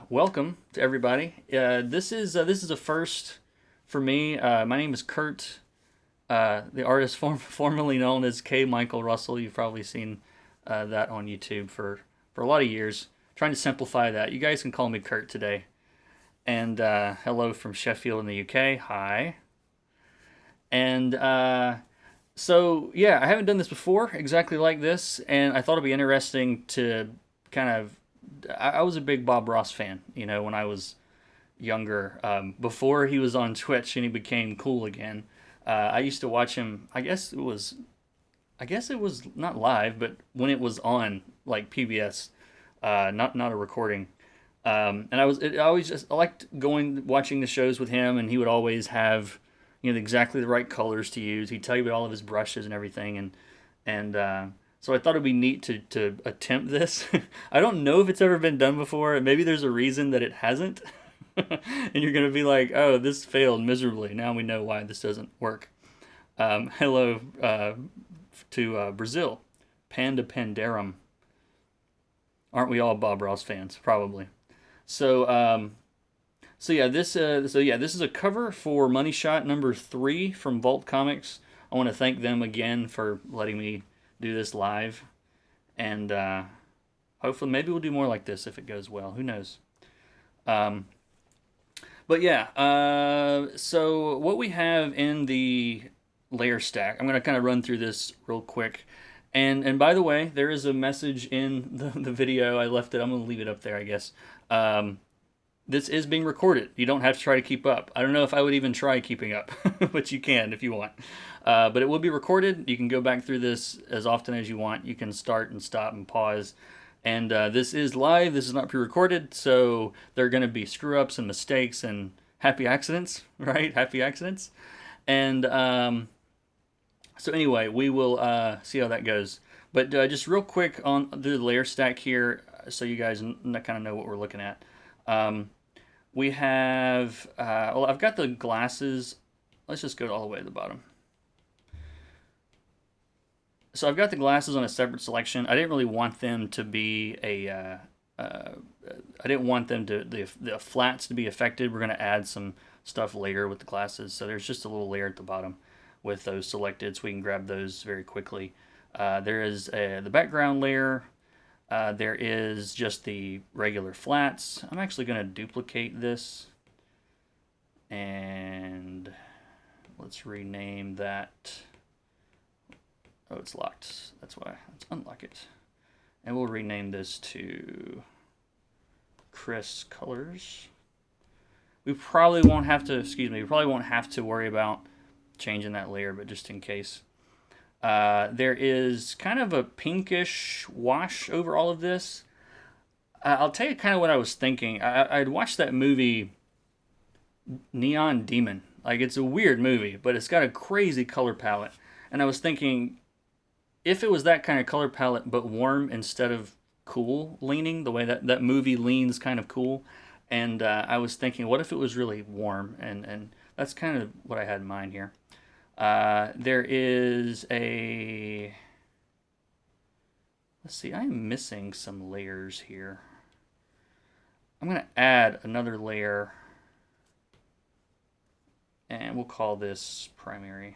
Welcome to everybody. This is a first for me. My name is Kurt, the artist formerly known as K. Michael Russell. You've probably seen that on YouTube for a lot of years. Trying to simplify that. You guys can call me Kurt today. And hello from Sheffield in the UK. Hi. And yeah, I haven't done this before exactly like this, and I thought it'd be interesting to kind of. I was a big Bob Ross fan, when I was younger. Before he was on Twitch and he became cool again, I used to watch him. I guess it was not live, but when it was on like PBS, not a recording. And I liked going watching the shows with him, and he would always have exactly the right colors to use. He'd tell you about all of his brushes and everything, and so I thought it'd be neat to attempt this. I don't know if it's ever been done before. Maybe there's a reason that it hasn't, and you're gonna be like, "Oh, this failed miserably." Now we know why this doesn't work. Hello to Brazil, Panda Pandarum. Aren't we all Bob Ross fans? Probably. So, this is a cover for Money Shot number 3 from Vault Comics. I want to thank them again for letting me do this live, and hopefully maybe we'll do more like this if it goes well. Who knows? Um, but yeah, so what we have in the layer stack, I'm gonna kind of run through this real quick. And by the way, there is a message in the video. I left it. I'm gonna leave it up there, I guess. This is being recorded. You don't have to try to keep up. I don't know if I would even try keeping up, but you can if you want. But it will be recorded. You can go back through this as often as you want. You can start and stop and pause. And this is live. This is not pre-recorded, so there are going to be screw-ups and mistakes and happy accidents, right? Happy accidents. And so anyway, we will see how that goes. But just real quick on the layer stack here, so you guys kind of know what we're looking at. We have, I've got the glasses. Let's just go all the way to the bottom. So I've got the glasses on a separate selection. I didn't really want them to be I didn't want them to the flats to be affected. We're going to add some stuff later with the glasses. So there's just a little layer at the bottom with those selected, so we can grab those very quickly. There is the background layer. There is just the regular flats. I'm actually going to duplicate this, and let's rename that. Oh, it's locked. That's why. Let's unlock it. And we'll rename this to Chris Colors. We probably won't have to worry about changing that layer, but just in case. There is kind of a pinkish wash over all of this. I'll tell you kind of what I was thinking. I'd watched that movie Neon Demon. Like, it's a weird movie, but it's got a crazy color palette. And I was thinking, if it was that kind of color palette, but warm instead of cool leaning, the way that movie leans kind of cool. And I was thinking, what if it was really warm? And that's kind of what I had in mind here. There is a... Let's see, I'm missing some layers here. I'm going to add another layer, and we'll call this primary.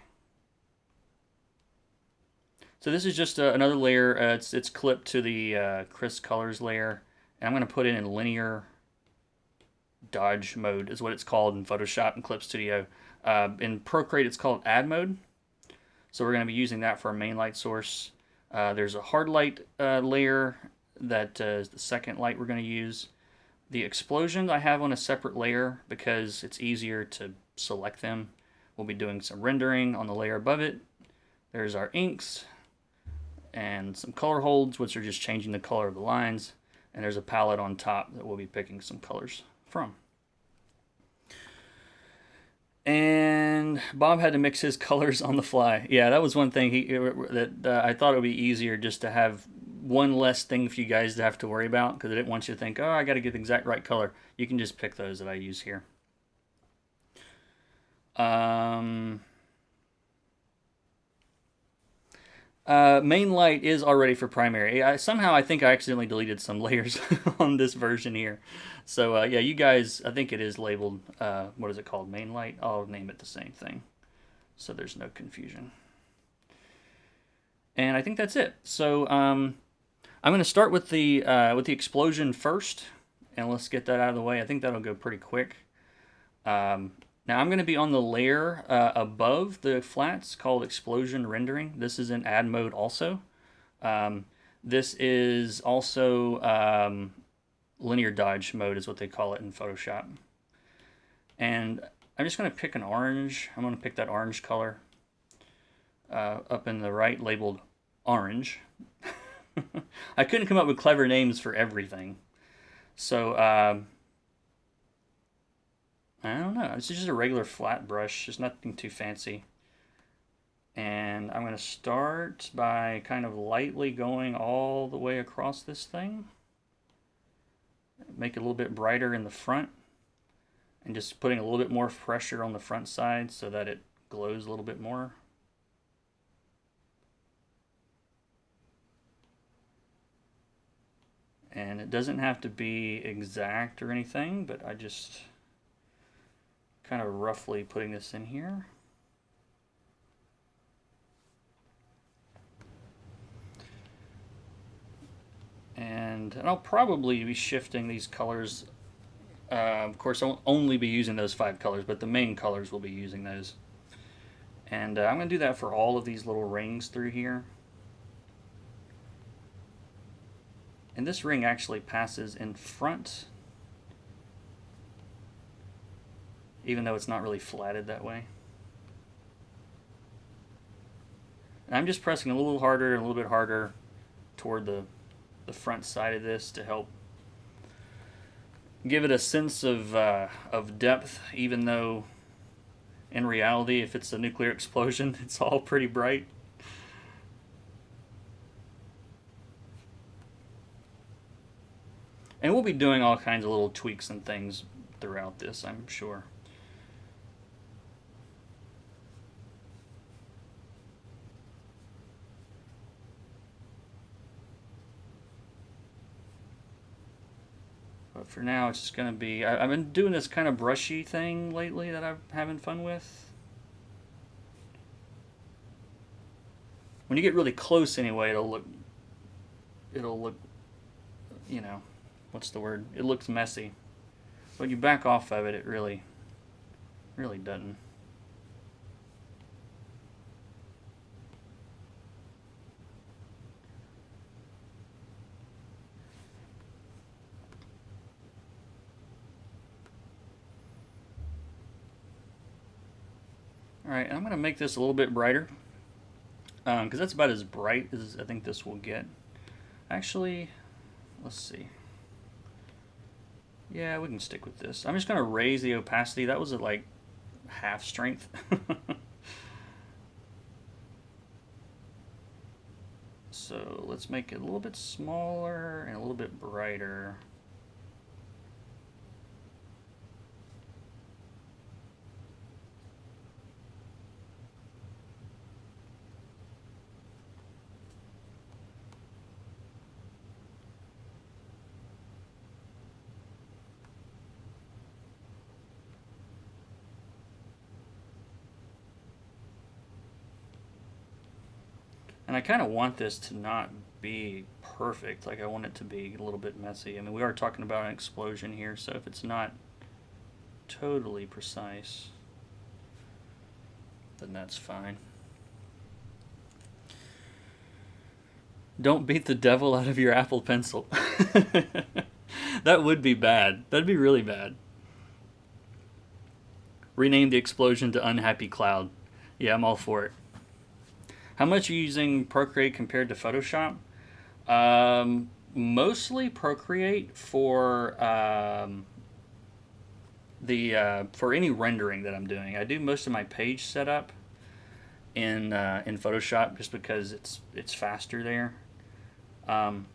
So this is just another layer. It's clipped to the Chris Colors layer, and I'm going to put it in linear dodge mode is what it's called in Photoshop and Clip Studio. In Procreate, it's called add mode. So we're going to be using that for our main light source. There's a hard light layer that is the second light we're going to use. The explosions I have on a separate layer because it's easier to select them. We'll be doing some rendering on the layer above it. There's our inks and some color holds, which are just changing the color of the lines. And there's a palette on top that we'll be picking some colors from. And Bob had to mix his colors on the fly. Yeah, that was one thing I thought it would be easier just to have one less thing for you guys to have to worry about, because I didn't want you to think, oh, I got to get the exact right color. You can just pick those that I use here. Main light is already for primary. Somehow I think I accidentally deleted some layers on this version here. So yeah, you guys, I think it is labeled, what is it called? Main light? I'll name it the same thing so there's no confusion. And I think that's it. So I'm going to start with the explosion first, and let's get that out of the way. I think that'll go pretty quick. Now I'm going to be on the layer above the flats called explosion rendering. This is in add mode also. This is also linear dodge mode is what they call it in Photoshop. And I'm just going to pick an orange. I'm going to pick that orange color up in the right labeled orange. I couldn't come up with clever names for everything. So I don't know. It's just a regular flat brush. Just nothing too fancy. And I'm going to start by kind of lightly going all the way across this thing. Make it a little bit brighter in the front. And just putting a little bit more pressure on the front side so that it glows a little bit more. And it doesn't have to be exact or anything, but I just kind of roughly putting this in here. And I'll probably be shifting these colors. Of course, I won't only be using those 5 colors, but the main colors will be using those. And I'm going to do that for all of these little rings through here. And this ring actually passes in front, even though it's not really flatted that way. And I'm just pressing a little harder and a little bit harder toward the front side of this to help give it a sense of depth, even though in reality, if it's a nuclear explosion, it's all pretty bright. And we'll be doing all kinds of little tweaks and things throughout this, I'm sure. But for now, it's just going to be... I've been doing this kind of brushy thing lately that I'm having fun with. When you get really close anyway, it'll look, you know, what's the word? It looks messy. But you back off of it, it really doesn't. Alright, I'm going to make this a little bit brighter. Because that's about as bright as I think this will get. Actually, let's see. Yeah, we can stick with this. I'm just going to raise the opacity. That was at like half strength. So let's make it a little bit smaller and a little bit brighter. And I kind of want this to not be perfect. Like I want it to be a little bit messy. I mean, we are talking about an explosion here, so if it's not totally precise, then that's fine. Don't beat the devil out of your Apple Pencil. That would be bad. That'd be really bad. Rename the explosion to Unhappy Cloud. Yeah, I'm all for it. How much are you using Procreate compared to Photoshop? Mostly Procreate for for any rendering that I'm doing. I do most of my page setup in Photoshop just because it's faster there. Now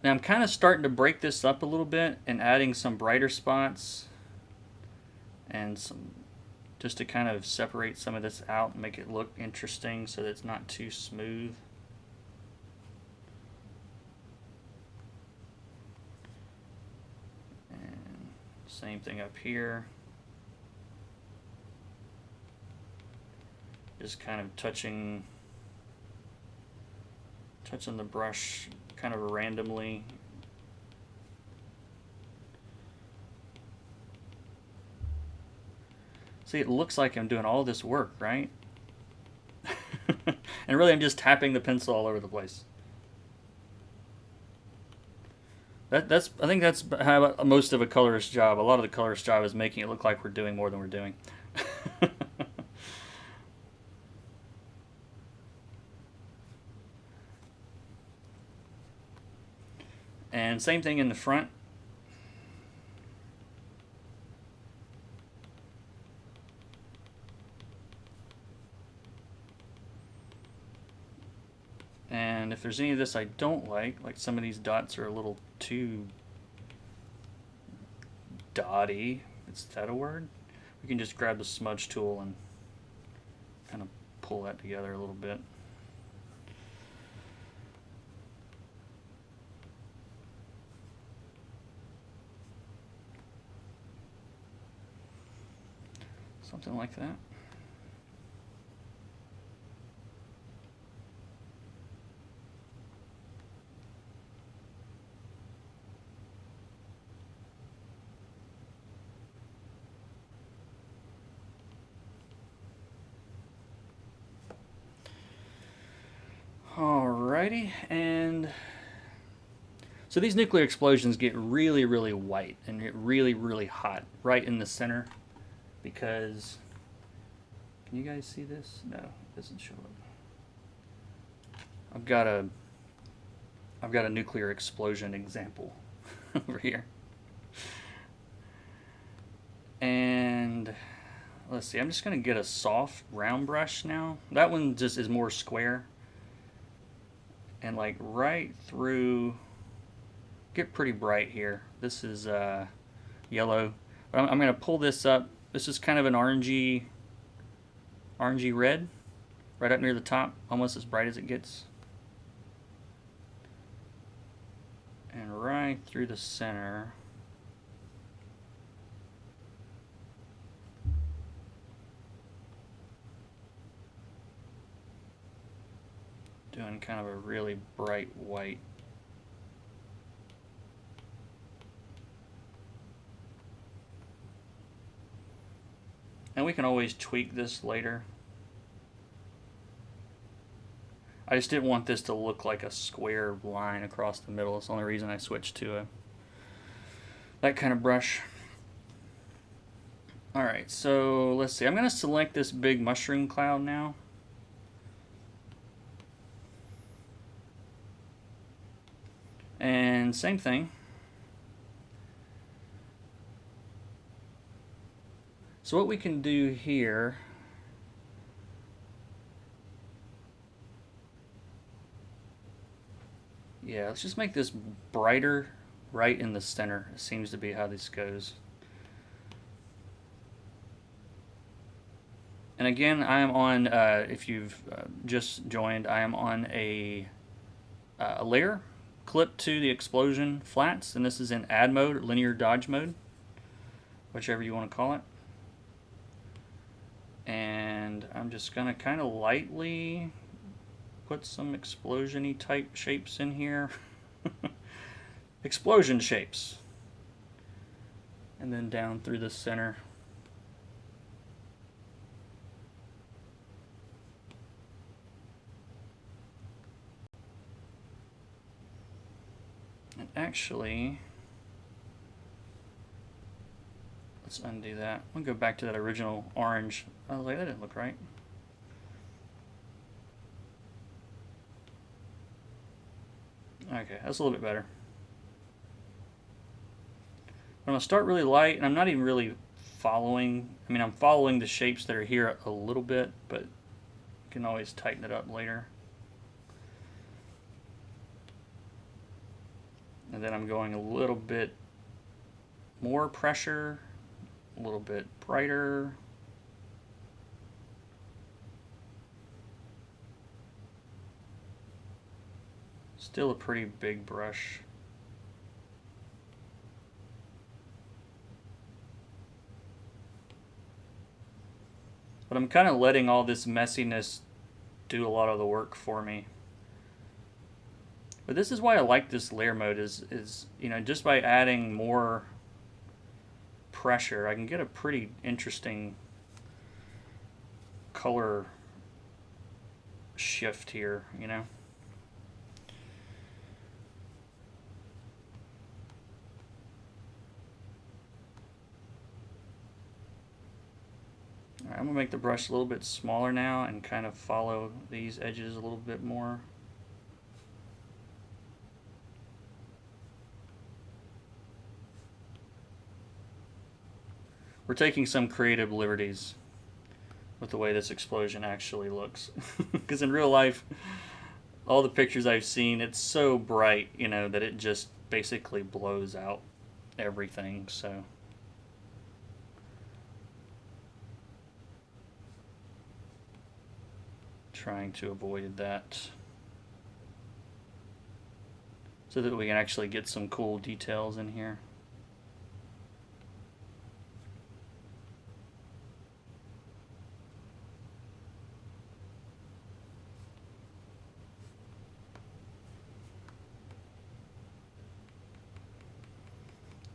I'm kind of starting to break this up a little bit and adding some brighter spots and some just to kind of separate some of this out and make it look interesting so that it's not too smooth. And same thing up here. Just kind of touching the brush kind of randomly. See, it looks like I'm doing all this work, right? And really I'm just tapping the pencil all over the place. I think that's how most of a colorist's job. A lot of the colorist's job is making it look like we're doing more than we're doing. And same thing in the front. And if there's any of this I don't like some of these dots are a little too dotty, is that a word? We can just grab the smudge tool and kind of pull that together a little bit. Something like that. Alrighty, and so these nuclear explosions get really, really white and get really, really hot right in the center because, can you guys see this? No, it doesn't show up. I've got a nuclear explosion example over here. And let's see, I'm just gonna get a soft round brush now. That one just is more square. And like right through, get pretty bright here. This is yellow. But I'm gonna pull this up. This is kind of an orangey red, right up near the top, almost as bright as it gets. And right through the center. Doing kind of a really bright white. And we can always tweak this later. I just didn't want this to look like a square line across the middle. It's the only reason I switched to that kind of brush. Alright, so let's see. I'm going to select this big mushroom cloud now. And same thing. So what we can do here, yeah, let's just make this brighter right in the center. It seems to be how this goes. And again, I am on, if you've just joined, I am on a layer clip to the explosion flats, and this is in add mode or linear dodge mode, whichever you want to call it. And I'm just going to kind of lightly put some explosion-y type shapes in here. Explosion shapes. And then down through the center. And actually, let's undo that. I'll go back to that original orange. I was like, that didn't look right. Okay, that's a little bit better. I'm going to start really light, and I'm not even really following. I mean, I'm following the shapes that are here a little bit, but you can always tighten it up later. And then I'm going a little bit more pressure, a little bit brighter. Still a pretty big brush. But I'm kind of letting all this messiness do a lot of the work for me. But this is why I like this layer mode is you know, just by adding more pressure, I can get a pretty interesting color shift here, you know. All right, I'm gonna make the brush a little bit smaller now and kind of follow these edges a little bit more. We're taking some creative liberties with the way this explosion actually looks. Because in real life, all the pictures I've seen, it's so bright, you know, that it just basically blows out everything, so. Trying to avoid that so that we can actually get some cool details in here.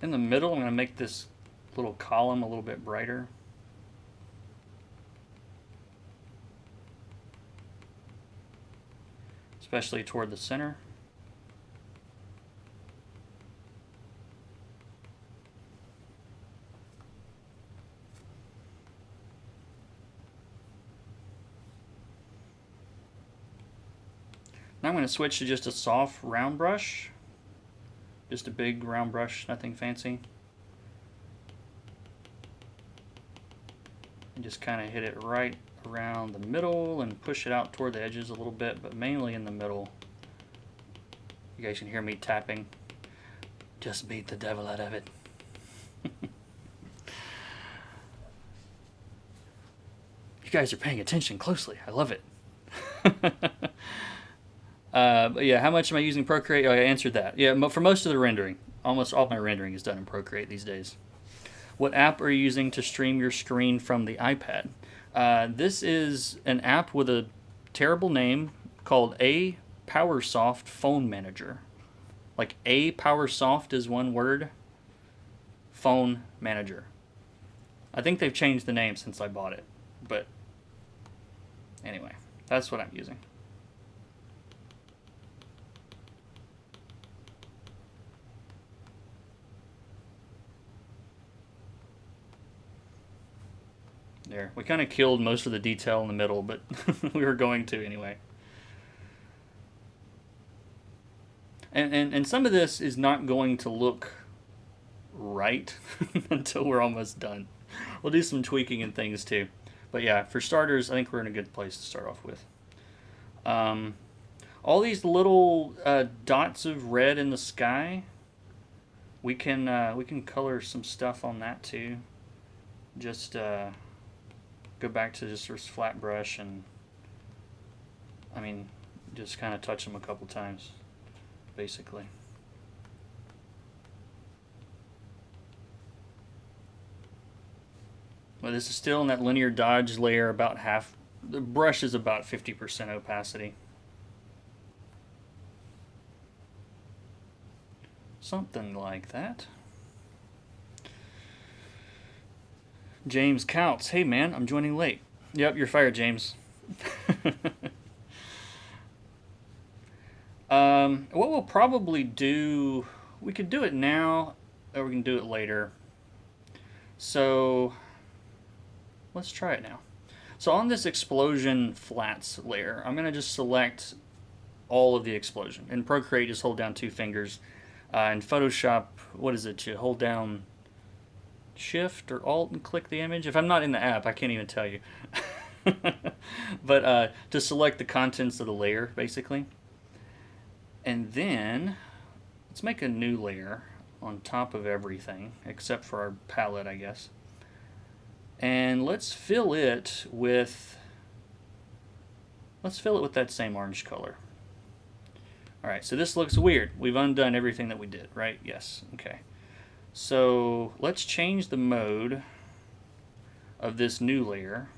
In the middle, I'm going to make this little column a little bit brighter. Especially toward the center. Now I'm going to switch to just a soft round brush. Just a big round brush, nothing fancy. And just kind of hit it right around the middle and push it out toward the edges a little bit, but mainly in the middle. You guys can hear me tapping. Just beat the devil out of it. You guys are paying attention closely. I love it. But yeah, how much am I using Procreate? Oh, I answered that. Yeah, for most of the rendering. Almost all my rendering is done in Procreate these days. What app are you using to stream your screen from the iPad? This is an app with a terrible name called A PowerSoft Phone Manager. Like A PowerSoft is one word. Phone Manager. I think they've changed the name since I bought it. But anyway, that's what I'm using. There, we kind of killed most of the detail in the middle, but we were going to anyway. And some of this is not going to look right until we're almost done. We'll do some tweaking and things too. But yeah, for starters, I think we're in a good place to start off with. All these little dots of red in the sky, we can color some stuff on that too. Just go back to just this flat brush and, I mean, just kind of touch them a couple times, basically. Well, this is still in that linear dodge layer, about half. The brush is about 50% opacity. Something like that. James Counts. Hey man, I'm joining late. Yep, you're fired, James. What we'll probably do, we could do it now, or we can do it later. So, let's try it now. So on this explosion flats layer, I'm going to just select all of the explosion. In Procreate, just hold down 2 fingers. In Photoshop, what is it? You hold down Shift or Alt and click the image. If I'm not in the app, I can't even tell you. But to select the contents of the layer, basically. And then, let's make a new layer on top of everything, except for our palette, I guess. And let's fill it with that same orange color. All right, so this looks weird. We've undone everything that we did, right? Yes, okay. So let's change the mode of this new layer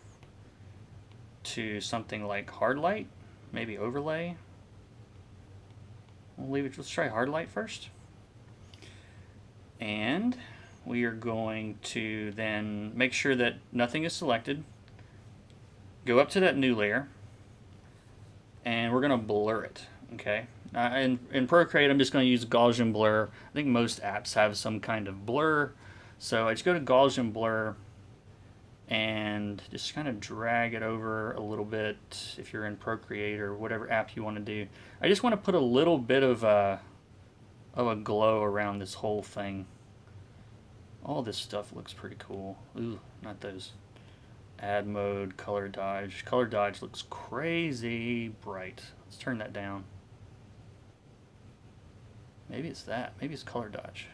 to something like hard light, maybe overlay. We'll leave it, let's try hard light first. And we are going to then make sure that nothing is selected. Go up to that new layer, and we're going to blur it, okay? In Procreate, I'm just going to use Gaussian blur. I think most apps have some kind of blur. So I just go to Gaussian blur and just kind of drag it over a little bit if you're in Procreate or whatever app you want to do. I just want to put a little bit of a glow around this whole thing. All this stuff looks pretty cool. Ooh, not those. Add mode, color dodge. Color dodge looks crazy bright. Let's turn that down. Maybe it's that. Maybe it's color dodge.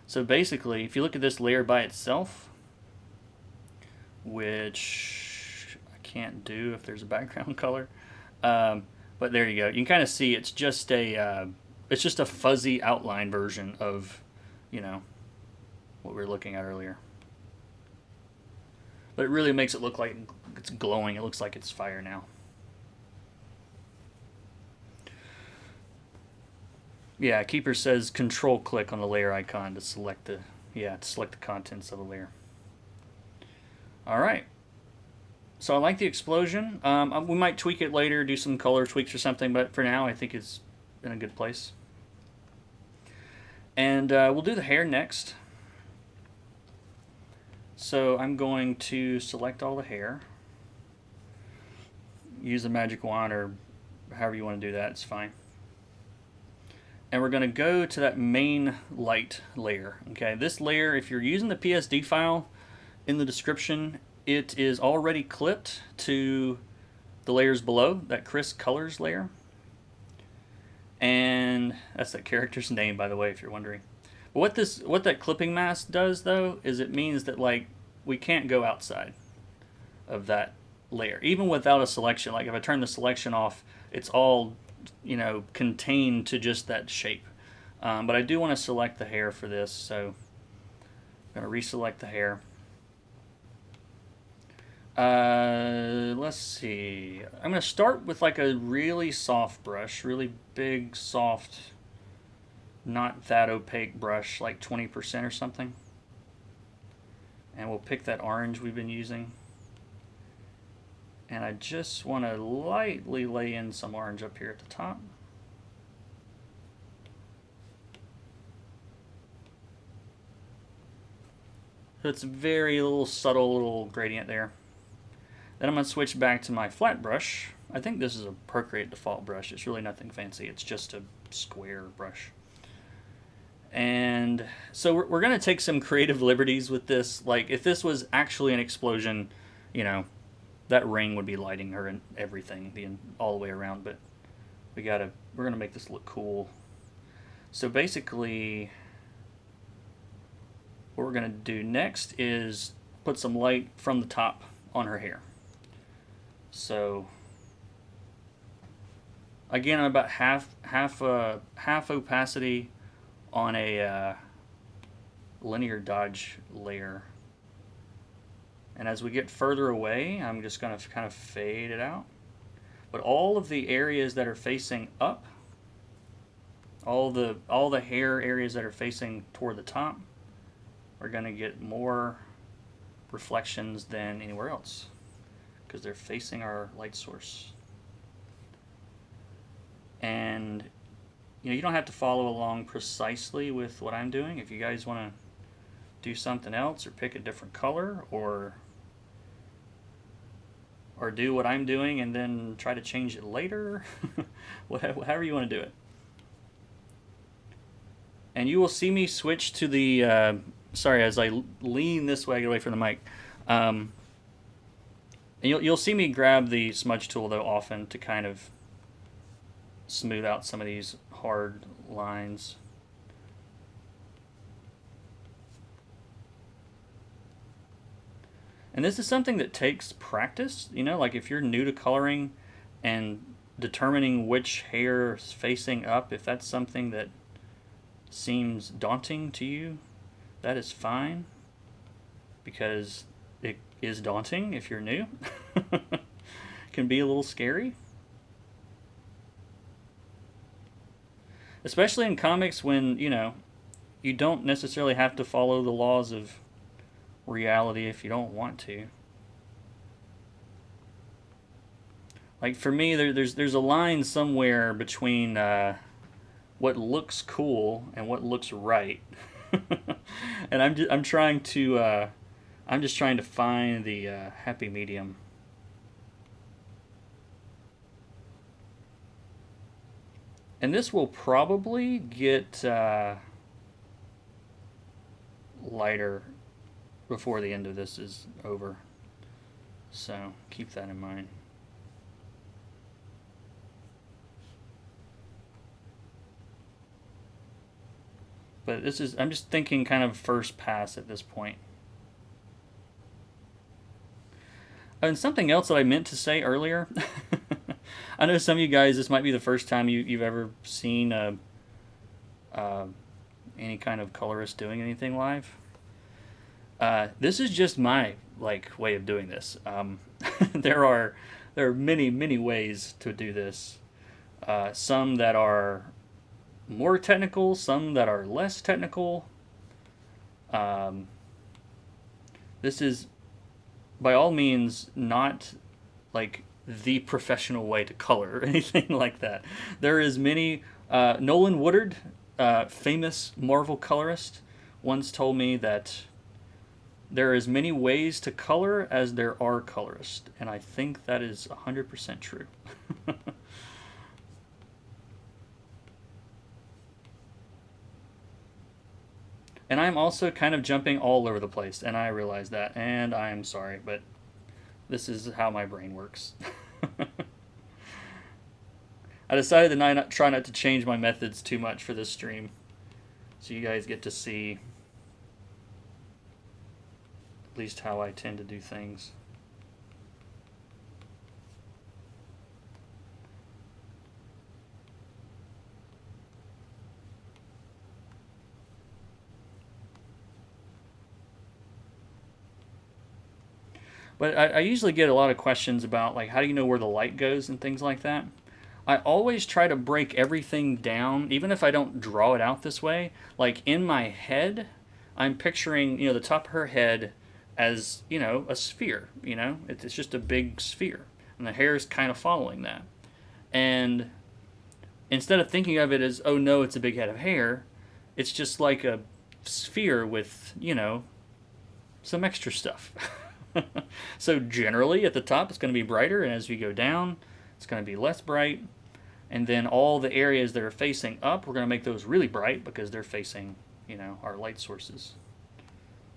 So basically, if you look at this layer by itself, which I can't do if there's a background color, but there you go. You can kind of see it's just a fuzzy outline version of, you know, what we were looking at earlier. But it really makes it look like it's glowing. It looks like it's fire now. Yeah, Keeper says control click on the layer icon to select the contents of the layer. All right. So I like the explosion. We might tweak it later, do some color tweaks or something, but for now I think it's in a good place. And we'll do the hair next. So I'm going to select all the hair. Use the magic wand or however you want to do that, it's fine. And we're going to go to that main light layer. Okay, this layer, if you're using the PSD file in the description, it is already clipped to the layers below, that crisp colors layer. And that's that character's name, by the way, if you're wondering. But what that clipping mask does, though, is it means that, like, we can't go outside of that layer, even without a selection. Like if I turn the selection off, it's all, you know, contained to just that shape. But I do want to select the hair for this, so I'm going to reselect the hair. Let's see. I'm going to start with like a really soft brush, really big, soft, not that opaque brush, like 20% or something. And we'll pick that orange we've been using. And I just want to lightly lay in some orange up here at the top. So it's a very little subtle little gradient there. Then I'm going to switch back to my flat brush. I think this is a Procreate default brush. It's really nothing fancy. It's just a square brush. And so we're going to take some creative liberties with this. Like if this was actually an explosion, you know, that ring would be lighting her and everything all the way around. But we're going to make this look cool. So basically, what we're going to do next is put some light from the top on her hair. So again, I'm about half opacity on a linear dodge layer. And as we get further away, I'm just going to kind of fade it out. But all of the areas that are facing up, all the hair areas that are facing toward the top, are going to get more reflections than anywhere else because they're facing our light source. And you know, you don't have to follow along precisely with what I'm doing. If you guys want to do something else or pick a different color or do what I'm doing and then try to change it later, however you want to do it. And you will see me switch to the, sorry, as I lean this way, get away from the mic. And you'll see me grab the smudge tool, though, often to kind of smooth out some of these hard lines. And this is something that takes practice, you know, like if you're new to coloring and determining which hair is facing up, if that's something that seems daunting to you, that is fine, because it is daunting if you're new. Can be a little scary. Especially in comics when, you don't necessarily have to follow the laws of reality if you don't want to. Like for me, there's a line somewhere between what looks cool and what looks right, and I'm trying to I'm just trying to find the happy medium. And this will probably get lighter before the end of this is over. So keep that in mind. But I'm just thinking kind of first pass at this point. And something else that I meant to say earlier. I know some of you guys, this might be the first time you've ever seen any kind of colorist doing anything live. This is just my way of doing this. There are many ways to do this. Some that are more technical, some that are less technical. This is by all means not the professional way to color or anything like that. There is many. Nolan Woodard, famous Marvel colorist, once told me that there are as many ways to color as there are colorists, and I think that is 100% true. And I'm also kind of jumping all over the place, and I realize that, and I'm sorry, but this is how my brain works. I decided to try not to change my methods too much for this stream, so you guys get to see at least how I tend to do things. But I usually get a lot of questions about how do you know where the light goes and things like that. I always try to break everything down, even if I don't draw it out this way. Like in my head, I'm picturing the top of her head as a sphere. It's just a big sphere, and the hair is kind of following that. And instead of thinking of it as, oh no, it's a big head of hair, it's just like a sphere with some extra stuff. So generally at the top it's going to be brighter, and as we go down it's going to be less bright, and then all the areas that are facing up, we're going to make those really bright because they're facing our light sources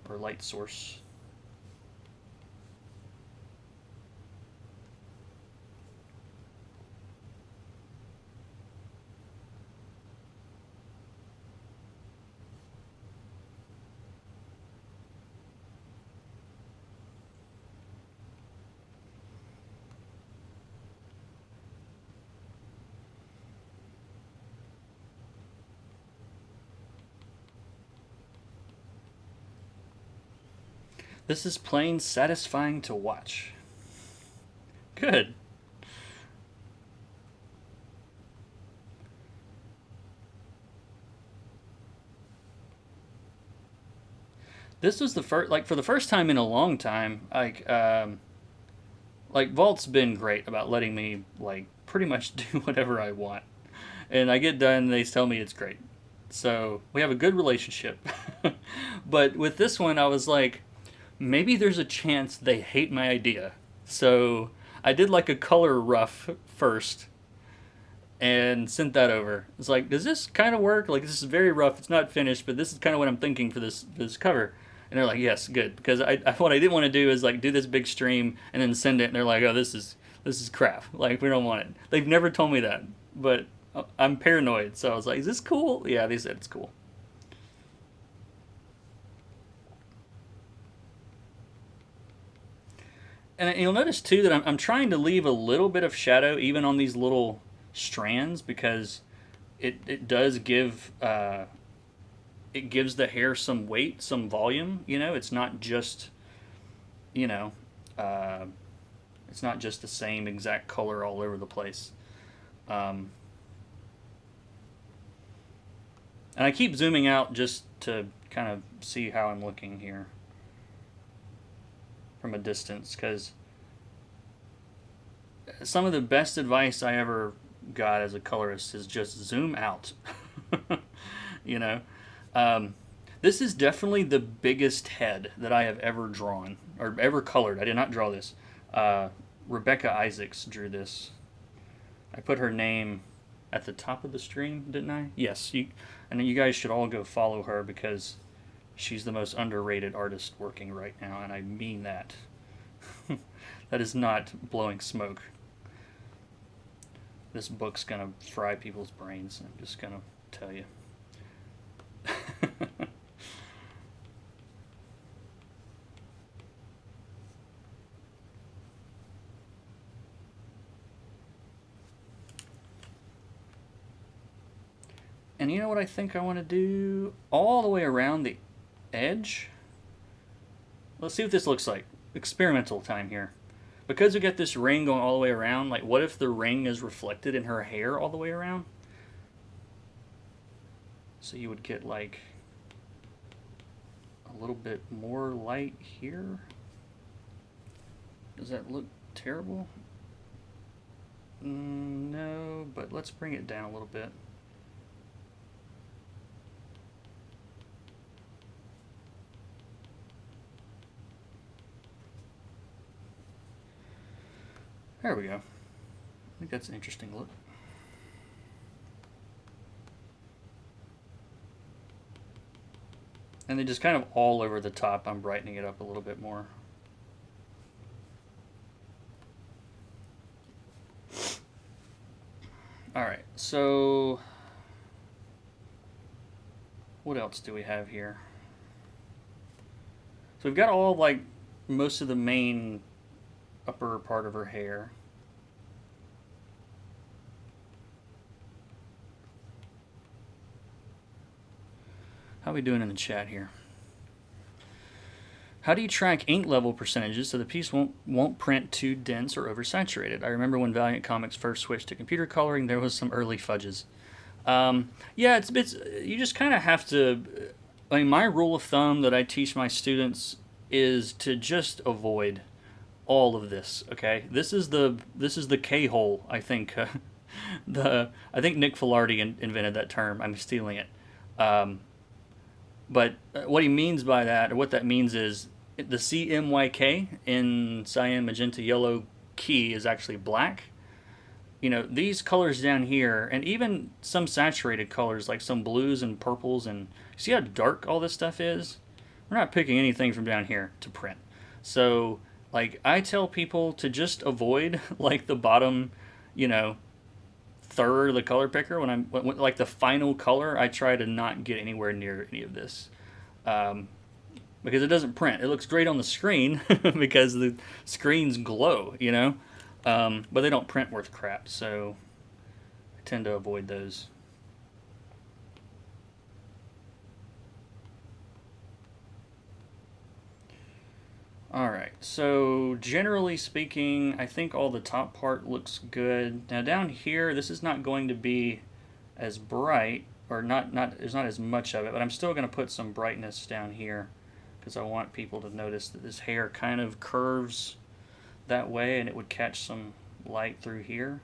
or light source. This is plain satisfying to watch. Good. This was the first, for the first time in a long time, Vault's been great about letting me, pretty much do whatever I want. And I get done, and they tell me it's great. So, we have a good relationship. But with this one, I was like, maybe there's a chance they hate my idea. So I did a color rough first and sent that over. It's like, does this kind of work? This is very rough. It's not finished, but this is kind of what I'm thinking for this cover. And they're like, yes, good. Because what I didn't want to do is do this big stream and then send it. And they're like, oh, this is crap. We don't want it. They've never told me that, but I'm paranoid. So I was like, is this cool? Yeah, they said it's cool. And you'll notice too that I'm trying to leave a little bit of shadow even on these little strands, because it does give it gives the hair some weight, some volume. You know, it's not just, you know, uh, it's not just the same exact color all over the place. Um, and I keep zooming out just to kind of see how I'm looking here from a distance, because some of the best advice I ever got as a colorist is just zoom out. you know, um, this is definitely the biggest head that I have ever drawn or ever colored. I did not draw this. Uh, Rebekah Isaacs drew this. I put her name at the top of the stream, didn't I? Yes. And you guys should all go follow her, because she's the most underrated artist working right now, and I mean that. That is not blowing smoke. This book's gonna fry people's brains. I'm just gonna tell you. And you know what I think I want to do? All the way around the edge. Let's see what this looks like. Experimental time here. Because we got this ring going all the way around, like what if the ring is reflected in her hair all the way around? So you would get like a little bit more light here. Does that look terrible? No, but let's bring it down a little bit. There we go. I think that's an interesting look. And then just kind of all over the top, I'm brightening it up a little bit more. Alright, so what else do we have here? So we've got all like most of the main upper part of her hair. How are we doing in the chat here? How do you track ink level percentages so the piece won't print too dense or oversaturated? I remember when Valiant Comics first switched to computer coloring, there was some early fudges. Yeah, it's you just kind of have to. I mean, my rule of thumb that I teach my students is to just avoid all of this. Okay, this is the K-hole. I think I think Nick Filardi invented that term. I'm stealing it. But what he means by that, or what that means, is the CMYK in cyan, magenta, yellow key is actually black. You know, these colors down here, and even some saturated colors like some blues and purples, and see how dark all this stuff is? We're not picking anything from down here to print. So, like, I tell people to just avoid, like, the bottom, you know, third of the color picker. When like the final color, I try to not get anywhere near any of this, because it doesn't print. It looks great on the screen because the screens glow, you know, but they don't print worth crap. So I tend to avoid those. Alright, so generally speaking, I think all the top part looks good. Now down here, this is not going to be as bright, or there's not as much of it, but I'm still going to put some brightness down here, because I want people to notice that this hair kind of curves that way, and it would catch some light through here.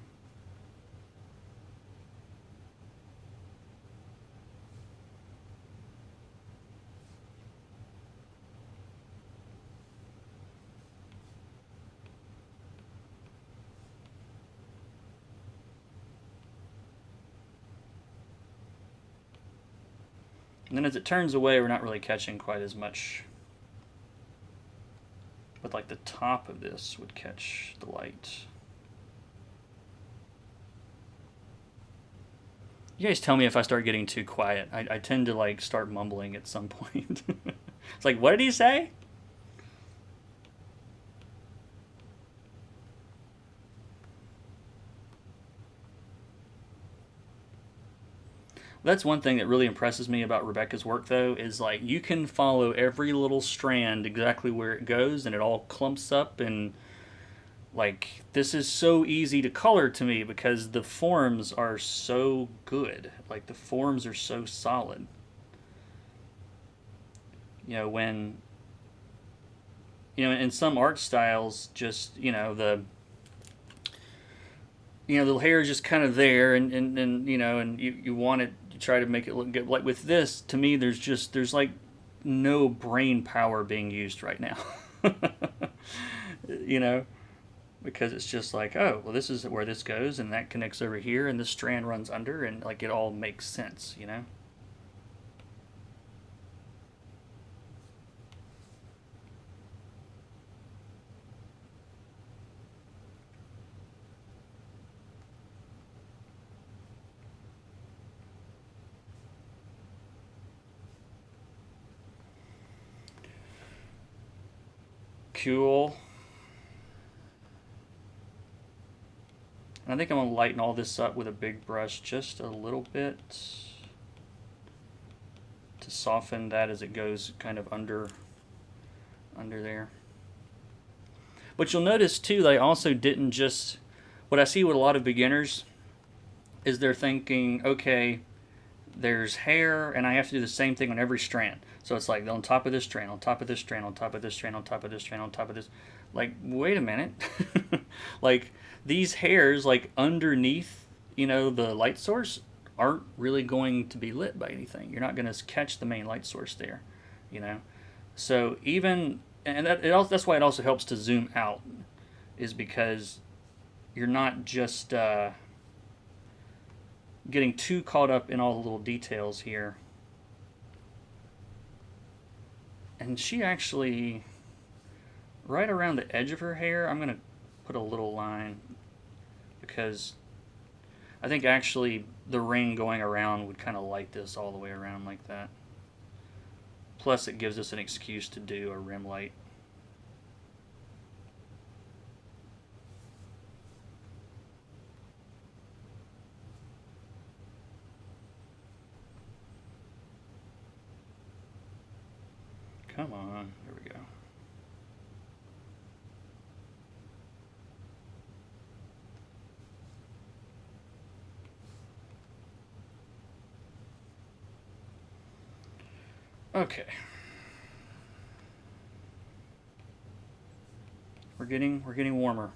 And then as it turns away, we're not really catching quite as much. But like the top of this would catch the light. You guys tell me if I start getting too quiet. I tend to like start mumbling at some point. It's like, what did he say? That's one thing that really impresses me about Rebekah's work, though, is like you can follow every little strand exactly where it goes, and it all clumps up. And like this is so easy to color to me because the forms are so good. Like the forms are so solid. You know, when in some art styles, just the hair is just kind of there, and and you want it, you try to make it look good. Like with this, to me, there's like no brain power being used right now. you know, because it's just like, oh, well, this is where this goes, and that connects over here, and this strand runs under, and like it all makes sense. Cool. And I think I'm going to lighten all this up with a big brush just a little bit to soften that as it goes kind of under there. But you'll notice too, they also didn't just, what I see with a lot of beginners is they're thinking, okay, there's hair and I have to do the same thing on every strand. So it's like on top of this strand, on top of this strand, on top of this strand, on top of this strand, on top of this. Like, wait a minute. Like these hairs, like underneath, the light source aren't really going to be lit by anything. You're not going to catch the main light source there, you know. So even, and that's why it also helps to zoom out, is because you're not just getting too caught up in all the little details here. And she actually, right around the edge of her hair, I'm going to put a little line because I think actually the ring going around would kind of light this all the way around like that. Plus it gives us an excuse to do a rim light. Come on, there we go. Okay. We're getting warmer.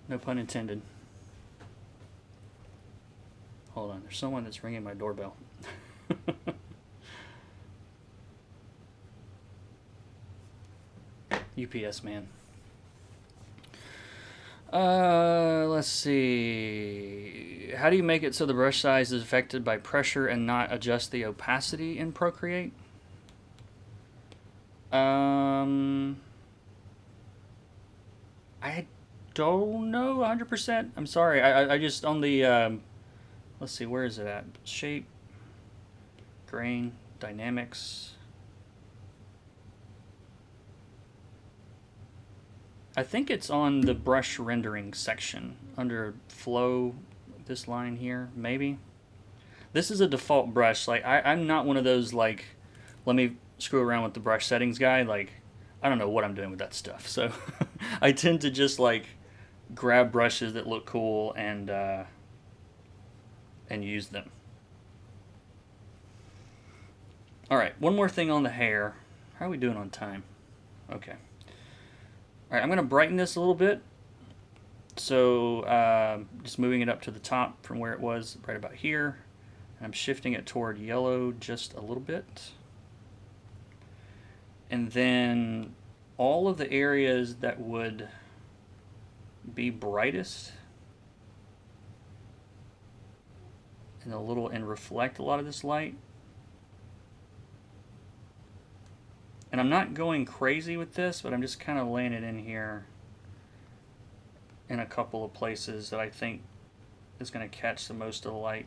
No pun intended. Hold on, there's someone that's ringing my doorbell. UPS man. Let's see. How do you make it so the brush size is affected by pressure and not adjust the opacity in Procreate? I don't know 100%. I'm sorry. I just on the let's see, where is it at? Shape, grain, dynamics. I think it's on the brush rendering section under flow, this line here, maybe. This is a default brush. Like I'm not one of those like, let me screw around with the brush settings guy. Like I don't know what I'm doing with that stuff. So I tend to just like grab brushes that look cool and use them. All right, one more thing on the hair. How are we doing on time? Okay. All right, I'm going to brighten this a little bit. So just moving it up to the top from where it was right about here. And I'm shifting it toward yellow just a little bit. And then all of the areas that would be brightest and reflect a lot of this light. And I'm not going crazy with this, but I'm just kind of laying it in here in a couple of places that I think is going to catch the most of the light.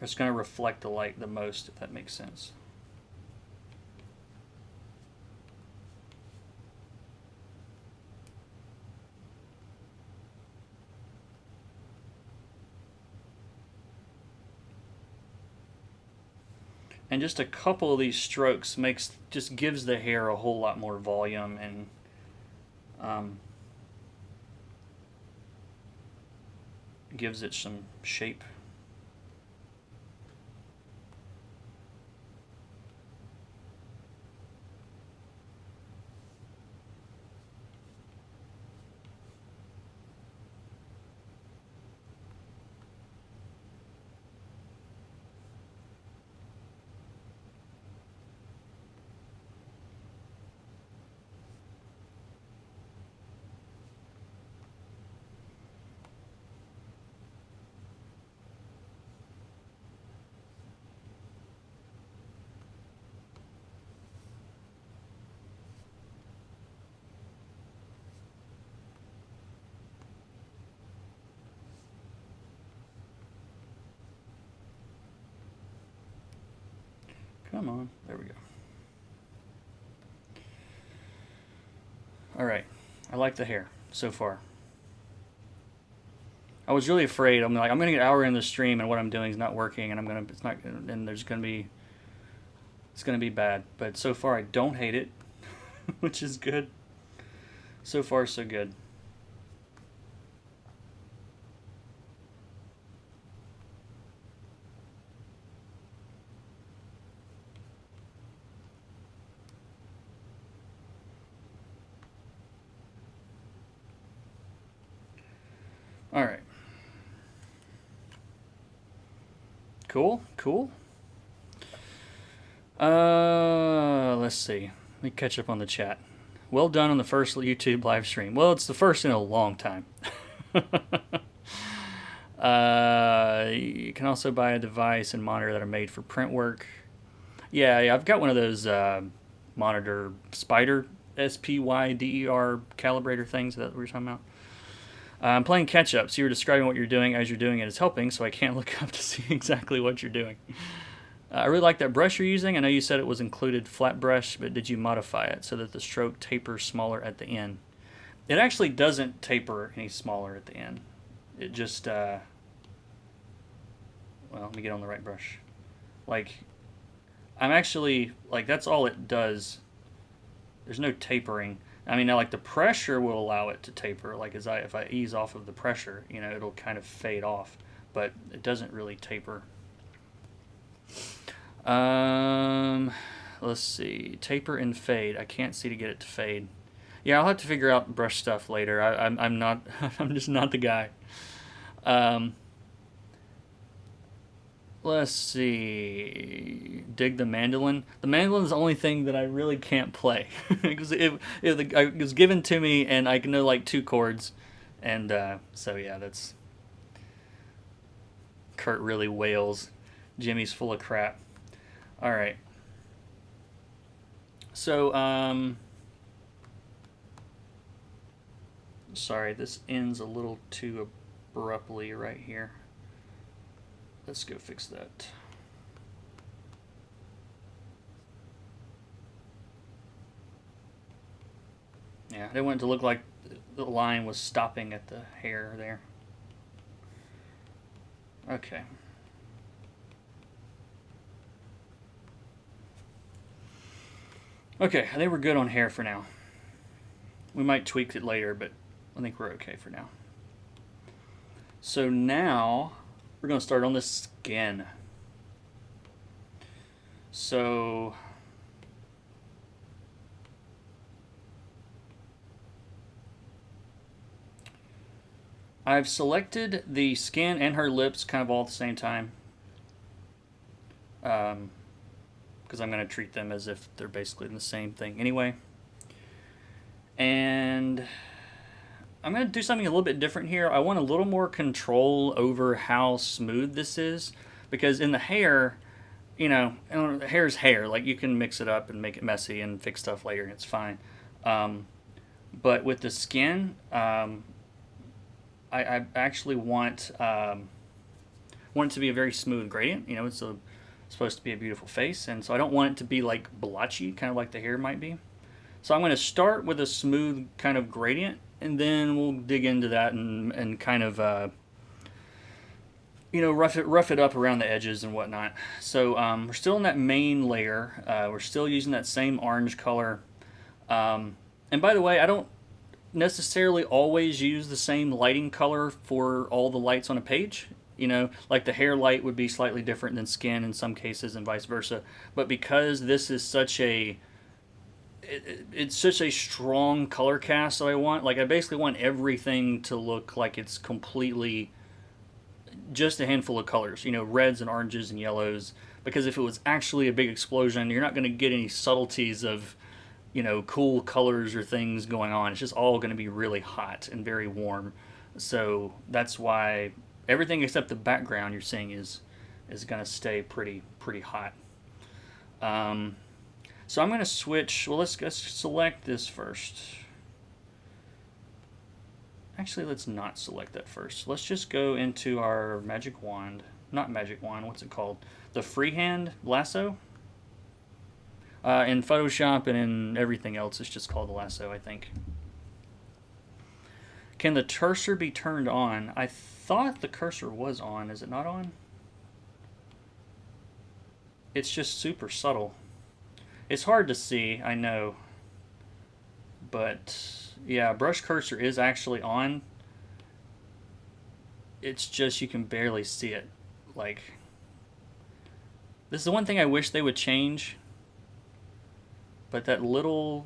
It's going to reflect the light the most, if that makes sense. And just a couple of these strokes just gives the hair a whole lot more volume and gives it some shape. Come on, there we go. All right, I like the hair so far. I was really afraid. I'm like, I'm gonna get an hour in the stream, and what I'm doing is not working, and it's gonna be bad. But so far, I don't hate it, which is good. So far, so good. All right. Cool, cool. Let's see. Let me catch up on the chat. Well done on the first YouTube live stream. Well, it's the first in a long time. You can also buy a device and monitor that are made for print work. Yeah, I've got one of those monitor Spider SPYDER calibrator things that we were talking about. I'm playing catch up, so you're describing what you're doing as you're doing it is helping, so I can't look up to see exactly what you're doing. I really like that brush you're using. I know you said it was included flat brush, but did you modify it so that the stroke tapers smaller at the end? It actually doesn't taper any smaller at the end. It just, well, let me get on the right brush. Like, I'm actually, like, that's all it does. There's no tapering. I mean, now, like, the pressure will allow it to taper. Like, if I ease off of the pressure, you know, it'll kind of fade off. But it doesn't really taper. Let's see. Taper and fade. I can't see to get it to fade. Yeah, I'll have to figure out brush stuff later. I'm not. I'm just not the guy. Let's see. Dig the mandolin. The mandolin is the only thing that I really can't play. Because it was given to me, and I can know like 2 chords. And so, yeah, that's... Kurt really wails. Jimmy's full of crap. All right. So, sorry, this ends a little too abruptly right here. Let's go fix that. Yeah, I didn't want it to look like the line was stopping at the hair there. Okay. Okay, I think we're good on hair for now. We might tweak it later, but I think we're okay for now. So now we're going to start on the skin. So I've selected the skin and her lips kind of all at the same time. Because I'm going to treat them as if they're basically the same thing anyway. And I'm going to do something a little bit different here. I want a little more control over how smooth this is. Because in the hair, you know, hair's hair. Like, you can mix it up and make it messy and fix stuff later and it's fine. But with the skin, I actually want it to be a very smooth gradient. You know, it's supposed to be a beautiful face, and so I don't want it to be like blotchy, kind of like the hair might be. So I'm going to start with a smooth kind of gradient, and then we'll dig into that and kind of you know, rough it up around the edges and whatnot. So we're still in that main layer. We're still using that same orange color. And by the way, I don't necessarily always use the same lighting color for all the lights on a page. You know, like the hair light would be slightly different than skin in some cases and vice versa. But because this is such a it's such a strong color cast that I want, like I basically want everything to look like it's completely just a handful of colors, you know, reds and oranges and yellows. Because if it was actually a big explosion, you're not going to get any subtleties of, you know, cool colors or things going on. It's just all going to be really hot and very warm. So that's why everything except the background you're seeing is going to stay pretty hot. So I'm going to switch. Well, let's select this first. Actually, let's not select that first. Let's just go into our magic wand. Not magic wand, what's it called? The freehand lasso. In Photoshop and in everything else, it's just called the lasso, I think. Can the cursor be turned on? I thought the cursor was on. Is it not on? It's just super subtle. It's hard to see, I know. But yeah, brush cursor is actually on. It's just you can barely see it. Like, this is the one thing I wish they would change. But that little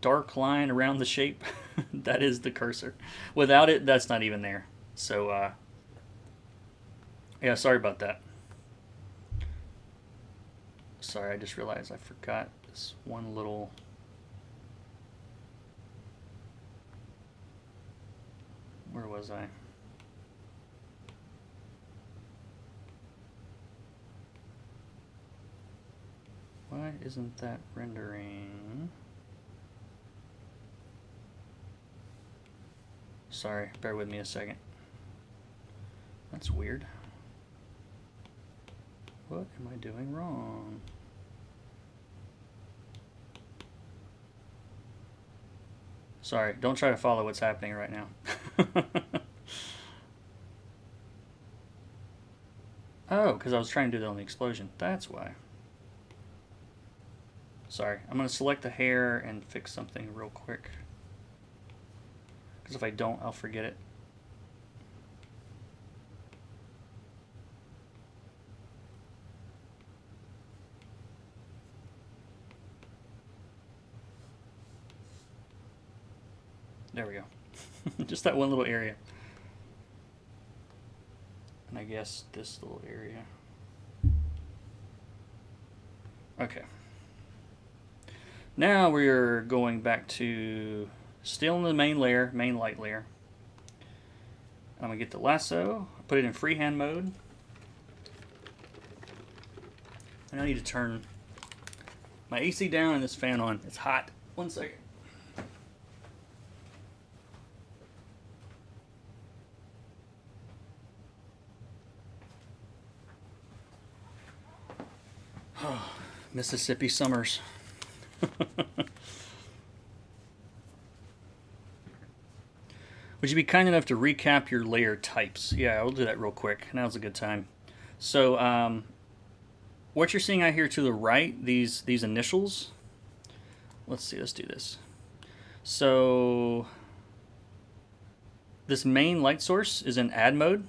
dark line around the shape, that is the cursor. Without it, that's not even there. So, yeah, sorry about that. Sorry, I just realized I forgot this one little... Where was I? Why isn't that rendering? Sorry, bear with me a second. That's weird. What am I doing wrong? Sorry, don't try to follow what's happening right now. Oh, because I was trying to do that on the explosion. That's why. Sorry, I'm going to select the hair and fix something real quick. Because if I don't, I'll forget it. There we go. Just that one little area. And I guess this little area. Okay. Now we're going back to still in the main layer, main light layer. I'm going to get the lasso, put it in freehand mode. And I need to turn my AC down and this fan on. It's hot. 1 second. Mississippi summers. Would you be kind enough to recap your layer types? Yeah, I'll do that real quick. Now's a good time. So, what you're seeing out here to the right, these initials. Let's see, let's do this. So, this main light source is in add mode,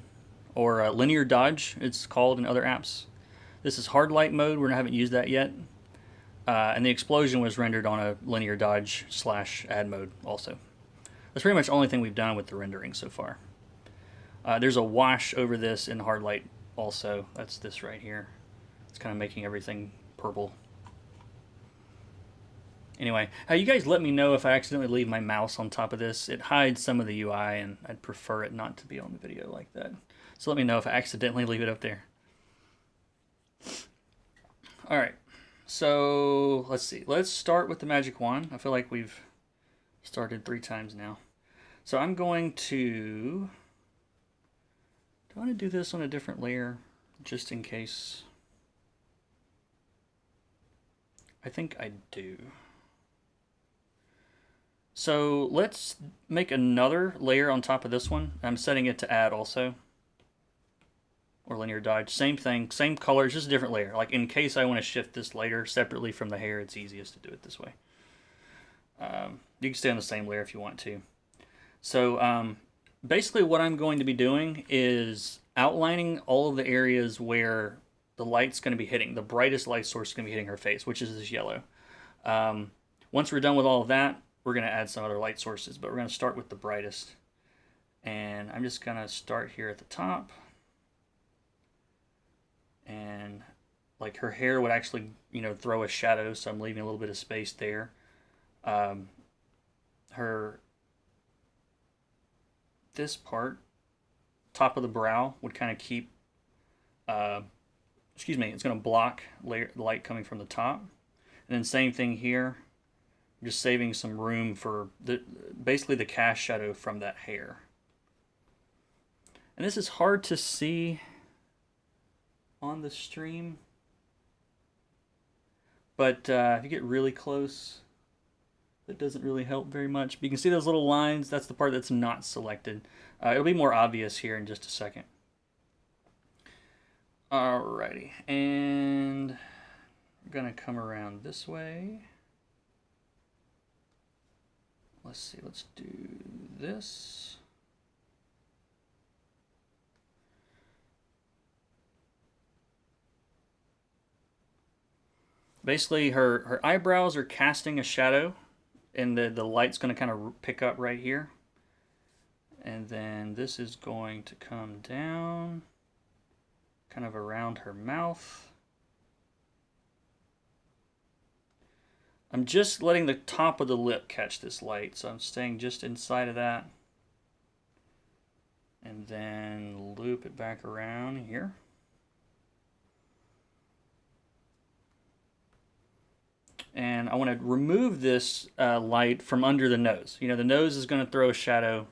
or linear dodge, it's called in other apps. This is hard light mode. We haven't used that yet. And the explosion was rendered on a linear dodge / add mode also. That's pretty much the only thing we've done with the rendering so far. There's a wash over this in hard light also. That's this right here. It's kind of making everything purple. Anyway, you guys let me know if I accidentally leave my mouse on top of this. It hides some of the UI, and I'd prefer it not to be on the video like that. So let me know if I accidentally leave it up there. All right, so let's see. Let's start with the magic wand. I feel like we've started 3 times now. So I'm going to... Do I want to do this on a different layer just in case? I think I do. So let's make another layer on top of this one. I'm setting it to add also. or linear dodge. Same thing, same color, just a different layer. Like in case I want to shift this later separately from the hair, it's easiest to do it this way. You can stay on the same layer if you want to. So basically what I'm going to be doing is outlining all of the areas where the light's going to be hitting. The brightest light source is going to be hitting her face, which is this yellow. Once we're done with all of that, we're going to add some other light sources, but we're going to start with the brightest. And I'm just going to start here at the top. And like her hair would actually, throw a shadow, so I'm leaving a little bit of space there. This part, top of the brow, would kind of keep, it's going to block the light coming from the top. And then same thing here, just saving some room for basically the cast shadow from that hair. And this is hard to see on the stream, but if you get really close, that doesn't really help very much. But you can see those little lines. That's the part that's not selected. It'll be more obvious here in just a second. Alrighty, and we're gonna come around this way. Let's see, let's do this. Basically, her eyebrows are casting a shadow, and the light's going to kind of pick up right here. And then this is going to come down, kind of around her mouth. I'm just letting the top of the lip catch this light, so I'm staying just inside of that. And then loop it back around here. And I want to remove this light from under the nose. The nose is going to throw a shadow.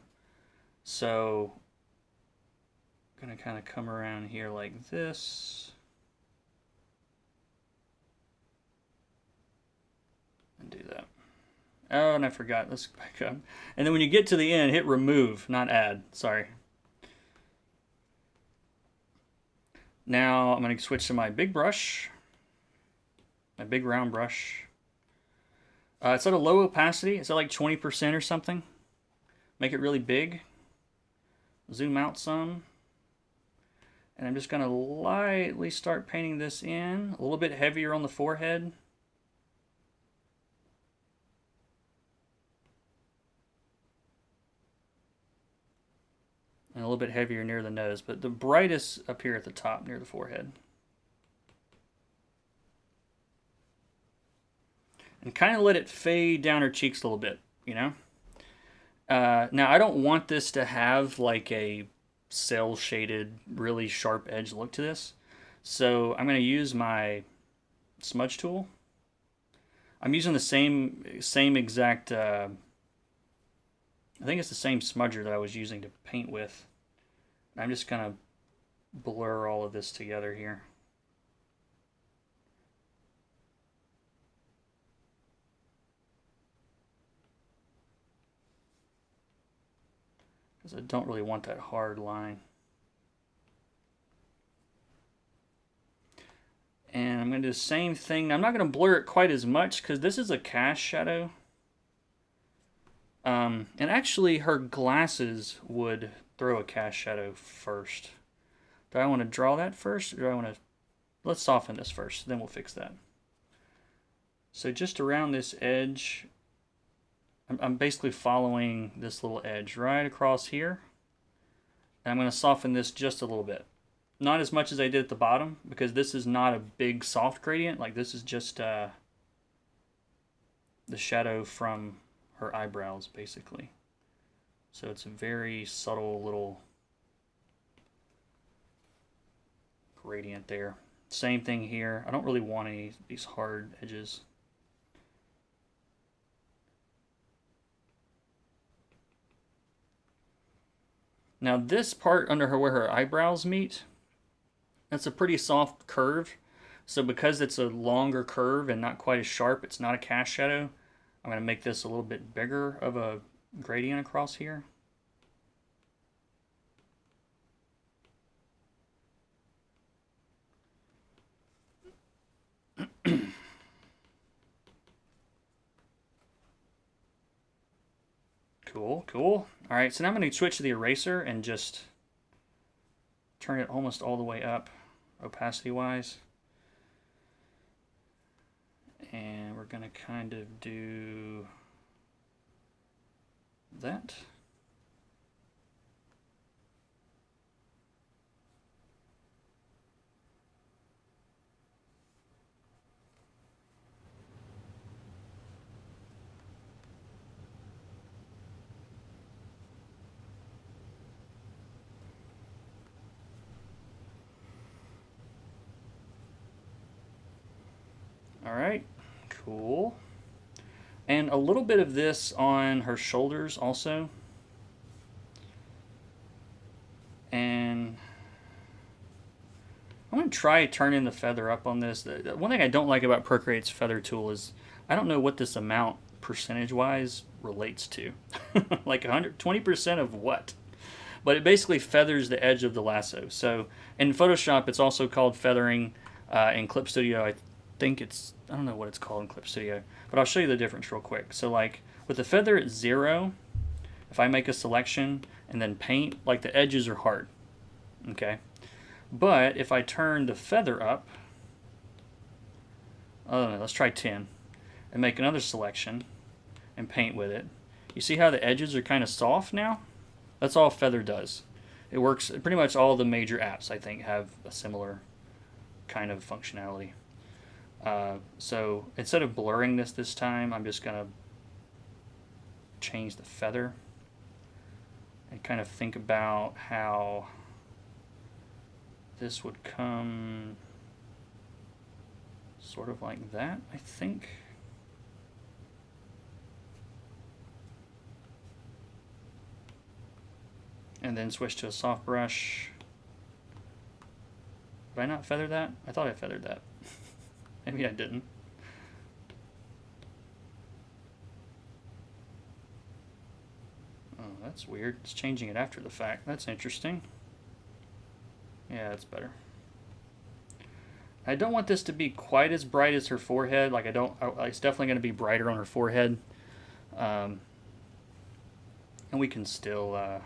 So I'm going to kind of come around here like this. And do that. Oh, and I forgot. Let's back up. And then when you get to the end, hit remove, not add. Sorry. Now I'm going to switch to my big brush. My big round brush. It's at a low opacity. It's at like 20% or something. Make it really big. Zoom out some. And I'm just going to lightly start painting this in. A little bit heavier on the forehead. And a little bit heavier near the nose. But the brightest up here at the top near the forehead. And kind of let it fade down her cheeks a little bit, Now, I don't want this to have like a cell-shaded, really sharp edge look to this. So I'm going to use my smudge tool. I'm using the same exact, I think it's the same smudger that I was using to paint with. I'm just going to blur all of this together here. Because I don't really want that hard line. And I'm going to do the same thing. Now, I'm not going to blur it quite as much because this is a cast shadow. And actually, her glasses would throw a cast shadow first. Do I want to draw that first? Or do I want to... Let's soften this first, then we'll fix that. So just around this edge... I'm basically following this little edge right across here. And I'm going to soften this just a little bit. Not as much as I did at the bottom, because this is not a big soft gradient. Like this is just the shadow from her eyebrows, basically. So it's a very subtle little gradient there. Same thing here. I don't really want any of these hard edges. Now this part under her where her eyebrows meet, that's a pretty soft curve. So because it's a longer curve and not quite as sharp, it's not a cast shadow, I'm going to make this a little bit bigger of a gradient across here. Cool, cool. All right, so now I'm going to switch to the eraser and just turn it almost all the way up, opacity-wise. And we're going to kind of do that. All right, cool. And a little bit of this on her shoulders also. And I'm going to try turning the feather up on this. The one thing I don't like about Procreate's feather tool is I don't know what this amount percentage-wise relates to. Like 120% of what? But it basically feathers the edge of the lasso. So in Photoshop, it's also called feathering. In Clip Studio, I think I don't know what it's called in Clip Studio, but I'll show you the difference real quick. So like with the feather at 0, if I make a selection and then paint, like the edges are hard, okay? But if I turn the feather up, oh no, let's try 10, and make another selection and paint with it, you see how the edges are kind of soft now? That's all feather does. It works, pretty much all the major apps I think have a similar kind of functionality. So instead of blurring this time, I'm just going to change the feather and kind of think about how this would come sort of like that, I think. And then switch to a soft brush. Did I not feather that? I thought I feathered that. Maybe I didn't. Oh, that's weird. It's changing it after the fact. That's interesting. Yeah, that's better. I don't want this to be quite as bright as her forehead. Like it's definitely going to be brighter on her forehead. And we can still, I'm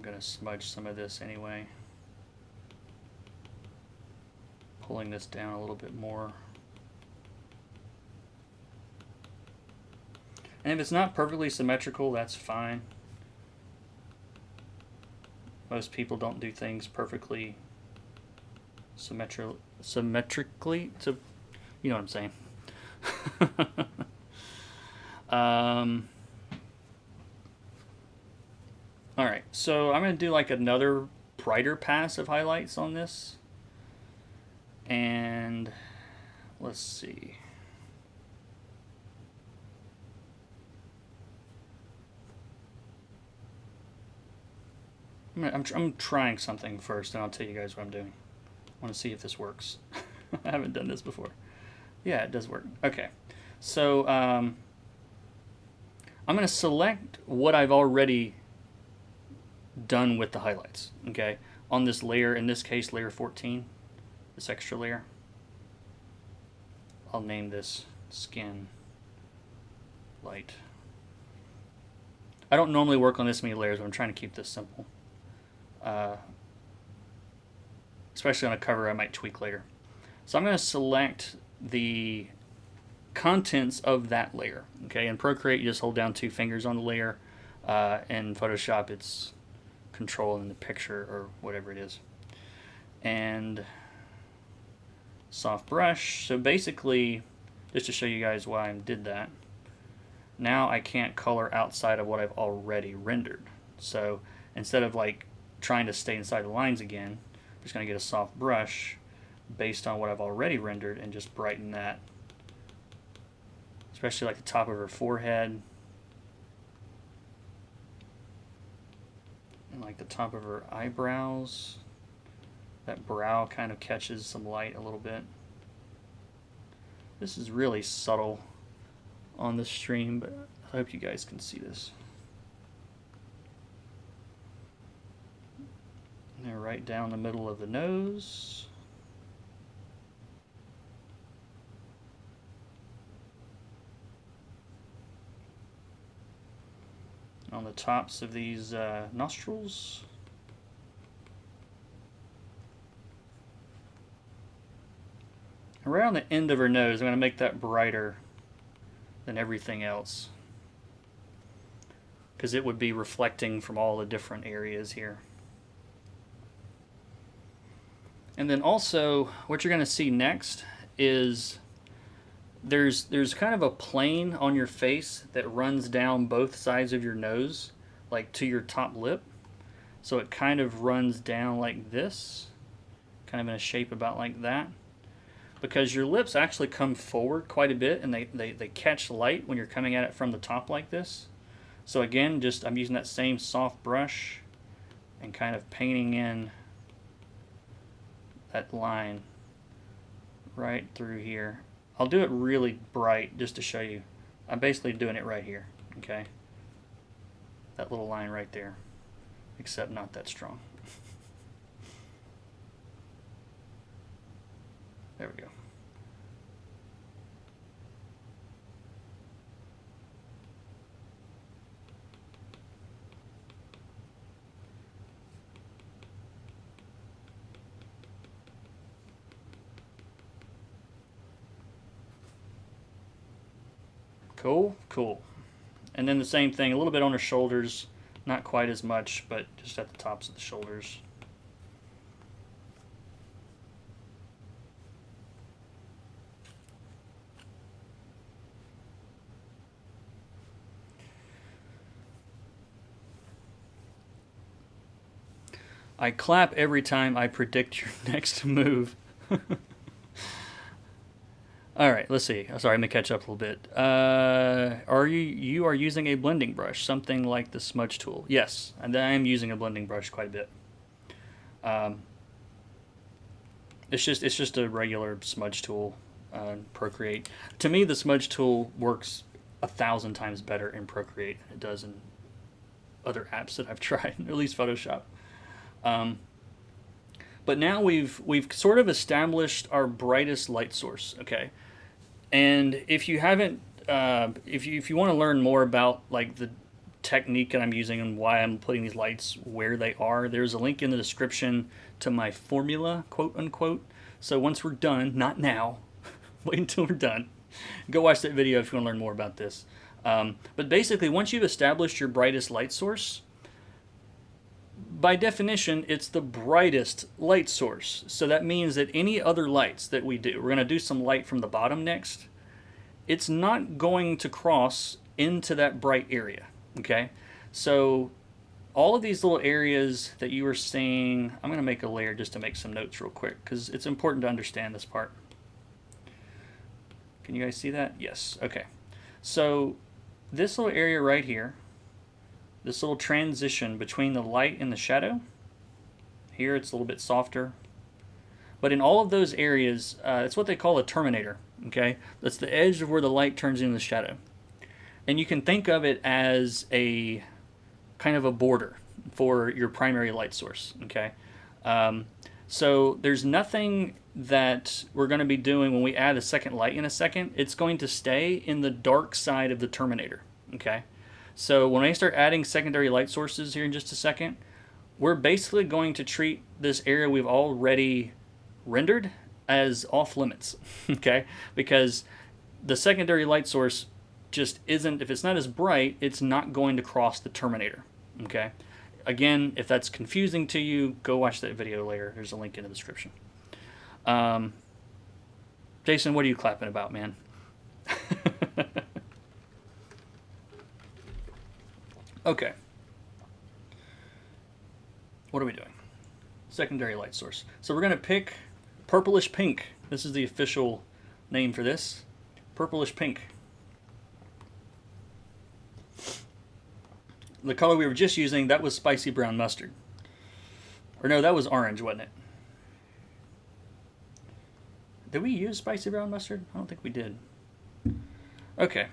going to smudge some of this anyway. Pulling this down a little bit more. And if it's not perfectly symmetrical, that's fine. Most people don't do things perfectly symmetrically. So, you know what I'm saying. All right, so I'm going to do like another brighter pass of highlights on this. And let's see. I'm trying something first, and I'll tell you guys what I'm doing. I want to see if this works. I haven't done this before. Yeah, it does work. Okay, so I'm going to select what I've already done with the highlights. Okay, on this layer, in this case, layer 14, this extra layer. I'll name this skin light. I don't normally work on this many layers, but I'm trying to keep this simple. Especially on a cover I might tweak later. So I'm going to select the contents of that layer. Okay, in Procreate you just hold down 2 fingers on the layer. In Photoshop it's Control in the picture or whatever it is. And soft brush. So basically, just to show you guys why I did that, now I can't color outside of what I've already rendered. So instead of like trying to stay inside the lines again, I'm just going to get a soft brush based on what I've already rendered and just brighten that, especially like the top of her forehead and like the top of her eyebrows. That brow kind of catches some light a little bit. This is really subtle on the stream, but I hope you guys can see this. And they're right down the middle of the nose. On the tops of these nostrils. Around the end of her nose, I'm going to make that brighter than everything else, because it would be reflecting from all the different areas here. And then also, what you're going to see next is there's kind of a plane on your face that runs down both sides of your nose, like to your top lip. So it kind of runs down like this, kind of in a shape about like that. Because your lips actually come forward quite a bit, and they catch light when you're coming at it from the top like this. So again, just I'm using that same soft brush and kind of painting in that line right through here. I'll do it really bright just to show you. I'm basically doing it right here, okay? That little line right there, except not that strong. There we go. Cool, cool. And then the same thing, a little bit on her shoulders, not quite as much, but just at the tops of the shoulders. I clap every time I predict your next move. All right, let's see. Sorry, I'm gonna catch up a little bit. Are you are using a blending brush, something like the smudge tool? Yes, and I am using a blending brush quite a bit. It's just a regular smudge tool, Procreate. To me, the smudge tool works 1,000 times better in Procreate than it does in other apps that I've tried, at least Photoshop. But now we've sort of established our brightest light source, okay? And if you haven't, if you want to learn more about like the technique that I'm using and why I'm putting these lights where they are, there's a link in the description to my formula, quote unquote. So once we're done, not now, wait until we're done, go watch that video if you want to learn more about this. But basically, once you've established your brightest light source, by definition, it's the brightest light source. So that means that any other lights that we do, we're going to do some light from the bottom next, it's not going to cross into that bright area, okay? So all of these little areas that you were seeing, I'm going to make a layer just to make some notes real quick, because it's important to understand this part. Can you guys see that? Yes, okay. So this little area right here, this little transition between the light and the shadow, here it's a little bit softer. But in all of those areas, it's what they call a terminator, okay? That's the edge of where the light turns into the shadow. And you can think of it as a kind of a border for your primary light source, okay? So there's nothing that we're going to be doing when we add a second light in a second. It's going to stay in the dark side of the terminator, okay? So when I start adding secondary light sources here in just a second, we're basically going to treat this area we've already rendered as off limits, okay? Because the secondary light source just isn't, if it's not as bright, it's not going to cross the terminator, okay? Again, if that's confusing to you, go watch that video later. There's a link in the description. Jason, what are you clapping about, man? Okay. What are we doing? Secondary light source. So we're going to pick purplish pink. This is the official name for this. Purplish pink. The color we were just using, that was spicy brown mustard. Or no, that was orange, wasn't it? Did we use spicy brown mustard? I don't think we did. Okay.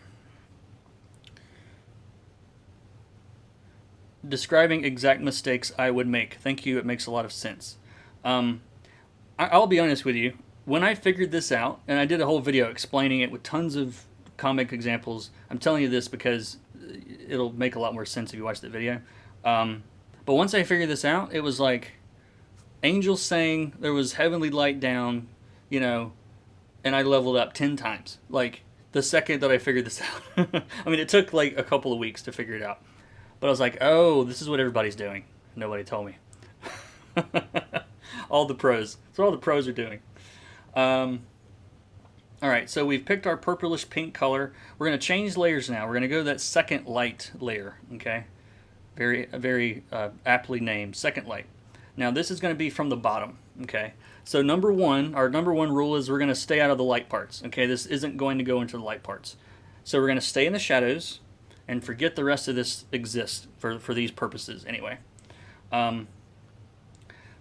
Describing exact mistakes I would make. Thank you, it makes a lot of sense. I'll be honest with you. When I figured this out, and I did a whole video explaining it with tons of comic examples, I'm telling you this because it'll make a lot more sense if you watch the video. But once I figured this out, it was like angels sang, there was heavenly light down, you know, and I leveled up 10 times. Like, the second that I figured this out. I mean, it took like a couple of weeks to figure it out. But I was like, oh, this is what everybody's doing. Nobody told me. All the pros. That's what all the pros are doing. All right, so we've picked our purplish pink color. We're going to change layers now. We're going to go to that second light layer, okay? Very aptly named, second light. Now this is going to be from the bottom, okay? So our number one rule is we're going to stay out of the light parts, okay? This isn't going to go into the light parts. So we're going to stay in the shadows and forget the rest of this exists for these purposes anyway.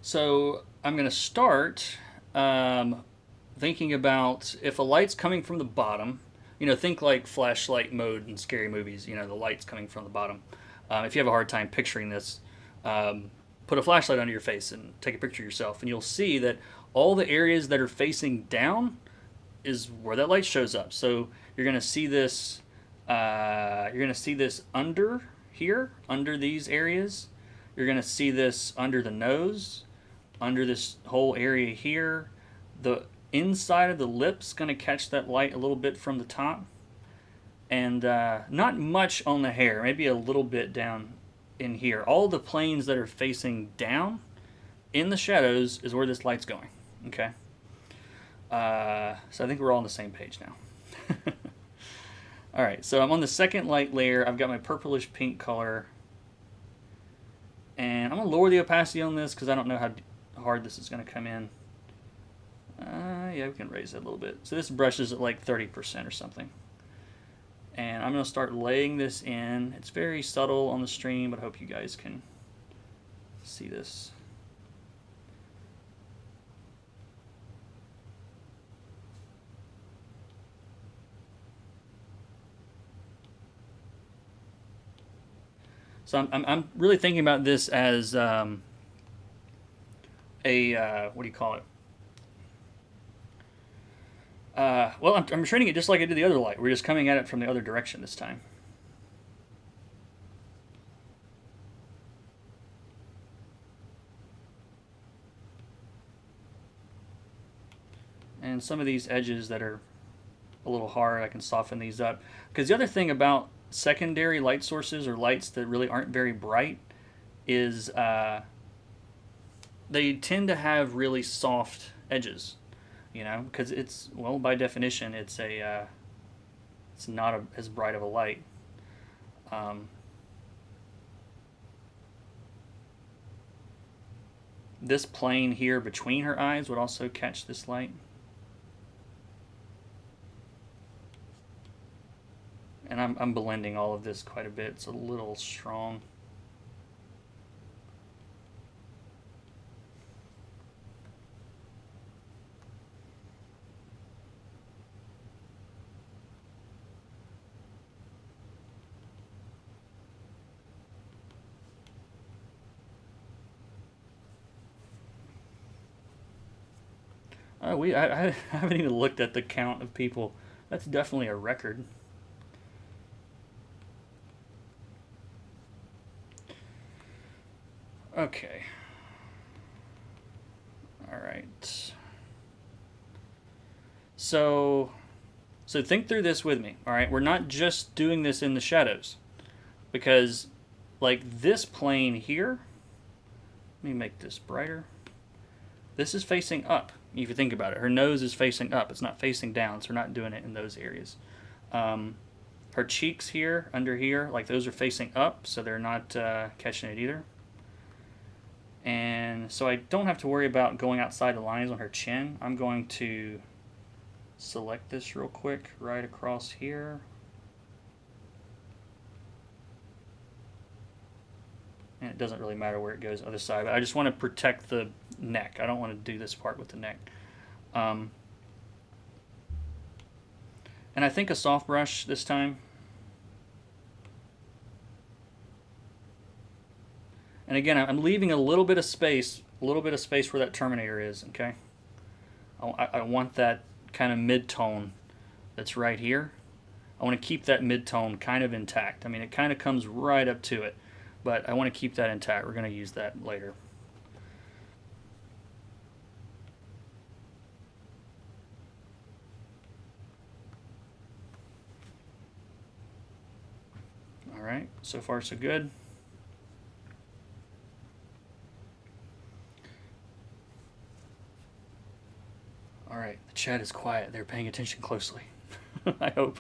So I'm going to start thinking about if a light's coming from the bottom, you know, think like flashlight mode in scary movies, you know, the light's coming from the bottom. If you have a hard time picturing this, put a flashlight under your face and take a picture of yourself, and you'll see that all the areas that are facing down is where that light shows up. So you're going to see this. You're going to see this under here, under these areas. You're going to see this under the nose, under this whole area here. The inside of the lips going to catch that light a little bit from the top, and not much on the hair, maybe a little bit down in here. All the planes that are facing down in the shadows is where this light's going. Okay, so I think we're all on the same page now. All right, so I'm on the second light layer. I've got my purplish pink color, and I'm gonna lower the opacity on this because I don't know how hard this is gonna come in. Yeah, we can raise it a little bit. So this brush is at like 30% or something. And I'm going to start laying this in. It's very subtle on the stream, but I hope you guys can see this. So I'm really thinking about this as what do you call it? Well, I'm treating it just like I did the other light. We're just coming at it from the other direction this time. And some of these edges that are a little hard, I can soften these up. Because the other thing about secondary light sources or lights that really aren't very bright is they tend to have really soft edges. You know, because it's, well, by definition, it's not as bright of a light. This plane here between her eyes would also catch this light. And I'm blending all of this quite a bit. It's a little strong. I haven't even looked at the count of people. That's definitely a record. Okay. All right. So think through this with me. All right, we're not just doing this in the shadows, because like this plane here. Let me make this brighter. This is facing up. If you think about it, her nose is facing up. It's not facing down, so we're not doing it in those areas. Her cheeks here, under here, like those are facing up, so they're not catching it either. And so I don't have to worry about going outside the lines on her chin. I'm going to select this real quick right across here. And it doesn't really matter where it goes on the other side, but I just want to protect the neck. I don't want to do this part with the neck. And I think a soft brush this time. And again, I'm leaving a little bit of space where that terminator is, okay? I want that kind of mid-tone that's right here. I want to keep that mid-tone kind of intact. I mean, it kind of comes right up to it, but I want to keep that intact. We're going to use that later. All right, so far so good. All right, the chat is quiet. They're paying attention closely. I hope.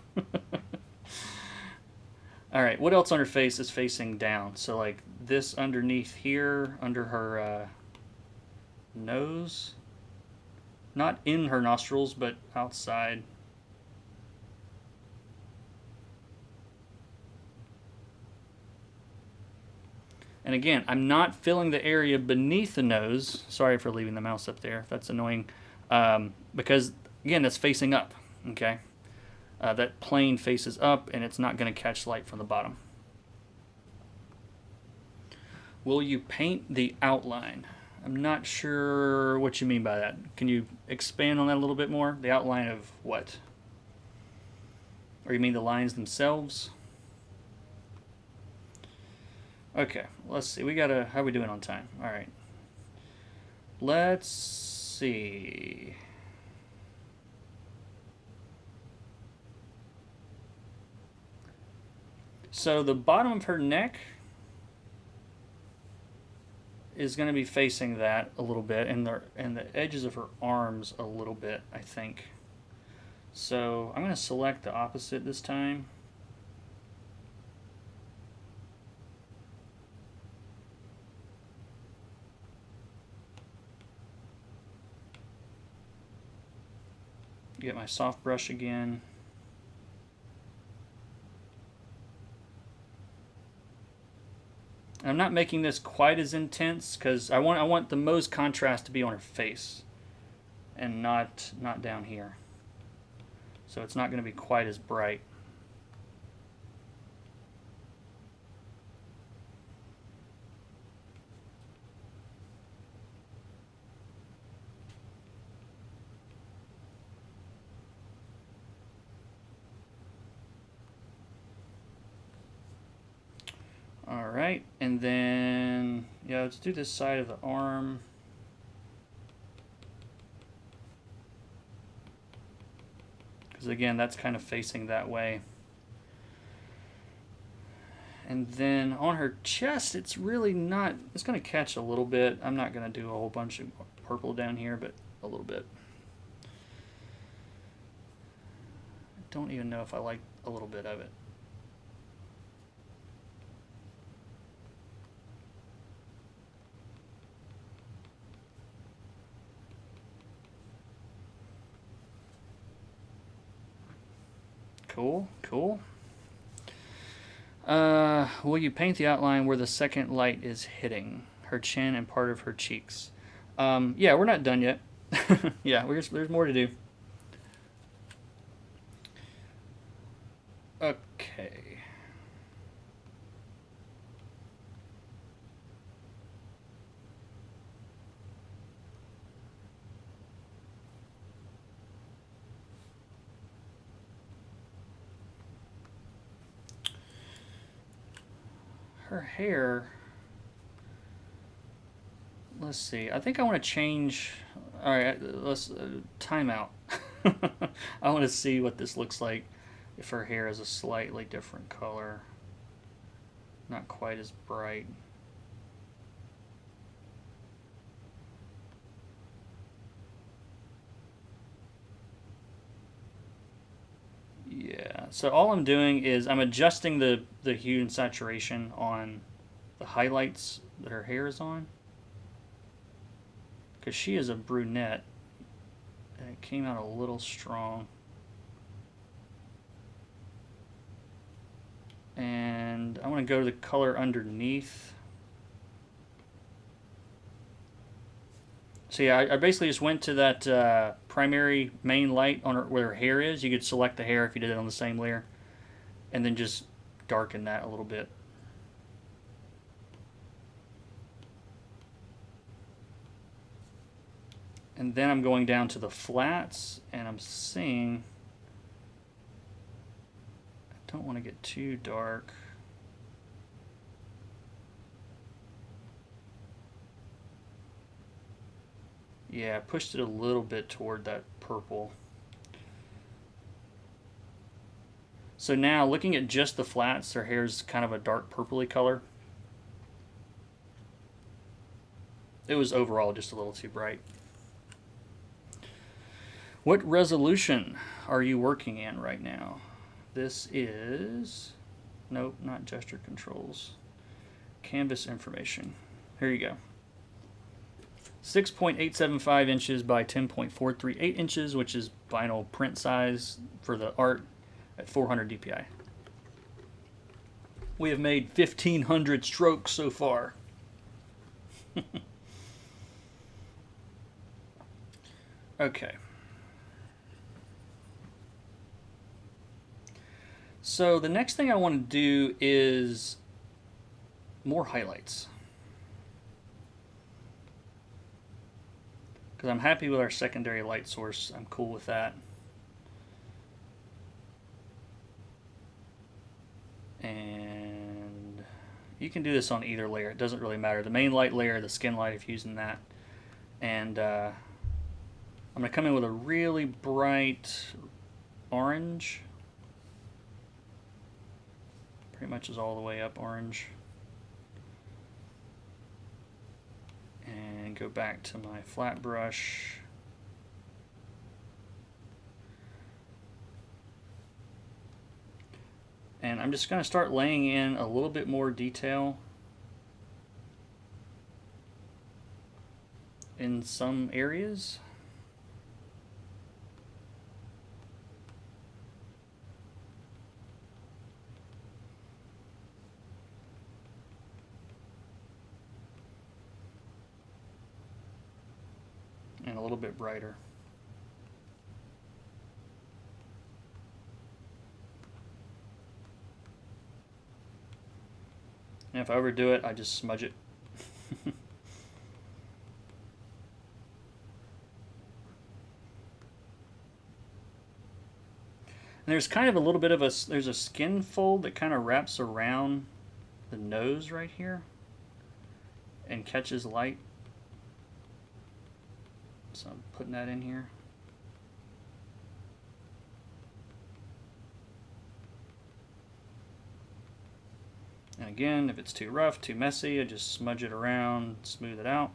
All right, what else on her face is facing down? So like this underneath here, under her nose. Not in her nostrils, but outside. And again, I'm not filling the area beneath the nose. Sorry for leaving the mouse up there. That's annoying. Because, again, that's facing up. Okay? That plane faces up, and it's not going to catch light from the bottom. Will you paint the outline? I'm not sure what you mean by that. Can you expand on that a little bit more? The outline of what? Or you mean the lines themselves? Okay, let's see. How are we doing on time? All right. Let's see. So the bottom of her neck is going to be facing that a little bit, and the edges of her arms a little bit, I think. So I'm going to select the opposite this time. Get my soft brush again. I'm not making this quite as intense because I want the most contrast to be on her face and not down here. So it's not going to be quite as bright. All right, and then, yeah, let's do this side of the arm. Because again, that's kind of facing that way. And then on her chest, it's really not, it's going to catch a little bit. I'm not going to do a whole bunch of purple down here, but a little bit. I don't even know if I like a little bit of it. Cool, cool. Will you paint the outline where the second light is hitting her chin and part of her cheeks? Yeah, we're not done yet. Yeah, there's more to do. Okay. Her hair, let's see. I think I want to change. All right, let's time out. I want to see what this looks like if her hair is a slightly different color, not quite as bright. Yeah, so all I'm doing is I'm adjusting the hue and saturation on the highlights that her hair is on. Because she is a brunette, and it came out a little strong. And I want to go to the color underneath. So yeah, I basically just went to that primary main light on her, where her hair is. You could select the hair if you did it on the same layer. And then just darken that a little bit. And then I'm going down to the flats, and I'm seeing Don't want to get too dark. Yeah, I pushed it a little bit toward that purple. So now, looking at just the flats, her hair's kind of a dark purpley color. It was overall just a little too bright. What resolution are you working in right now? This is... Nope, not gesture controls. Canvas information. Here you go. 6.875 inches by 10.438 inches, which is vinyl print size for the art at 400 dpi. We have made 1,500 strokes so far. Okay. So the next thing I want to do is more highlights. Because I'm happy with our secondary light source. I'm cool with that. And you can do this on either layer. It doesn't really matter. The main light layer, the skin light, if you're using that. And I'm going to come in with a really bright orange. Pretty much is all the way up orange. And go back to my flat brush. And I'm just going to start laying in a little bit more detail in some areas. And a little bit brighter. And if I overdo it, I just smudge it. And there's kind of a little bit of there's a skin fold that kind of wraps around the nose right here and catches light. So I'm putting that in here. And again, if it's too rough, too messy, I just smudge it around, smooth it out.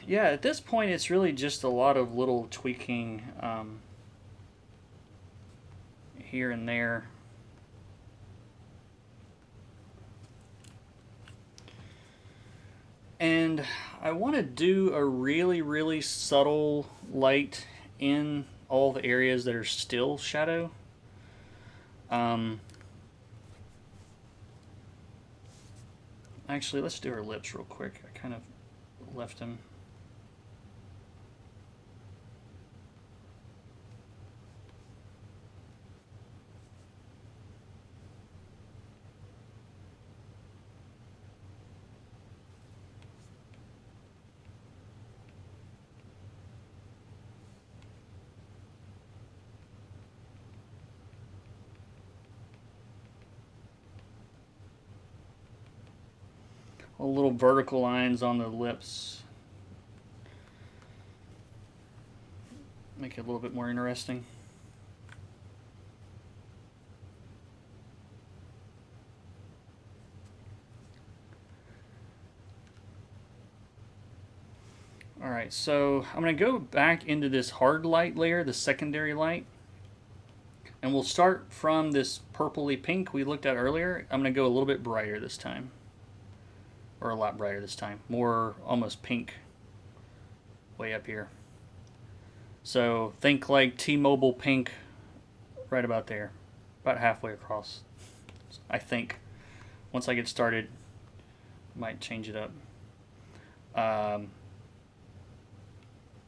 Yeah, at this point it's really just a lot of little tweaking here and there. And I want to do a really, really subtle light in all the areas that are still shadow. Actually, let's do her lips real quick. I kind of left them. Little vertical lines on the lips. Make it a little bit more interesting. Alright, so I'm going to go back into this hard light layer, the secondary light. And we'll start from this purpley pink we looked at earlier. I'm going to go a little bit brighter this time. Or a lot brighter this time. More almost pink way up here. So think like T-Mobile pink, right about there, about halfway across. I think. Once I get started, I might change it up. I'm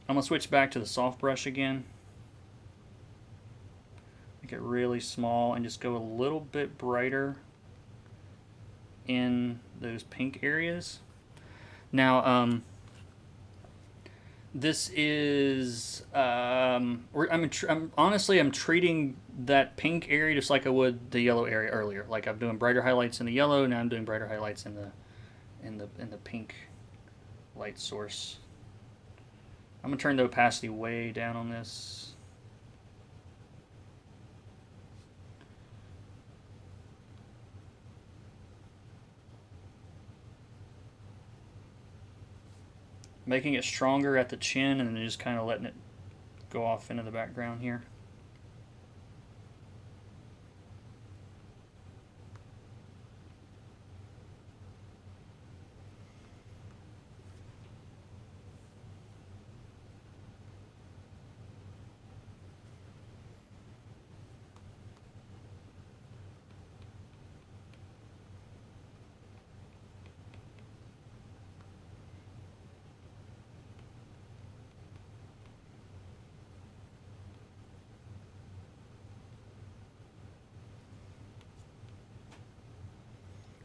gonna switch back to the soft brush again. Make it really small and just go a little bit brighter in those pink areas. Now, this is honestly I'm treating that pink area just like I would the yellow area earlier. Like I'm doing brighter highlights in the yellow, now I'm doing brighter highlights in the pink light source. I'm gonna turn the opacity way down on this. Making it stronger at the chin and then just kind of letting it go off into the background here.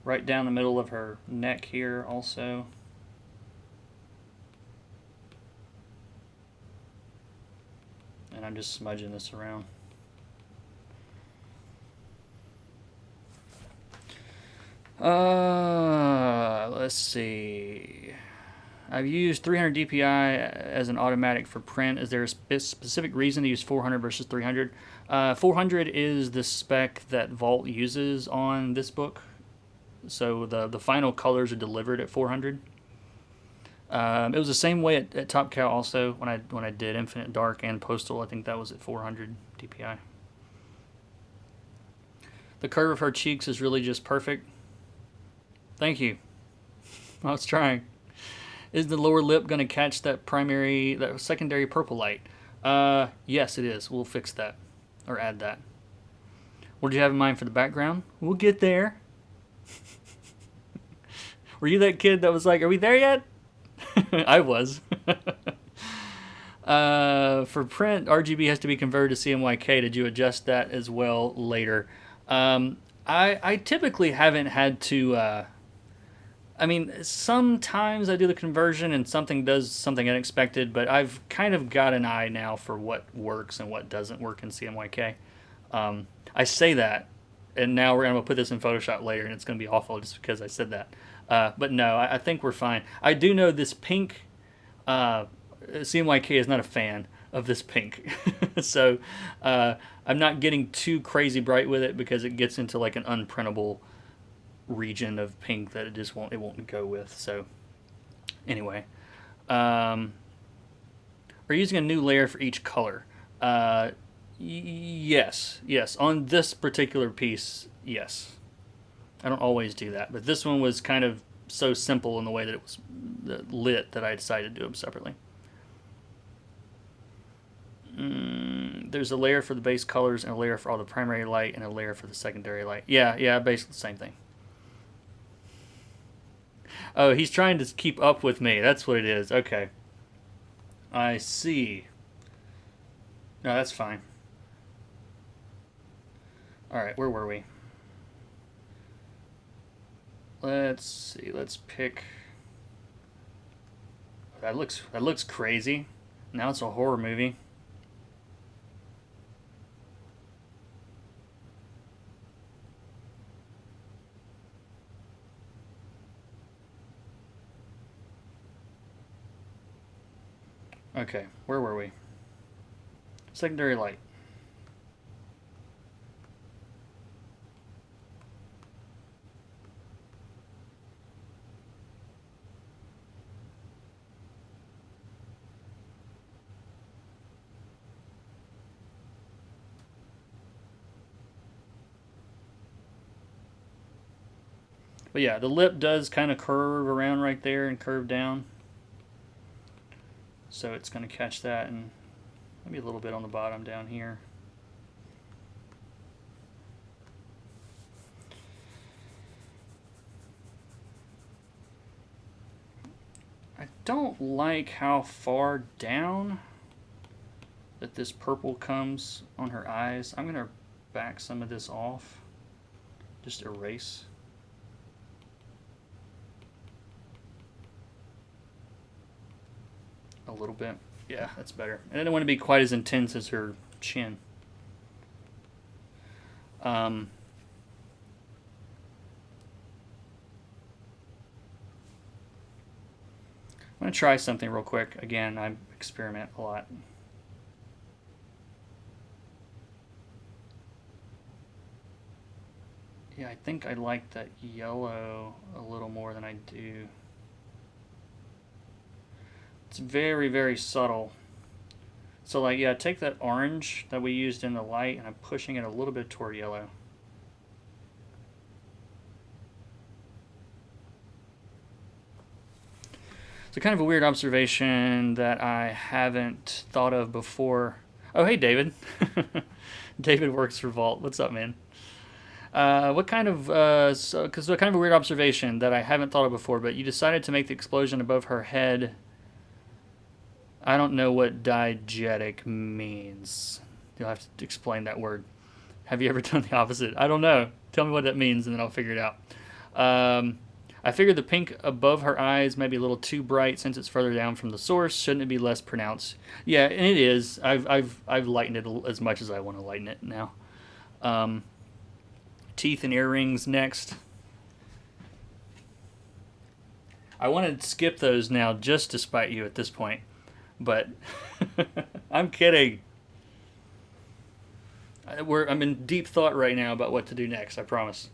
Right down the middle of her neck here also. And I'm just smudging this around. Let's see. I've used 300 DPI as an automatic for print. Is there a specific reason to use 400 versus 300? 400 is the spec that Vault uses on this book. So the final colors are delivered at 400. It was the same way at Top Cow also when I did Infinite Dark and Postal. I think that was at 400 DPI. The curve of her cheeks is really just perfect. Thank you. I was trying. Is the lower lip going to catch that secondary purple light? Yes, it is. We'll fix that or add that. What did you have in mind for the background? We'll get there. Were you that kid that was like, are we there yet? I was. For print, RGB has to be converted to CMYK. Did you adjust that as well later? I typically haven't had to... sometimes I do the conversion and something does something unexpected, but I've kind of got an eye now for what works and what doesn't work in CMYK. I say that, and now we're going to put this in Photoshop later, and it's going to be awful just because I said that. But no, I think we're fine. I do know this pink, CMYK is not a fan of this pink. So I'm not getting too crazy bright with it because it gets into like an unprintable region of pink that it won't go with. So anyway, we're using a new layer for each color. Yes, on this particular piece, yes. I don't always do that, but this one was kind of so simple in the way that it was lit that I decided to do them separately. There's a layer for the base colors and a layer for all the primary light and a layer for the secondary light. Yeah, basically the same thing. Oh, he's trying to keep up with me. That's what it is. Okay. I see. No, that's fine. Alright, where were we? Let's see. Let's pick... That looks crazy. Now it's a horror movie. Okay, where were we? Secondary light. But yeah, the lip does kind of curve around right there and curve down. So it's going to catch that and Maybe a little bit on the bottom down here. I don't like how far down that this purple comes on her eyes. I'm going to back some of this off. Just erase. A little bit. Yeah, that's better. And I don't want to be quite as intense as her chin. I'm going to try something real quick. Again, I experiment a lot. Yeah, I think I like that yellow a little more than I do. It's very, very subtle. So like, yeah, take that orange that we used in the light and I'm pushing it a little bit toward yellow. So kind of a weird observation that I haven't thought of before. Oh, hey, David. David works for Vault. What's up, man? What kind of a weird observation that I haven't thought of before, but you decided to make the explosion above her head. I don't know what diegetic means. You'll have to explain that word. Have you ever done the opposite? I don't know. Tell me what that means, and then I'll figure it out. I figured the pink above her eyes may be a little too bright since it's further down from the source. Shouldn't it be less pronounced? Yeah, and it is. I've lightened it as much as I want to lighten it now. Teeth and earrings next. I want to skip those now just to spite you at this point, but I'm kidding. I'm in deep thought right now about what to do next, I promise.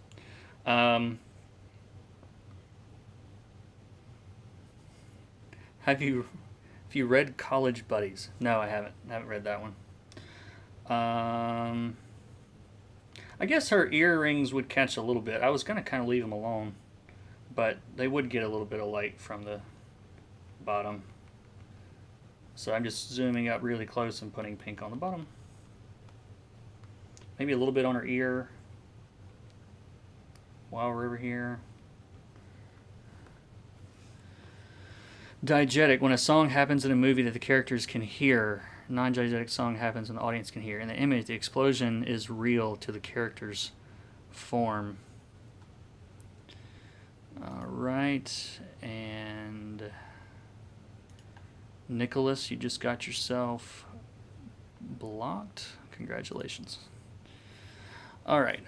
Have you read College Buddies? No, I haven't. I haven't read that one. I guess her earrings would catch a little bit. I was going to kind of leave them alone, but they would get a little bit of light from the bottom. So I'm just zooming up really close and putting pink on the bottom. Maybe a little bit on her ear while we're over here. Diegetic, when a song happens in a movie that the characters can hear. Non-diegetic song happens when the audience can hear. In the image, the explosion is real to the character's form. All right, and Nicholas, you just got yourself blocked. Congratulations. All right.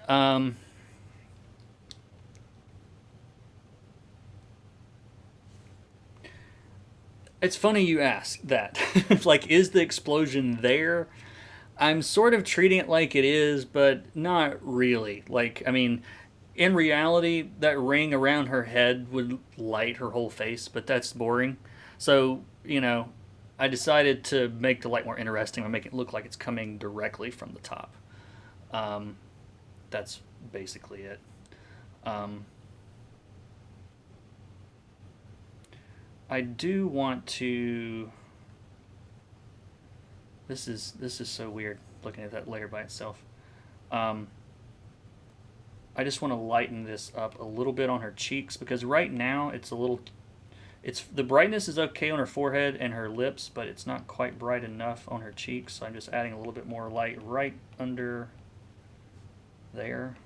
It's funny you ask that. Like, is the explosion there? I'm sort of treating it like it is, but not really. Like, I mean, in reality, that ring around her head would light her whole face, but that's boring. So, I decided to make the light more interesting by making it look like it's coming directly from the top. That's basically it. I do want to. This is so weird looking at that layer by itself. I just want to lighten this up a little bit on her cheeks because right now it's the brightness is okay on her forehead and her lips, but it's not quite bright enough on her cheeks. So I'm just adding a little bit more light right under there.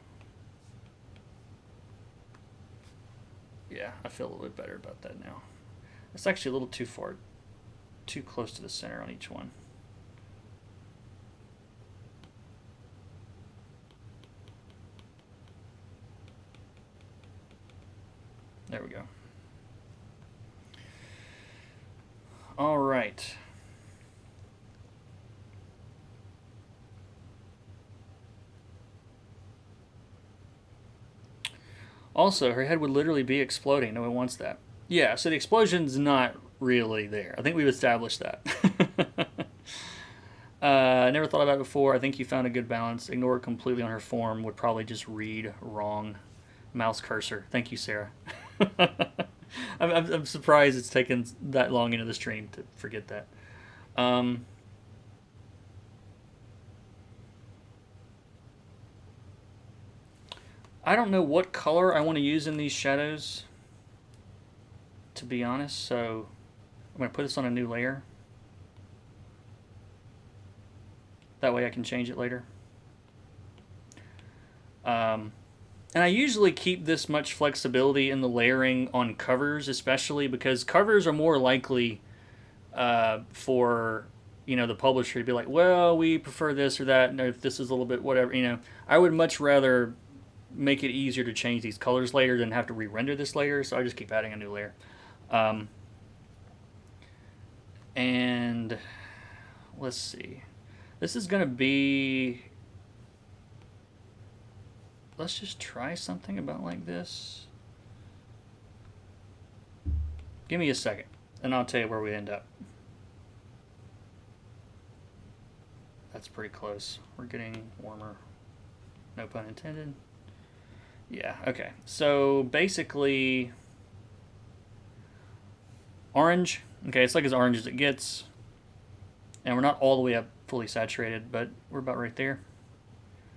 Yeah, I feel a little bit better about that now. It's actually a little too close to the center on each one. There we go. All right. Also, her head would literally be exploding. No one wants that. Yeah, so the explosion's not really there. I think we've established that. I never thought about it before. I think you found a good balance. Ignore it completely on her form. Would probably just read wrong. Mouse cursor. Thank you, Sarah. I'm surprised it's taken that long into the stream to forget that. I don't know what color I want to use in these shadows, to be honest, so I'm going to put this on a new layer. That way I can change it later. And I usually keep this much flexibility in the layering on covers, especially because covers are more likely for the publisher to be like, well, we prefer this or that, and if this is a little bit whatever. I would much rather make it easier to change these colors later than have to re-render this layer, so I just keep adding a new layer. And let's see. This is going to be... Let's just try something about like this. Give me a second, and I'll tell you where we end up. That's pretty close. We're getting warmer. No pun intended. Yeah, okay. So basically, orange. Okay, it's like as orange as it gets. And we're not all the way up fully saturated, but we're about right there.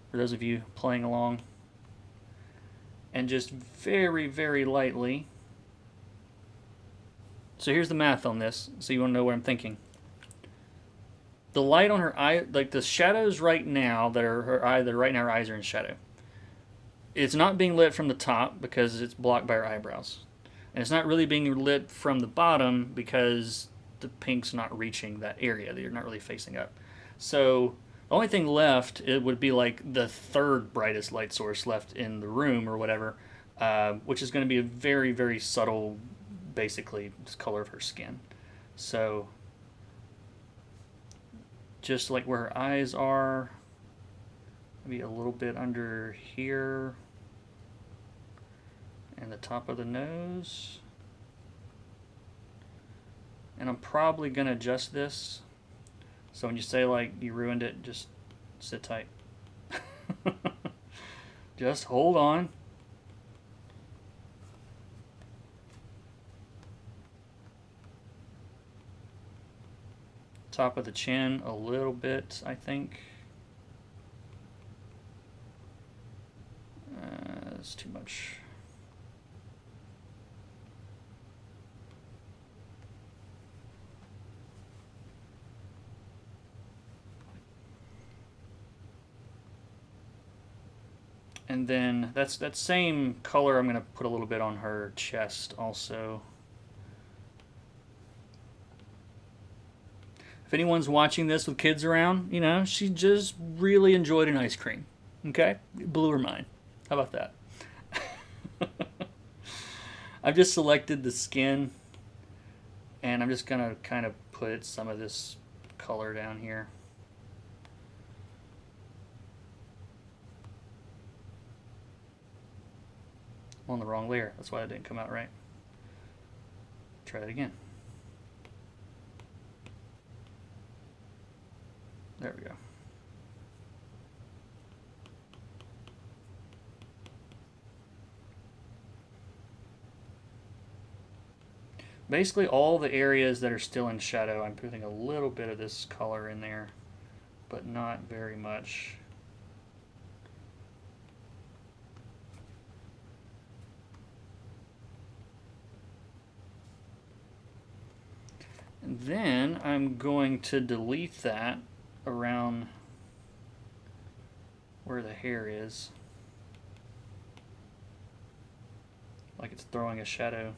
For those of you playing along. And just very, very lightly. So here's the math on this, so you want to know what I'm thinking. The light on her eye, like the shadows right now that are her eye, right now her eyes are in shadow. It's not being lit from the top because it's blocked by her eyebrows. And it's not really being lit from the bottom because the pink's not reaching that area. You're not really facing up. So the only thing left, it would be like the third brightest light source left in the room or whatever, which is going to be a very, very subtle, basically, color of her skin. So just like where her eyes are, maybe a little bit under here, and the top of the nose. And I'm probably going to adjust this. So when you say like you ruined it, just sit tight. Just hold on. Top of the chin a little bit, I think. That's too much. And then that same color I'm going to put a little bit on her chest also. If anyone's watching this with kids around, she just really enjoyed an ice cream. Okay? It blew her mind. How about that? I've just selected the skin, and I'm just going to kind of put some of this color down here. I'm on the wrong layer. That's why it didn't come out right. Try it again. There we go. Basically all the areas that are still in shadow, I'm putting a little bit of this color in there, but not very much. And then I'm going to delete that around where the hair is, like it's throwing a shadow.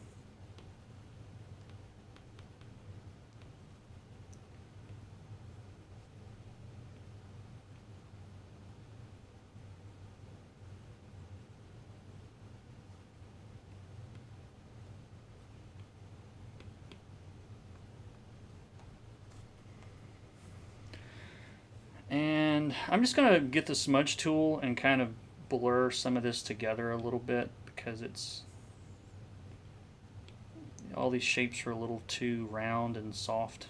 And I'm just going to get the smudge tool and kind of blur some of this together a little bit because it's... all these shapes are a little too round and soft.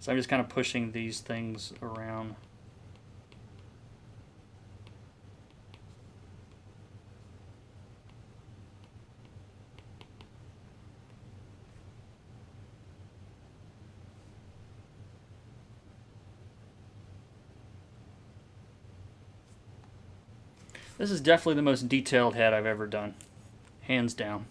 So I'm just kind of pushing these things around. This is definitely the most detailed head I've ever done. Hands down.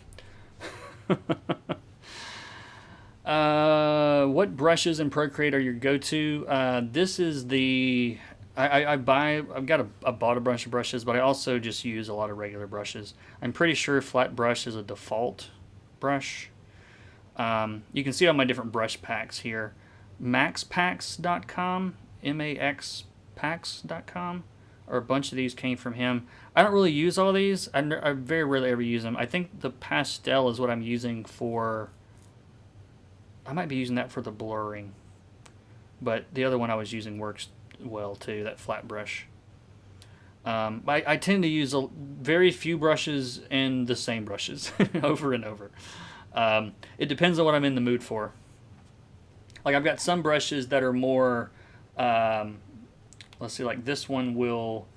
What brushes in Procreate are your go-to? This is the... I've got I bought a bunch of brushes, but I also just use a lot of regular brushes. I'm pretty sure flat brush is a default brush. You can see all my different brush packs here. Maxpacks.com, maxpacks.com, or a bunch of these came from him. I don't really use all these. I very rarely ever use them. I think the pastel is what I'm using for... I might be using that for the blurring. But the other one I was using works well too, that flat brush. I tend to use very few brushes and the same brushes over and over. It depends on what I'm in the mood for. Like I've got some brushes that are more, let's see, like this one will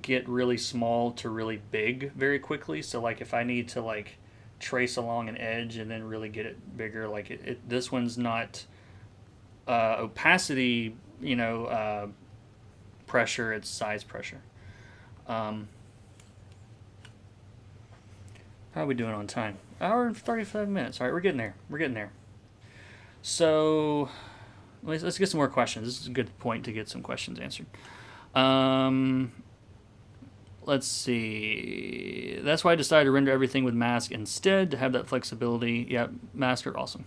get really small to really big very quickly. So like if I need to like trace along an edge and then really get it bigger, like this one's not opacity, pressure, it's size pressure. How are we doing on time? Hour and 35 minutes. All right, we're getting there. So let's get some more questions. This is a good point to get some questions answered. Let's see. That's why I decided to render everything with mask instead, to have that flexibility. Yeah, masks are awesome.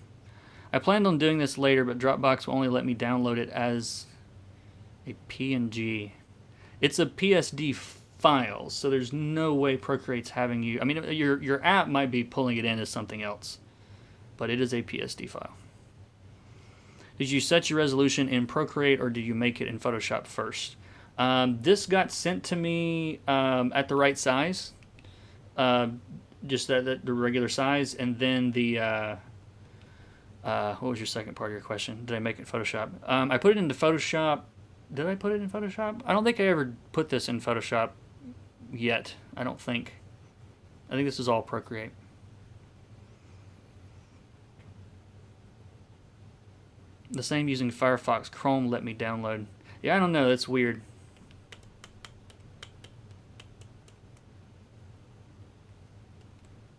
I planned on doing this later, but Dropbox will only let me download it as a PNG. It's a PSD file, so there's no way Procreate's having you... I mean, your app might be pulling it in as something else, but it is a PSD file. Did you set your resolution in Procreate, or do you make it in Photoshop first? This got sent to me at the right size, just the regular size, and then the... what was your second part of your question? Did I make it in Photoshop? I put it into Photoshop. Did I put it in Photoshop? I don't think I ever put this in Photoshop yet. I don't think. I think this is all Procreate. The same using Firefox. Chrome let me download. Yeah, I don't know. That's weird.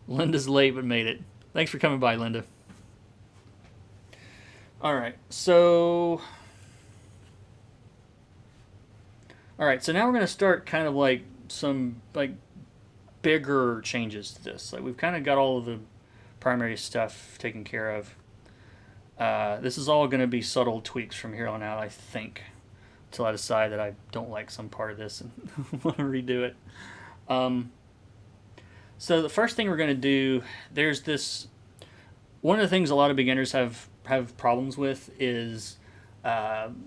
Linda's late but made it. Thanks for coming by, Linda. Alright, so now we're going to start kind of like some like bigger changes to this. Like we've kind of got all of the primary stuff taken care of. This is all going to be subtle tweaks from here on out, I think, until I decide that I don't like some part of this and want to redo it. So the first thing we're going to do, there's this... One of the things a lot of beginners have problems with is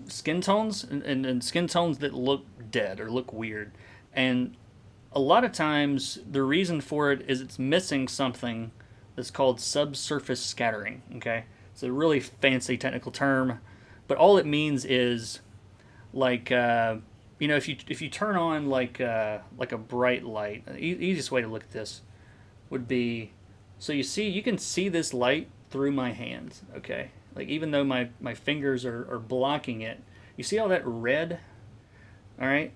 skin tones and skin tones that look dead or look weird. And a lot of times the reason for it is it's missing something that's called subsurface scattering. Okay, it's a really fancy technical term, but all it means is like if you turn on like a bright light, the easiest way to look at this would be, so you can see this light through my hands, okay? Like even though my fingers are blocking it, you see all that red? All right,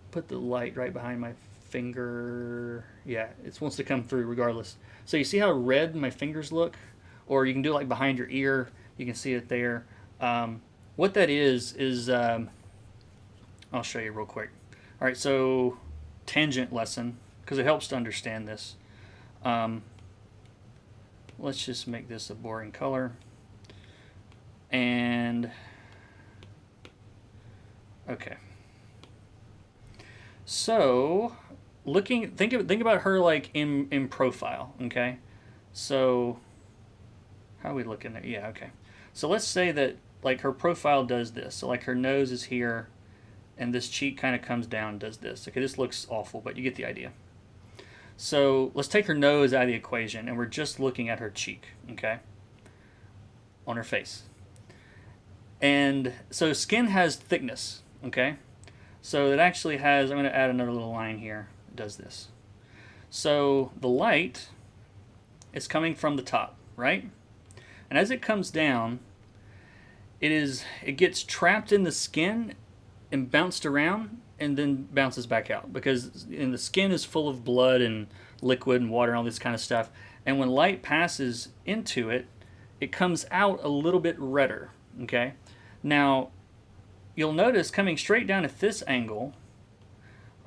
put the light right behind my finger. Yeah, it wants to come through regardless. So you see how red my fingers look? Or you can do it like behind your ear. You can see it there. What that is I'll show you real quick. All right, so tangent lesson, because it helps to understand this. Let's just make this a boring color. And okay. So think about her like in profile, okay? So how are we looking at? Yeah, okay. So let's say that like her profile does this. So like her nose is here and this cheek kind of comes down and does this. Okay, this looks awful, but you get the idea. So let's take her nose out of the equation, and we're just looking at her cheek, okay, on her face. And so skin has thickness, okay? So it actually has, I'm going to add another little line here. It does this. So the light is coming from the top, right? And as it comes down, it gets trapped in the skin, and bounced around and then bounces back out because the skin is full of blood and liquid and water and all this kind of stuff. And when light passes into it, it comes out a little bit redder. Okay, now you'll notice coming straight down at this angle.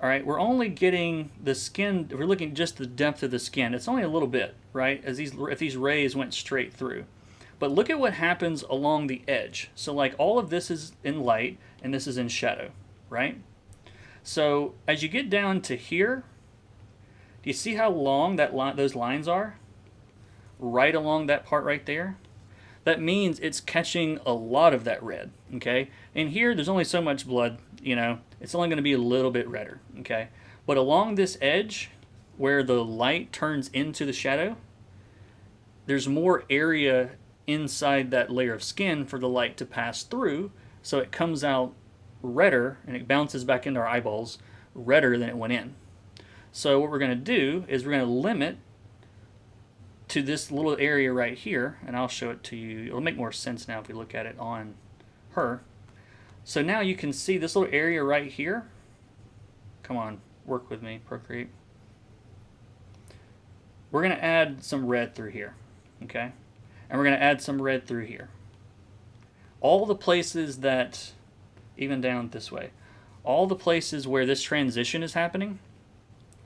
All right, we're only getting the skin. We're looking at just the depth of the skin. It's only a little bit, right? If these rays went straight through. But look at what happens along the edge. So like all of this is in light and this is in shadow, right? So as you get down to here, do you see how long those lines are? Right along that part right there. That means it's catching a lot of that red, okay? And here, there's only so much blood, you know. It's only going to be a little bit redder, okay? But along this edge, where the light turns into the shadow, there's more area inside that layer of skin for the light to pass through, so it comes out redder, and it bounces back into our eyeballs redder than it went in. So what we're going to do is we're going to limit to this little area right here, and I'll show it to you. It'll make more sense now if we look at it on her. So now you can see this little area right here. Come on, work with me, Procreate. We're going to add some red through here, okay? And we're going to add some red through here. All the places that, even down this way, all the places where this transition is happening,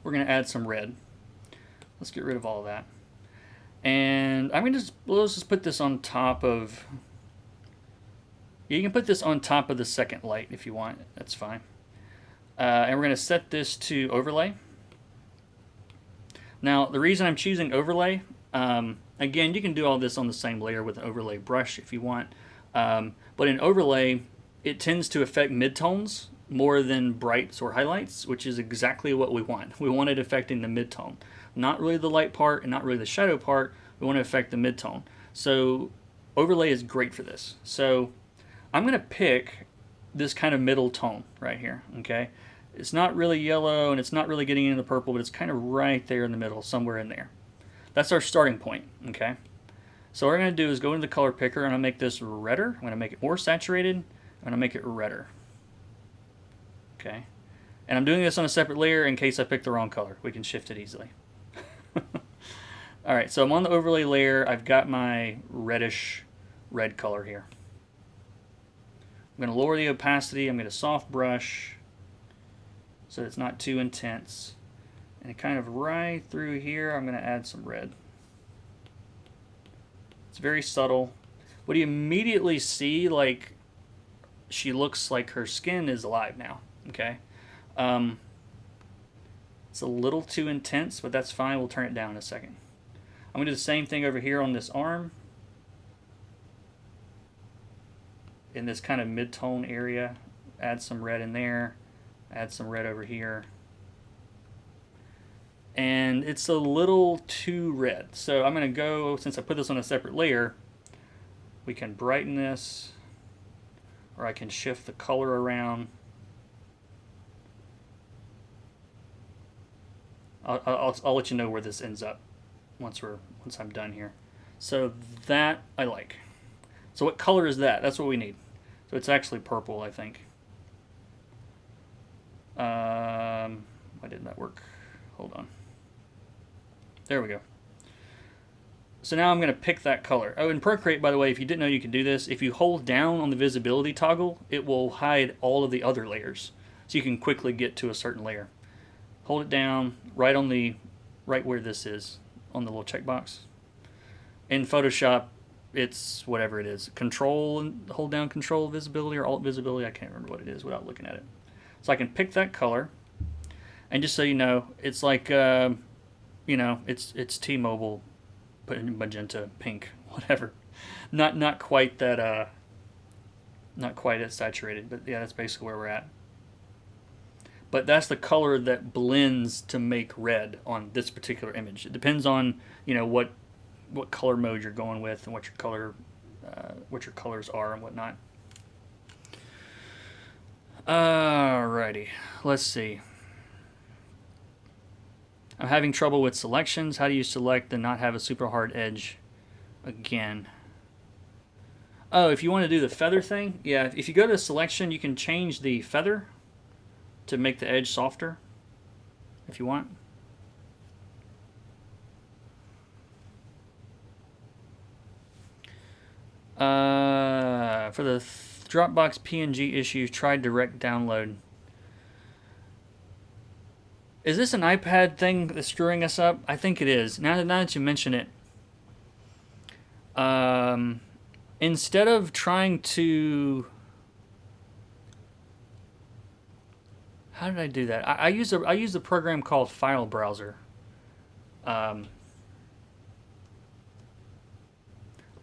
we're going to add some red. Let's get rid of all of that. And I'm going to let's just put this on top of, you can put this on top of the second light if you want, that's fine. And we're going to set this to overlay. Now, the reason I'm choosing overlay, again, you can do all this on the same layer with an overlay brush if you want. But in overlay, it tends to affect midtones more than brights or highlights, which is exactly what we want. We want it affecting the midtone. Not really the light part and not really the shadow part. We want to affect the midtone. So overlay is great for this. So I'm going to pick this kind of middle tone right here, okay? It's not really yellow and it's not really getting into the purple, but it's kind of right there in the middle, somewhere in there. That's our starting point, okay? So what we're going to do is go into the color picker and I'm going to make this redder. I'm going to make it more saturated. I'm going to make it redder. Okay? And I'm doing this on a separate layer in case I pick the wrong color. We can shift it easily. Alright, so I'm on the overlay layer. I've got my reddish red color here. I'm going to lower the opacity. I'm going to soft brush so it's not too intense. And kind of right through here, I'm going to add some red. It's very subtle. But you immediately see, like, she looks like her skin is alive now. Okay? It's a little too intense, but that's fine. We'll turn it down in a second. I'm going to do the same thing over here on this arm. In this kind of mid-tone area. Add some red in there. Add some red over here. And it's a little too red. So I'm going to go, since I put this on a separate layer, we can brighten this, or I can shift the color around. I'll let you know where this ends up once I'm done here. So that I like. So what color is that? That's what we need. So it's actually purple, I think. Why didn't that work? Hold on. There we go. So now I'm going to pick that color. Oh, in Procreate, by the way, if you didn't know you could do this, if you hold down on the visibility toggle, it will hide all of the other layers. So you can quickly get to a certain layer. Hold it down right where this is, on the little checkbox. In Photoshop, it's whatever it is. Control, and hold down Control visibility or Alt visibility. I can't remember what it is without looking at it. So I can pick that color. And just so you know, it's like, you know, it's T-Mobile, put in magenta, pink, whatever. Not quite that, not quite as saturated, but yeah, that's basically where we're at. But that's the color that blends to make red on this particular image. It depends on, you know, what color mode you're going with and what your colors are and whatnot. Alrighty, let's see. I'm having trouble with selections. How do you select and not have a super hard edge again? Oh, if you want to do the feather thing, yeah, if you go to selection, you can change the feather to make the edge softer if you want. For the Dropbox PNG issues, try direct download. Is this an iPad thing that's screwing us up? I think it is. Now that you mention it, instead of trying to, how did I do that? I use a program called File Browser. I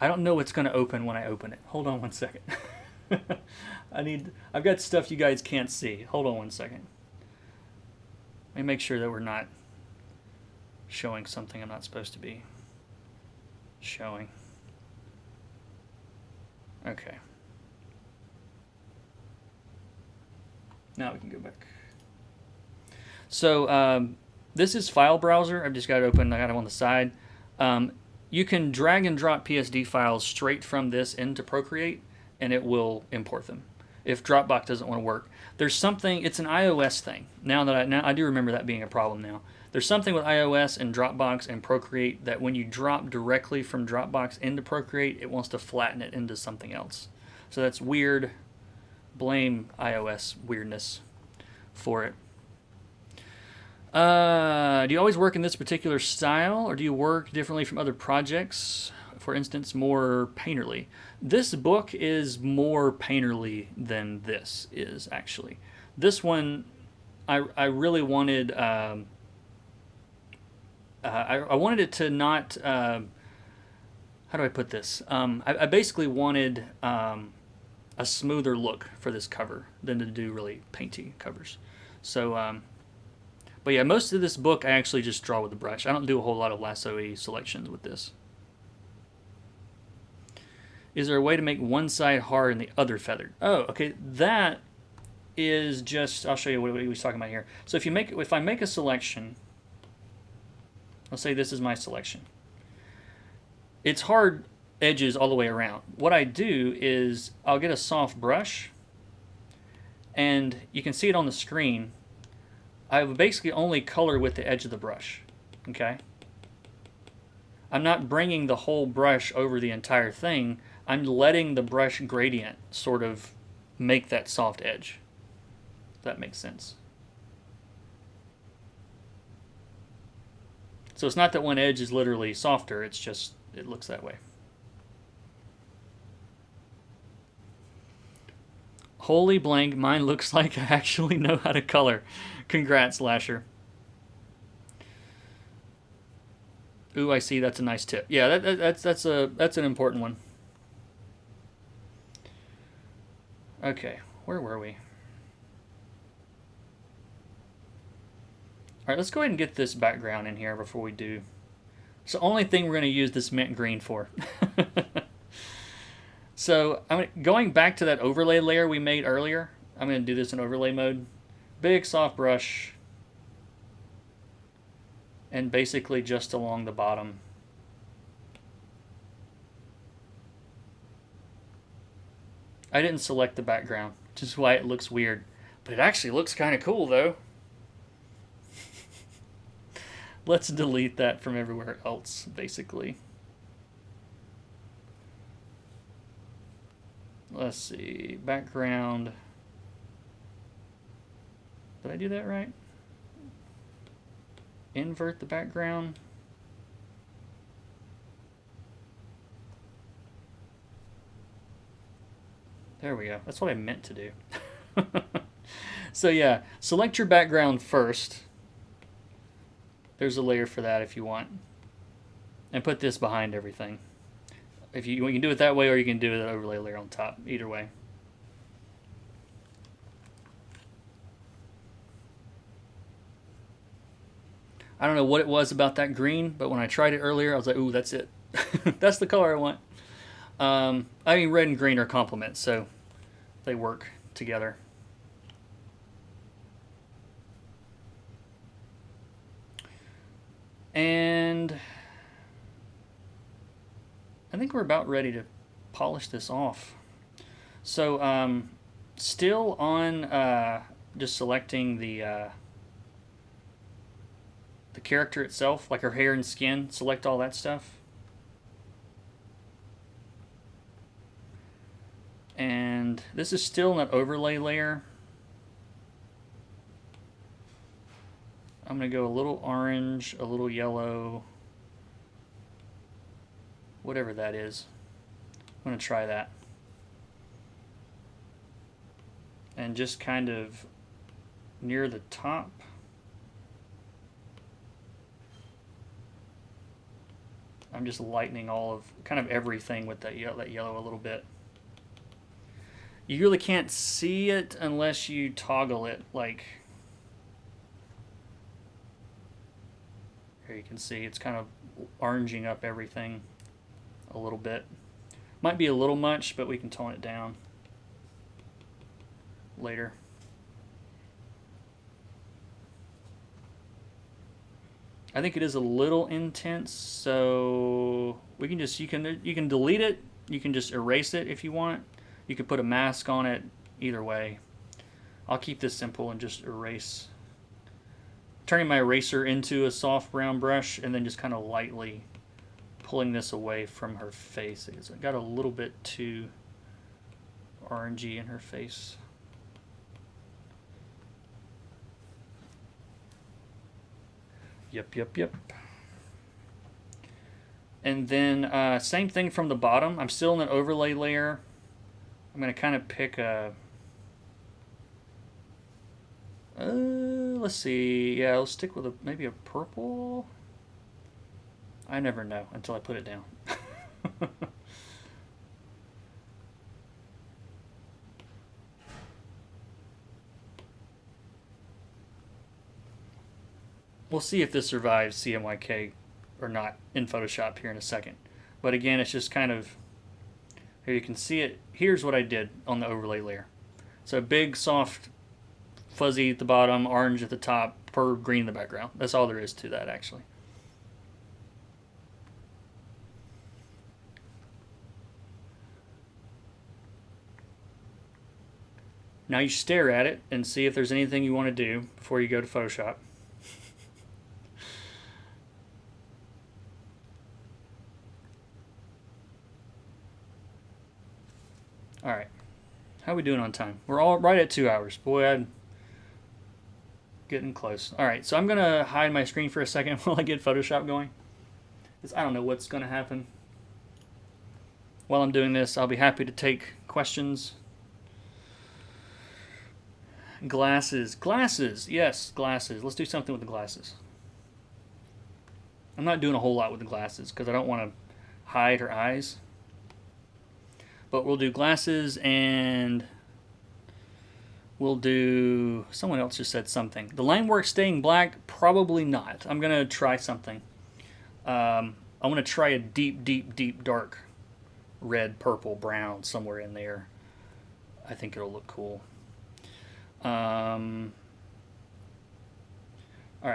don't know what's going to open when I open it. Hold on one second. I've got stuff you guys can't see. Hold on one second. Let me make sure that we're not showing something I'm not supposed to be showing. Okay. Now we can go back. So this is File Browser. I've just got it open. I got it on the side. You can drag and drop PSD files straight from this into Procreate, and it will import them. If Dropbox doesn't want to work, there's something. It's an iOS thing. Now I do remember that being a problem. Now there's something with iOS and Dropbox and Procreate that when you drop directly from Dropbox into Procreate, it wants to flatten it into something else. So that's weird. Blame iOS weirdness for it. Do you always work in this particular style, or do you work differently from other projects? For instance, more painterly. This book is more painterly than this is, actually. This one, I really wanted, I wanted it to not, how do I put this? I basically wanted a smoother look for this cover than to do really painty covers. So, but yeah, most of this book I actually just draw with a brush. I don't do a whole lot of lasso-y selections with this. Is there a way to make one side hard and the other feathered? Oh, okay. That is just, I'll show you what he was talking about here. So if I make a selection, let's say this is my selection. It's hard edges all the way around. What I do is I'll get a soft brush, and you can see it on the screen. I will basically only color with the edge of the brush, okay? I'm not bringing the whole brush over the entire thing. I'm letting the brush gradient sort of make that soft edge. If that makes sense. So it's not that one edge is literally softer, it's just, it looks that way. Holy blank, mine looks like I actually know how to color. Congrats, Lasher. Ooh, I see. That's a nice tip. Yeah, that's an important one. Okay, where were we? All right, let's go ahead and get this background in here before we do. It's the only thing we're going to use this mint green for. So going back to that overlay layer we made earlier. I'm going to do this in overlay mode. Big soft brush, and basically just along the bottom. I didn't select the background, which is why it looks weird, but it actually looks kind of cool though. Let's delete that from everywhere else, basically. Let's see, background. Did I do that right? Invert the background. There we go. That's what I meant to do. So yeah, select your background first. There's a layer for that if you want. And put this behind everything. You can do it that way, or you can do it an overlay layer on top. Either way. I don't know what it was about that green, but when I tried it earlier, I was like, ooh, that's it. That's the color I want. I mean, red and green are complements, so they work together. And I think we're about ready to polish this off. So still on just selecting the character itself, like her hair and skin, select all that stuff. And this is still an overlay layer. I'm going to go a little orange, a little yellow, whatever that is. I'm going to try that. And just kind of near the top. I'm just lightening all of, kind of everything with that yellow a little bit. You really can't see it unless you toggle it, like, here you can see it's kind of oranging up everything a little bit. Might be a little much, but we can tone it down later. I think it is a little intense, so we can just, you can delete it, you can just erase it if you want. You could put a mask on it, either way. I'll keep this simple and just erase. Turning my eraser into a soft brown brush and then just kind of lightly pulling this away from her face. It got a little bit too orangey in her face. Yep. And then same thing from the bottom. I'm still in an overlay layer. I'm going to kind of pick a... let's see. Yeah, let's stick with maybe a purple. I never know until I put it down. We'll see if this survives CMYK or not in Photoshop here in a second. But again, it's just kind of... Here you can see it. Here's what I did on the overlay layer. So big, soft, fuzzy at the bottom, orange at the top, green in the background. That's all there is to that, actually. Now you stare at it and see if there's anything you want to do before you go to Photoshop. All right, how are we doing on time? We're all right at 2 hours. Boy, I'm getting close. All right, so I'm gonna hide my screen for a second while I get Photoshop going, because I don't know what's gonna happen. While I'm doing this, I'll be happy to take questions. Glasses, yes, glasses. Let's do something with the glasses. I'm not doing a whole lot with the glasses because I don't want to hide her eyes. But we'll do glasses, and we'll do... Someone else just said something. The line work staying black? Probably not. I'm going to try something. I'm going to try a deep dark red, purple, brown, somewhere in there. I think it'll look cool. Alright,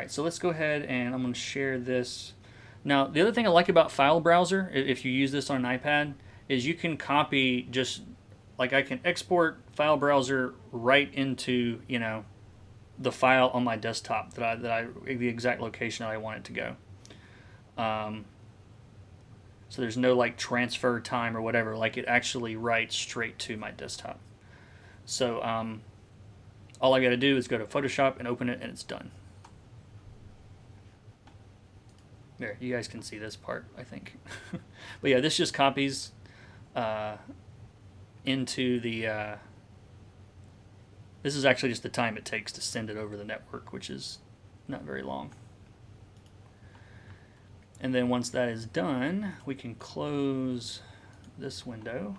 so let's go ahead and I'm going to share this. Now, the other thing I like about File Browser, if you use this on an iPad, is you can copy just, like I can export File Browser right into, you know, the file on my desktop the exact location that I want it to go. So there's no like transfer time or whatever, like it actually writes straight to my desktop. So all I got to do is go to Photoshop and open it, and it's done. There, you guys can see this part, I think. But yeah, this just copies into the... this is actually just the time it takes to send it over the network, which is not very long. And then once that is done, we can close this window.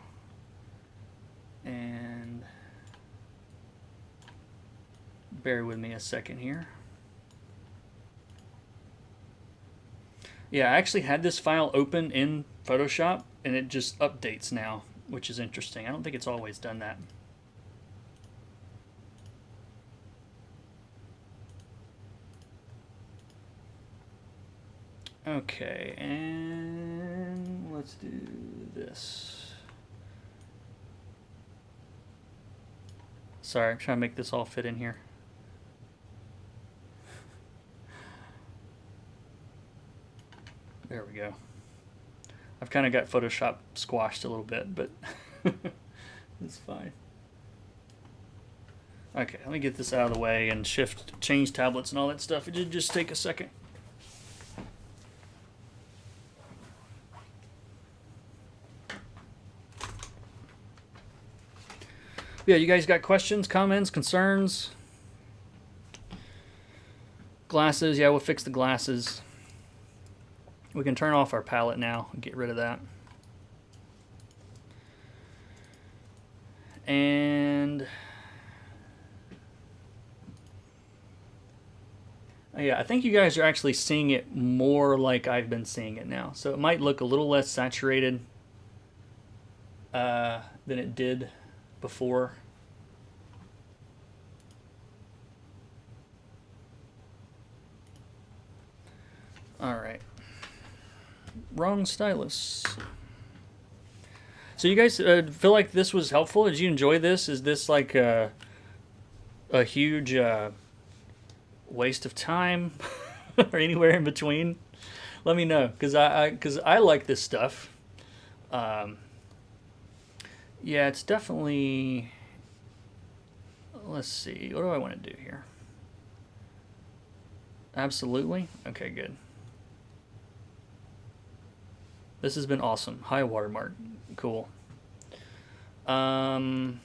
And bear with me a second here. Yeah, I actually had this file open in Photoshop, and it just updates now, which is interesting. I don't think it's always done that. Okay, and let's do this. Sorry, I'm trying to make this all fit in here. There we go. I've kind of got Photoshop squashed a little bit, but it's fine. Okay, let me get this out of the way and change tablets and all that stuff. It did just take a second. Yeah, you guys got questions, comments, concerns? Glasses, yeah, we'll fix the glasses. We can turn off our palette now and get rid of that. And yeah, I think you guys are actually seeing it more like I've been seeing it now. So it might look a little less saturated than it did before. All right. Wrong stylus. So you guys feel like this was helpful? Did you enjoy this? Is this like a huge waste of time or anywhere in between? Let me know, because I like this stuff. Yeah, it's definitely. Let's see. What do I want to do here? Absolutely. Okay, good. This has been awesome. High watermark. Cool. Now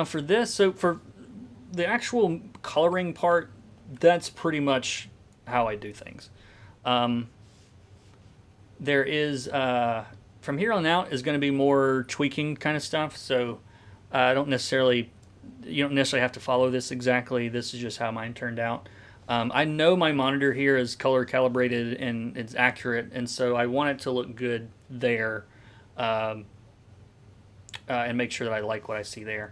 for this, so for the actual coloring part, that's pretty much how I do things. There is, from here on out, is going to be more tweaking kind of stuff. So I don't necessarily, you don't necessarily have to follow this exactly. This is just how mine turned out. I know my monitor here is color calibrated and it's accurate, and so I want it to look good there, and make sure that I like what I see there.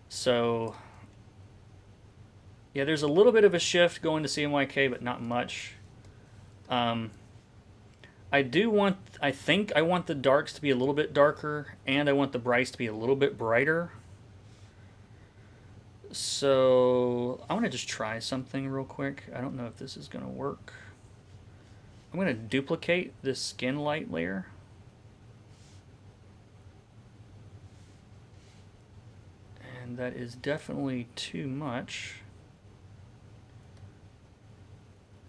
So yeah, there's a little bit of a shift going to CMYK, but not much. I think I want the darks to be a little bit darker, and I want the brights to be a little bit brighter. So I want to just try something real quick. I don't know if this is going to work. I'm going to duplicate this skin light layer. And that is definitely too much.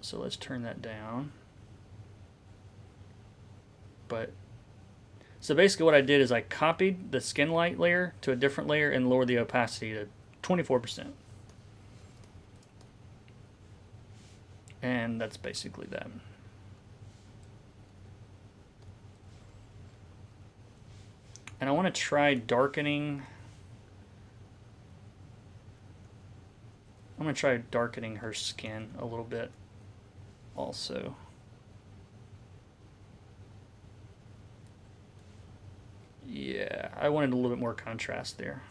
So let's turn that down. So basically what I did is I copied the skin light layer to a different layer and lowered the opacity to 24%. And that's basically that. And I want to try darkening. I'm going to try darkening her skin a little bit also. Yeah, I wanted a little bit more contrast there.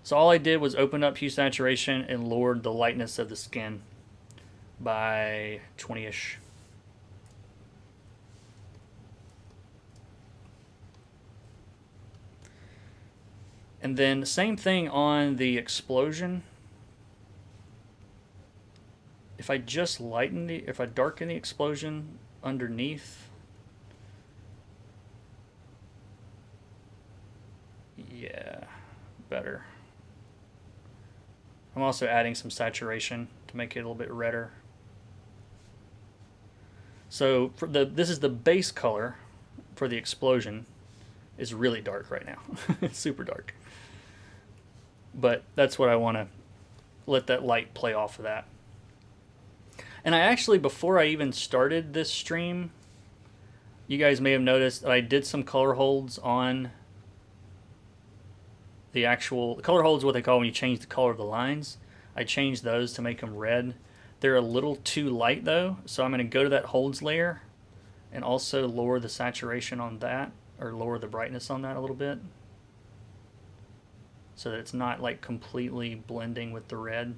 So all I did was open up hue saturation and lowered the lightness of the skin by 20-ish. And then same thing on the explosion. If I just if I darken the explosion underneath, yeah, better. I'm also adding some saturation to make it a little bit redder. So for this is the base color for the explosion. Is really dark right now. It's super dark. But that's what I want to let that light play off of that. And I actually, before I even started this stream, you guys may have noticed that I did some color holds on the actual color holds, what they call when you change the color of the lines. I changed those to make them red. They're a little too light though, so I'm going to go to that holds layer and also lower the saturation on that, or lower the brightness on that a little bit, so that it's not like completely blending with the red.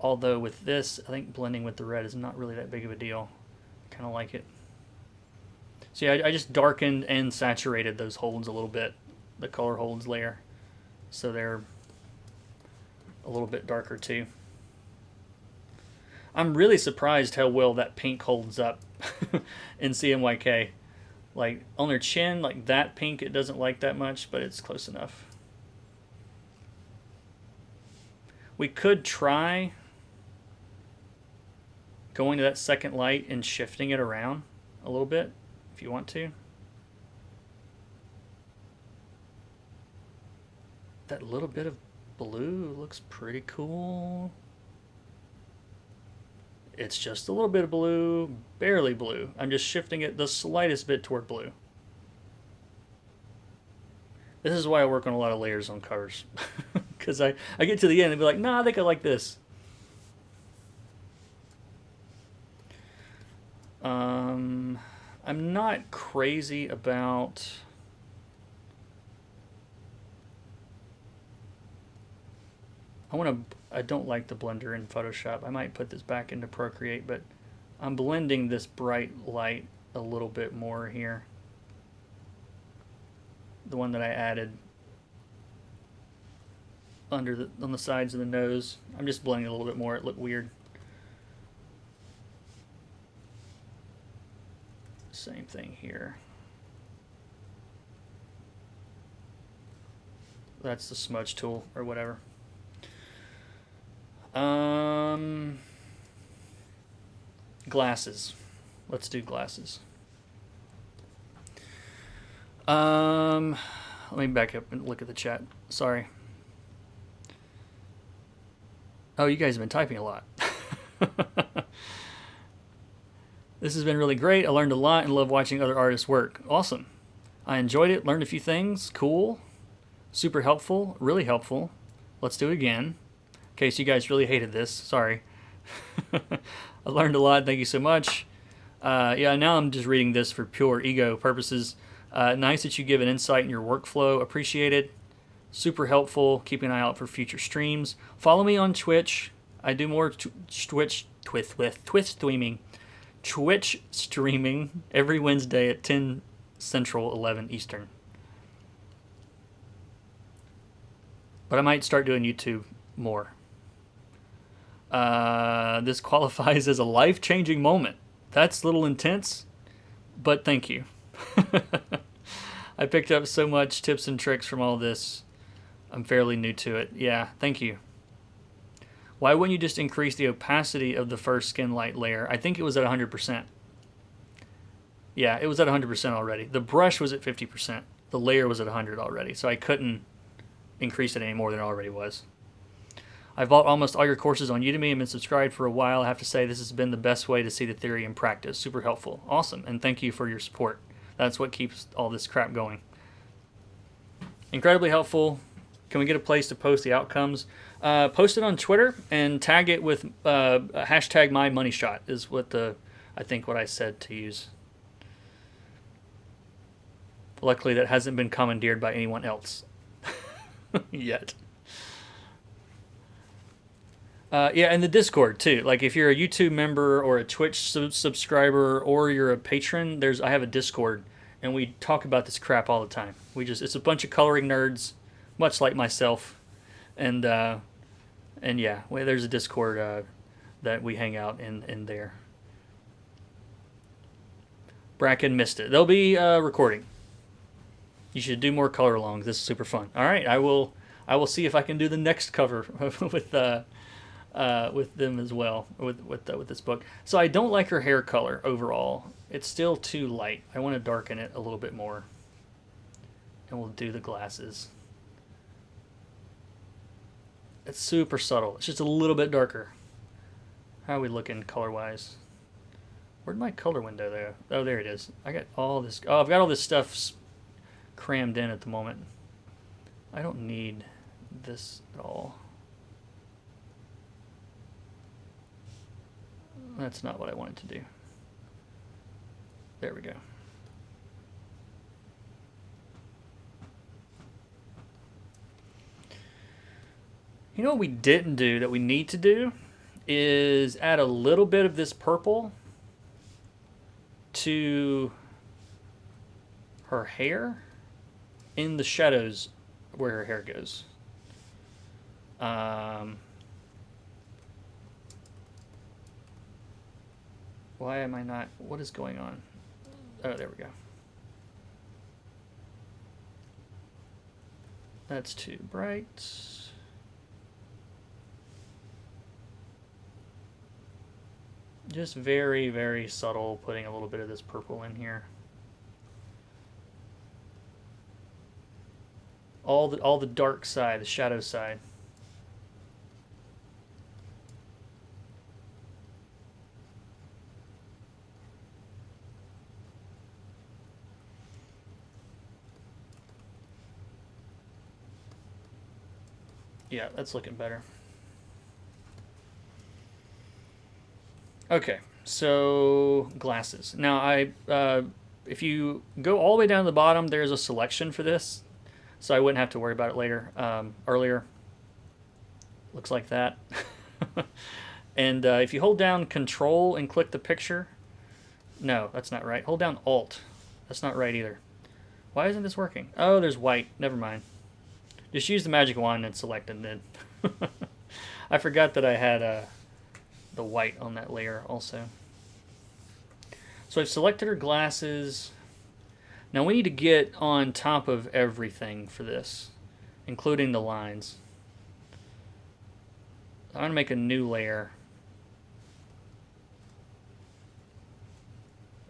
Although with this, I think blending with the red is not really that big of a deal. I kind of like it. So yeah, I just darkened and saturated those holds a little bit, the color holds layer, so they're a little bit darker too. I'm really surprised how well that pink holds up in CMYK. Like on their chin, like that pink, it doesn't like that much, but it's close enough. We could try going to that second light and shifting it around a little bit if you want to. That little bit of blue looks pretty cool. It's just a little bit of blue, barely blue. I'm just shifting it the slightest bit toward blue. This is why I work on a lot of layers on covers. Because I get to the end and be like, nah, I think I like this. I'm not crazy about... I don't like the blender in Photoshop. I might put this back into Procreate, but I'm blending this bright light a little bit more here. The one that I added on the sides of the nose. I'm just blending a little bit more. It looked weird. Same thing here. That's the smudge tool or whatever. Glasses. Let's do glasses. Let me back up and look at the chat. Sorry. Oh, you guys have been typing a lot. This has been really great. I learned a lot and love watching other artists work. Awesome. I enjoyed it, learned a few things. Cool. Super helpful. Really helpful. Let's do it again. In case you guys really hated this. Sorry. I learned a lot. Thank you so much. Yeah, now I'm just reading this for pure ego purposes. Nice that you give an insight in your workflow. Appreciate it. Super helpful. Keep an eye out for future streams. Follow me on Twitch. I do more Twitch streaming every Wednesday at 10 Central, 11 Eastern. But I might start doing YouTube more. This qualifies as a life-changing moment. That's a little intense, but thank you. I picked up so much tips and tricks from all this. I'm fairly new to it. Yeah, thank you. Why wouldn't you just increase the opacity of the first skin light layer? I think it was at 100%. Yeah, it was at 100% already. The brush was at 50%. The layer was at 100 already, so I couldn't increase it any more than it already was. I've bought almost all your courses on Udemy and been subscribed for a while. I have to say this has been the best way to see the theory in practice. Super helpful. Awesome, and thank you for your support. That's what keeps all this crap going. Incredibly helpful. Can we get a place to post the outcomes? Post it on Twitter and tag it with hashtag #MyMoneyShot is what I think what I said to use. Luckily, that hasn't been commandeered by anyone else yet. Yeah, and the Discord too. Like if you're a YouTube member or a Twitch subscriber or you're a patron, I have a Discord and we talk about this crap all the time. It's a bunch of coloring nerds, much like myself, and yeah, there's a Discord that we hang out in there. Bracken missed it. They'll be recording. You should do more color alongs. This is super fun. All right, I will see if I can do the next cover with them as well with this book. So I don't like her hair color overall. It's still too light. I want to darken it a little bit more. And we'll do the glasses. It's super subtle. It's just a little bit darker. How are we looking color-wise? Where'd my color window go? Oh, there it is. I got all this. Oh, I've got all this stuff crammed in at the moment. I don't need this at all. That's not what I wanted to do. There we go. You know what we didn't do that we need to do is add a little bit of this purple to her hair in the shadows where her hair goes. Why am I not? What is going on? Oh, there we go. That's too bright. Just very, very subtle, putting a little bit of this purple in here. All the dark side, the shadow side. Yeah, that's looking better. Okay, so glasses. Now if you go all the way down to the bottom, there's a selection for this, so I wouldn't have to worry about it later. Earlier, looks like that. And if you hold down Control and click the picture, no, that's not right. Hold down Alt. That's not right either. Why isn't this working? Oh, there's white. Never mind. Just use the magic wand and select and then. I forgot that I had the white on that layer also. So I've selected her glasses. Now we need to get on top of everything for this, including the lines. I'm going to make a new layer.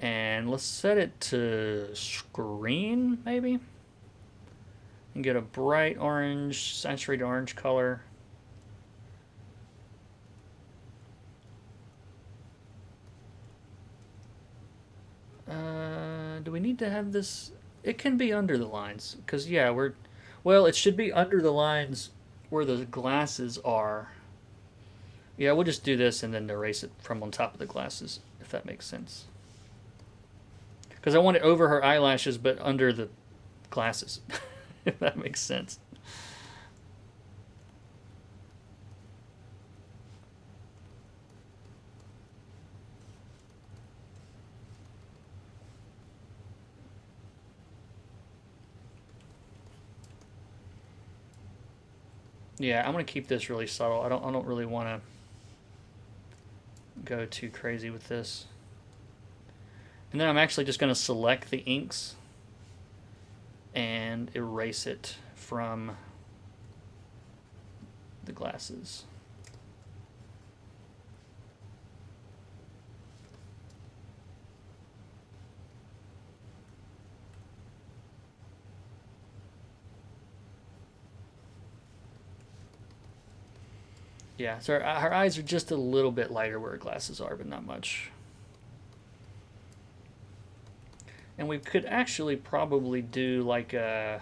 And let's set it to screen, maybe? And get a bright orange, saturated orange color. Do we need to have this? It can be under the lines, because yeah, well, it should be under the lines where the glasses are. Yeah, we'll just do this and then erase it from on top of the glasses, if that makes sense. Because I want it over her eyelashes, but under the glasses, if that makes sense. Yeah, I'm gonna keep this really subtle. I don't really want to go too crazy with this. And then I'm actually just going to select the inks and erase it from the glasses. Yeah, so her eyes are just a little bit lighter where her glasses are, but not much. And we could actually probably do like a...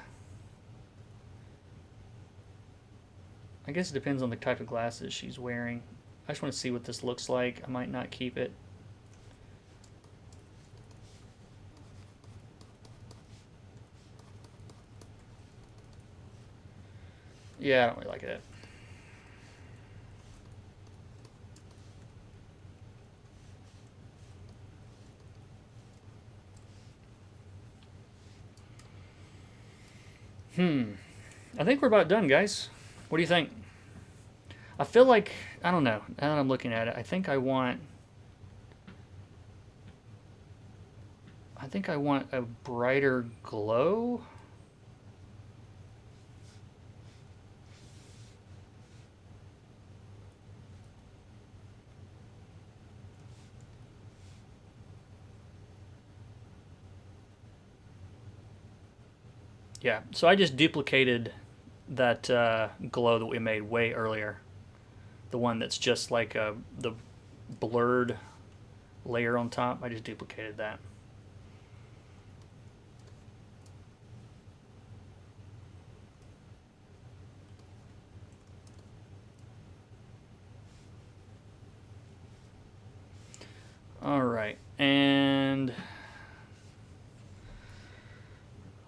I guess it depends on the type of glasses she's wearing. I just want to see what this looks like. I might not keep it. Yeah, I don't really like it. I think we're about done, guys. What do you think? I feel like, I don't know, now that I'm looking at it, I think I want a brighter glow. Yeah, so I just duplicated that glow that we made way earlier. The one that's just like the blurred layer on top. I just duplicated that. All right, and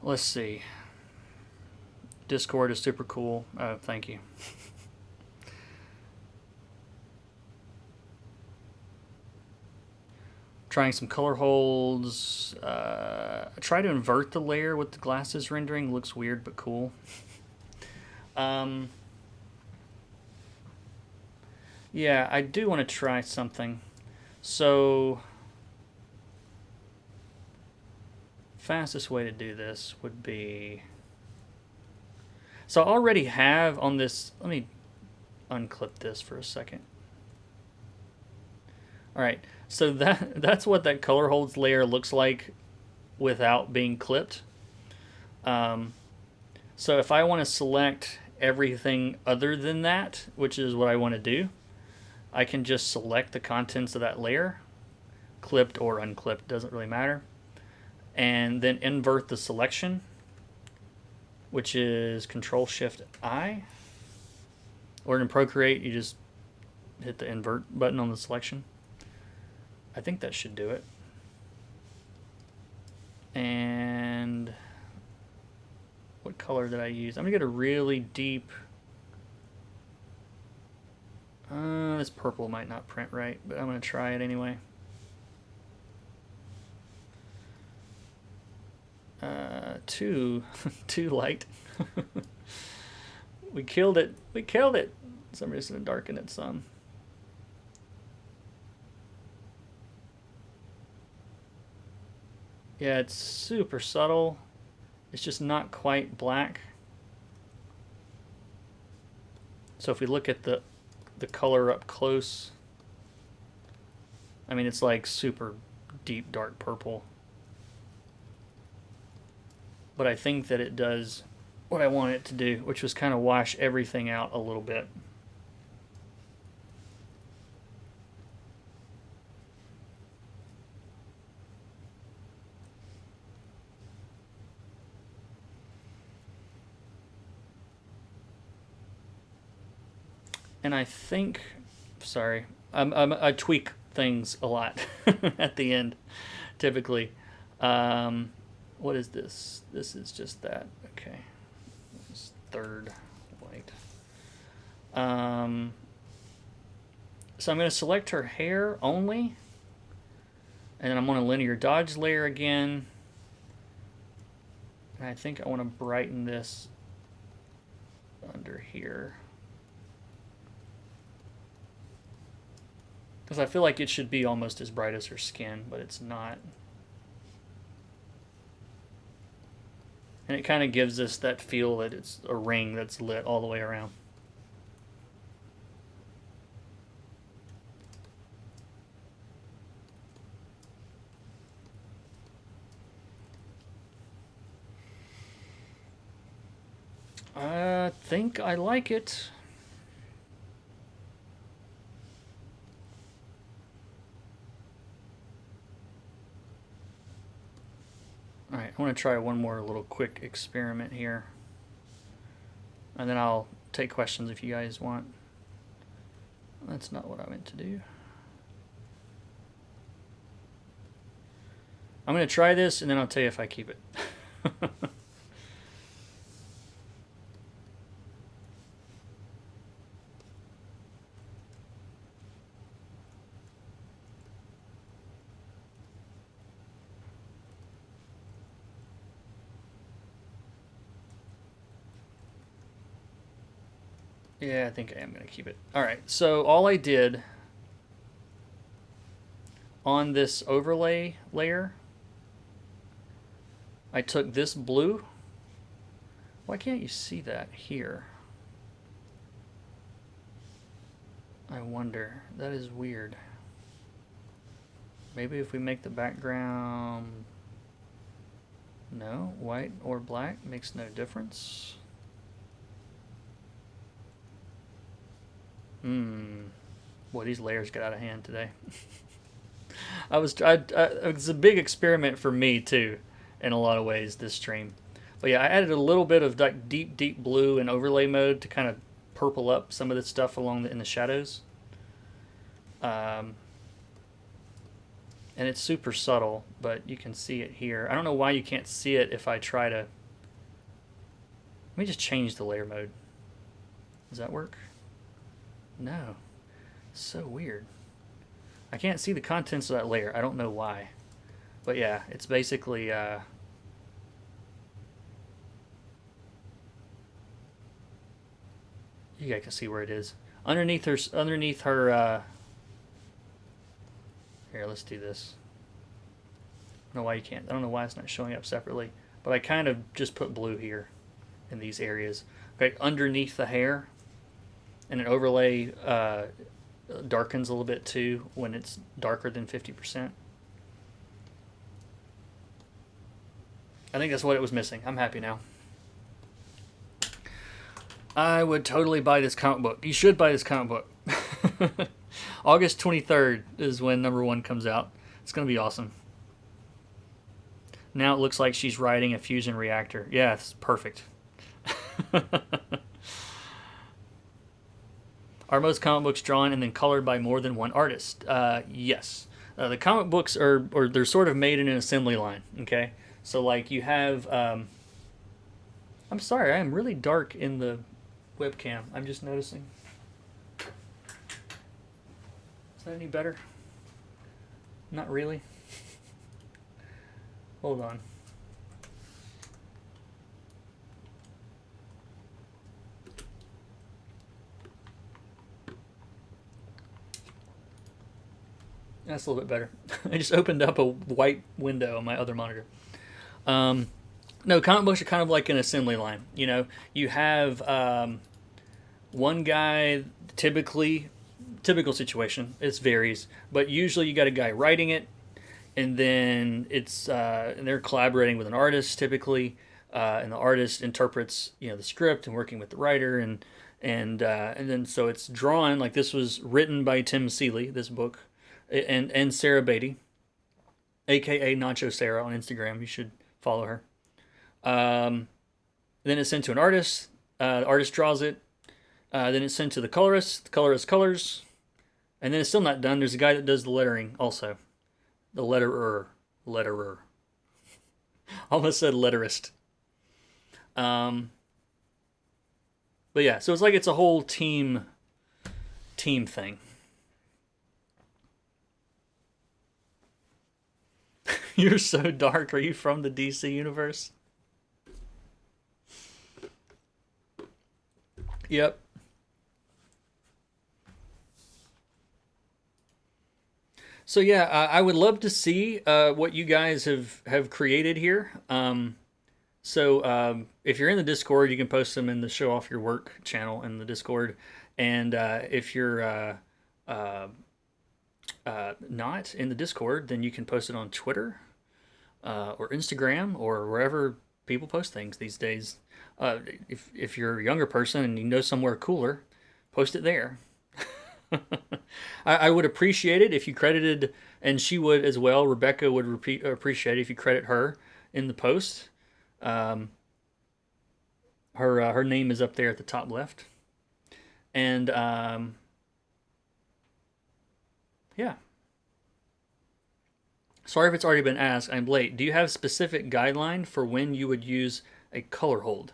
let's see. Discord is super cool. Thank you. Trying some color holds. Try to invert the layer with the glasses rendering. Looks weird but cool. Yeah, I do want to try something. So, fastest way to do this would be... So I already have on this... Let me unclip this for a second. Alright, so that's what that color holds layer looks like without being clipped. So if I want to select everything other than that, which is what I want to do, I can just select the contents of that layer, clipped or unclipped, doesn't really matter, and then invert the selection, which is Control-Shift-I, or in Procreate you just hit the invert button on the selection. I think that should do it. And what color did I use? I'm gonna get a really deep... this purple might not print right, but I'm gonna try it anyway. Too light. We killed it. We killed it. So I'm just gonna darken it some. Yeah, it's super subtle. It's just not quite black. So if we look at the color up close, I mean, it's like super deep dark purple. But I think that it does what I want it to do, which was kind of wash everything out a little bit. And I think, sorry, I tweak things a lot at the end, typically. What is this? This is just that. Okay. This is third white. So I'm going to select her hair only. And then I'm going to linear dodge layer again. And I think I want to brighten this under here. Because I feel like it should be almost as bright as her skin, but it's not. And it kind of gives us that feel that it's a ring that's lit all the way around. I think I like it. Alright, I want to try one more little quick experiment here. And then I'll take questions if you guys want. That's not what I meant to do. I'm going to try this and then I'll tell you if I keep it. Yeah, I think I am going to keep it. Alright, so all I did on this overlay layer, I took this blue. Why can't you see that here? I wonder. That is weird. Maybe if we make the background... No, white or black makes no difference. Boy, these layers got out of hand today. It's a big experiment for me too, in a lot of ways, this stream. But yeah, I added a little bit of like deep blue in overlay mode to kind of purple up some of the stuff in the shadows. And it's super subtle, but you can see it here. I don't know why you can't see it if I try to... Let me just change the layer mode. Does that work? No. So weird. I can't see the contents of that layer. I don't know why. But yeah, it's basically, you guys can see where it is. Underneath her, here, let's do this. I don't know why you can't, I don't know why it's not showing up separately. But I kind of just put blue here in these areas. Okay, underneath the hair. And an overlay darkens a little bit too when it's darker than 50%. I think that's what it was missing. I'm happy now. I would totally buy this comic book. You should buy this comic book. August 23rd is when #1 comes out. It's going to be awesome. Now it looks like she's riding a fusion reactor. Yeah, it's perfect. Are most comic books drawn and then colored by more than one artist? Yes. The comic books they're sort of made in an assembly line, okay? So like you have, I'm sorry, I am really dark in the webcam. I'm just noticing. Is that any better? Not really. Hold on. That's a little bit better. I just opened up a white window on my other monitor. No, comic books are kind of like an assembly line. You know, you have one guy, typical situation. It varies, but usually you got a guy writing it, and then and they're collaborating with an artist typically, and the artist interprets the script and working with the writer, and then so it's drawn. Like this was written by Tim Seeley, this book, and Sarah Beatty, aka Nacho Sarah on Instagram. You should follow her. Then it's sent to an artist. The artist draws it. Then it's sent to the colorist. The colorist colors. And then it's still not done. There's a guy that does the lettering also. The letterer. Almost said letterist. But yeah, so it's a whole team thing. You're so dark. Are you from the DC universe? Yep. So yeah, I would love to see what you guys have created here. If you're in the Discord, you can post them in the Show Off Your Work channel in the Discord. And if you're not in the Discord, then you can post it on Twitter or Instagram or wherever people post things these days. If you're a younger person and you know somewhere cooler, post it there. I would appreciate it if you credited, and she would as well. Rebekah would appreciate it if you credit her in the post. Her name is up there at the top left, and yeah. Sorry if it's already been asked. I'm late. Do you have a specific guideline for when you would use a color hold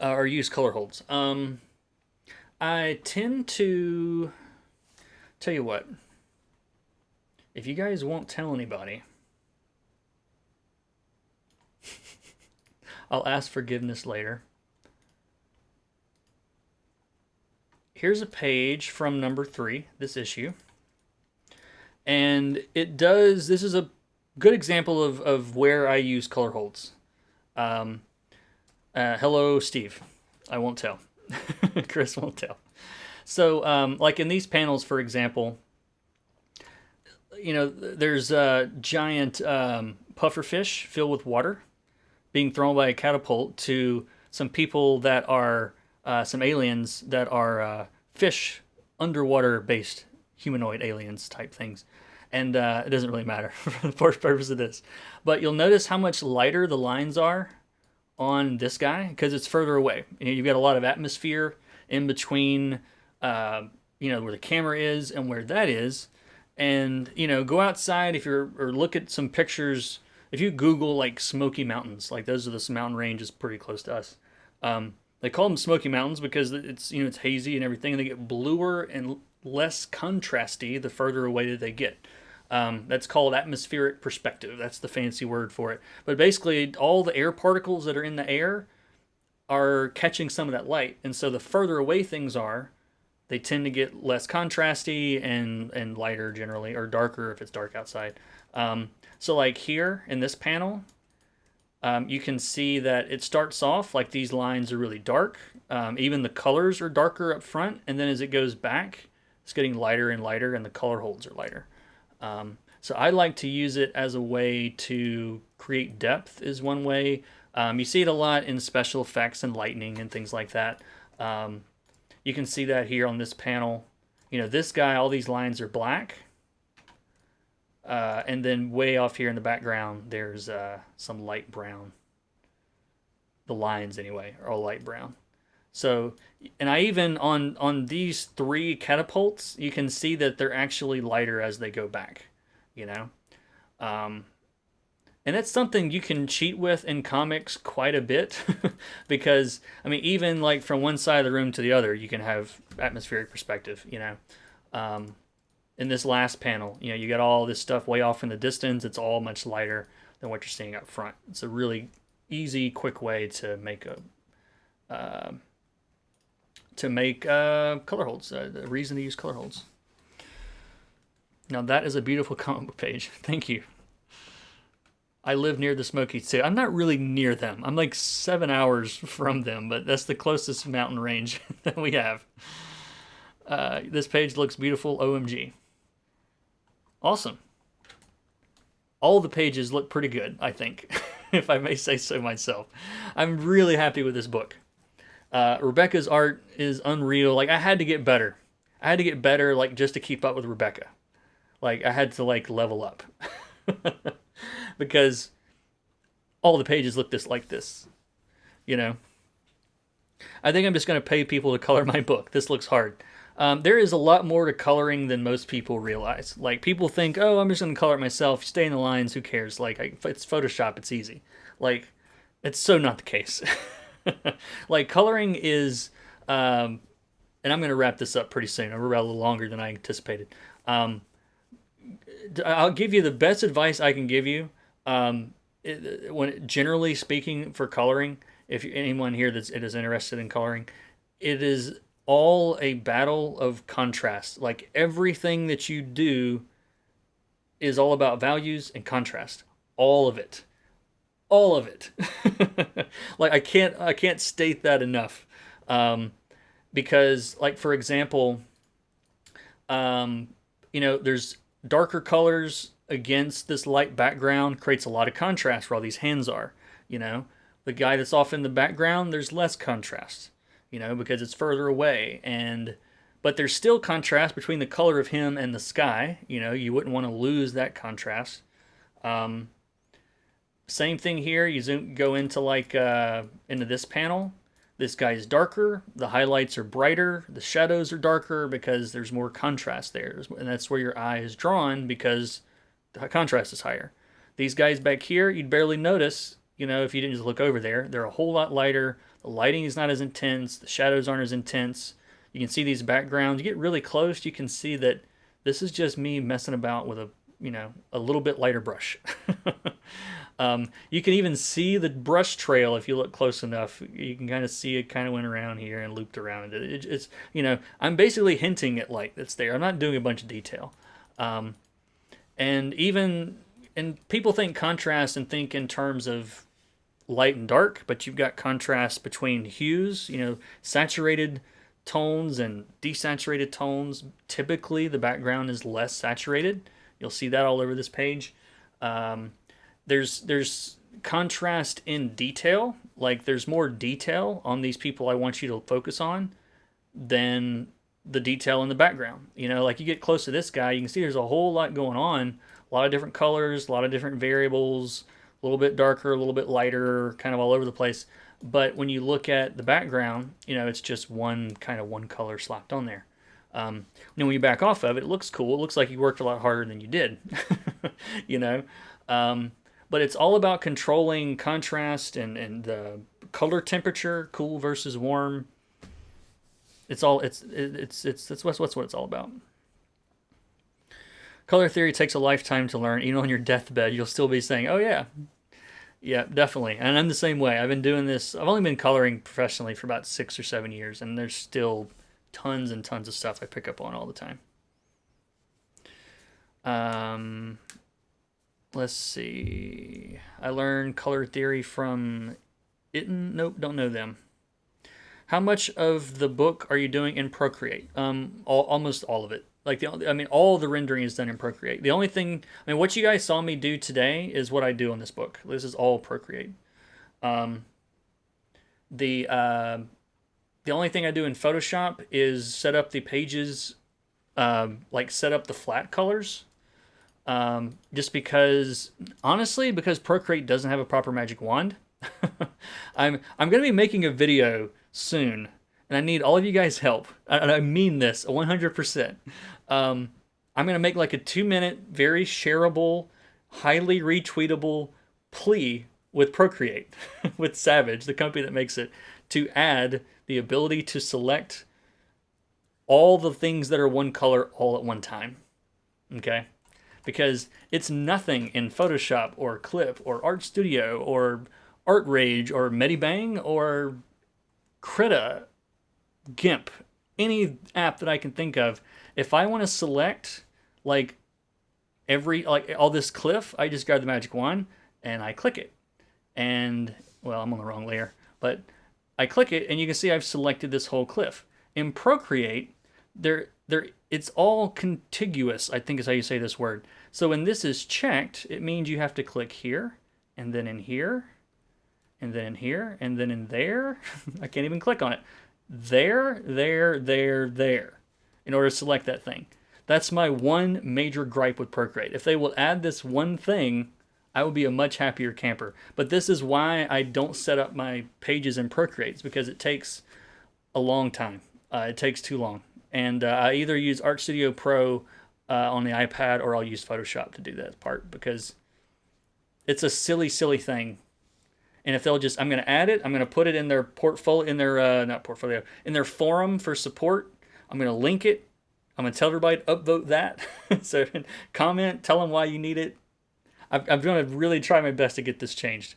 or use color holds? I tend to tell you what. If you guys won't tell anybody, I'll ask forgiveness later. Here's a page from #3, this issue. And this is a good example of where I use color holds. Hello, Steve. I won't tell. Chris won't tell. So, like in these panels, for example, there's a giant pufferfish filled with water being thrown by a catapult to some people that are, some aliens that are fish, underwater-based humanoid aliens type things. And it doesn't really matter for the purpose of this. But you'll notice how much lighter the lines are on this guy because it's further away. You've got a lot of atmosphere in between, where the camera is and where that is. And, go outside or look at some pictures. If you Google like Smoky Mountains, like those are the mountain ranges pretty close to us. They call them Smoky Mountains because it's hazy and everything, and they get bluer and less contrasty the further away that they get. That's called atmospheric perspective. That's the fancy word for it. But basically, all the air particles that are in the air are catching some of that light. And so the further away things are, they tend to get less contrasty and lighter generally, or darker if it's dark outside. So like here in this panel, you can see that it starts off like these lines are really dark. Even the colors are darker up front, and then as it goes back, it's getting lighter and lighter, and the color holds are lighter. So I like to use it as a way to create depth is one way. You see it a lot in special effects and lightning and things like that. You can see that here on this panel. You know, this guy, all these lines are black. And then way off here in the background, there's some light brown. The lines, anyway, are all light brown. So, and I even, on these three catapults, you can see that they're actually lighter as they go back, you know? And that's something you can cheat with in comics quite a bit because, I mean, even like from one side of the room to the other, you can have atmospheric perspective, you know? In this last panel, you know, you got all this stuff way off in the distance. It's all much lighter than what you're seeing up front. It's a really easy, quick way to make color holds. A reason to use color holds. Now that is a beautiful comic book page. Thank you. I live near the Smokies too. I'm not really near them. I'm like 7 hours from them, but that's the closest mountain range that we have. This page looks beautiful. OMG. Awesome. All the pages look pretty good, I think, if I may say so myself. I'm really happy with this book. Rebekah's art is unreal. Like, I had to get better. I had to get better, like, just to keep up with Rebekah. Like, I had to, like, level up. Because all the pages look like this, you know? I think I'm just going to pay people to color my book. This looks hard. There is a lot more to coloring than most people realize. Like, people think, oh, I'm just going to color it myself. Stay in the lines. Who cares? Like, it's Photoshop. It's easy. Like, it's so not the case. Like, coloring is, and I'm going to wrap this up pretty soon. We're a little longer than I anticipated. I'll give you the best advice I can give you. Generally speaking, for coloring, if anyone here that is interested in coloring, it is all a battle of contrast. Like, everything that you do is all about values and contrast. All of it. Like, I can't state that enough. Because, like, for example, you know, there's darker colors against this light background creates a lot of contrast where all these hands are, you know. The guy that's off in the background, there's less contrast, you know, because it's further away. But there's still contrast between the color of him and the sky. You know, you wouldn't want to lose that contrast. Same thing here. You go into like into this panel. This guy is darker. The highlights are brighter. The shadows are darker because there's more contrast there. And that's where your eye is drawn because the contrast is higher. These guys back here, you'd barely notice, you know, if you didn't just look over there. They're a whole lot lighter. The lighting is not as intense. The shadows aren't as intense. You can see these backgrounds. You get really close, you can see that this is just me messing about with a little bit lighter brush. You can even see the brush trail if you look close enough. You can kind of see it kind of went around here and looped around. It's, you know, I'm basically hinting at light that's there. I'm not doing a bunch of detail. And people think contrast and think in terms of light and dark, but you've got contrast between hues, you know, saturated tones and desaturated tones. Typically, the background is less saturated. You'll see that all over this page. There's contrast in detail. Like, there's more detail on these people I want you to focus on than the detail in the background. You know, like, you get close to this guy, you can see there's a whole lot going on. A lot of different colors, a lot of different variables, a little bit darker, a little bit lighter, kind of all over the place. But when you look at the background, you know, it's just one color slapped on there. And when you back off of it, it looks cool. It looks like you worked a lot harder than you did, you know. But it's all about controlling contrast and the color temperature, cool versus warm. That's what it's all about. Color theory takes a lifetime to learn. Even on your deathbed, you'll still be saying, "Oh yeah, yeah, definitely." And I'm the same way. I've been doing this. I've only been coloring professionally for about 6 or 7 years, and there's still tons and tons of stuff I pick up on all the time. Let's see. I learned color theory from Itten. Nope, don't know them. How much of the book are you doing in Procreate? Almost all of it. All the rendering is done in Procreate. The only thing, what you guys saw me do today is what I do on this book. This is all Procreate. The only thing I do in Photoshop is set up the pages, set up the flat colors. Just because, honestly, because Procreate doesn't have a proper magic wand. I'm gonna be making a video soon, and I need all of you guys' help. I mean this 100%. I'm gonna make like a 2-minute, very shareable, highly retweetable plea with Procreate, with Savage, the company that makes it, to add the ability to select all the things that are one color all at one time. Okay? Because it's nothing in Photoshop or Clip or Art Studio or Art Rage or Medibang or Krita, GIMP, any app that I can think of. If I want to select all this cliff, I just grab the magic wand and I click it. And, well, I'm on the wrong layer, but I click it and you can see I've selected this whole cliff. In Procreate, it's all contiguous, I think is how you say this word. So when this is checked, it means you have to click here, and then in here, and then in here, and then in there. I can't even click on it. There, in order to select that thing. That's my one major gripe with Procreate. If they will add this one thing, I will be a much happier camper. But this is why I don't set up my pages in Procreate. It's because it takes a long time. It takes too long. And I either use Art Studio Pro on the iPad, or I'll use Photoshop to do that part, because it's a silly, silly thing. And if they'll just, I'm going to add it, I'm going to put it in their portfolio, in their, not portfolio, in their forum for support. I'm going to link it. I'm going to tell everybody to upvote that. So comment, tell them why you need it. I'm going to really try my best to get this changed.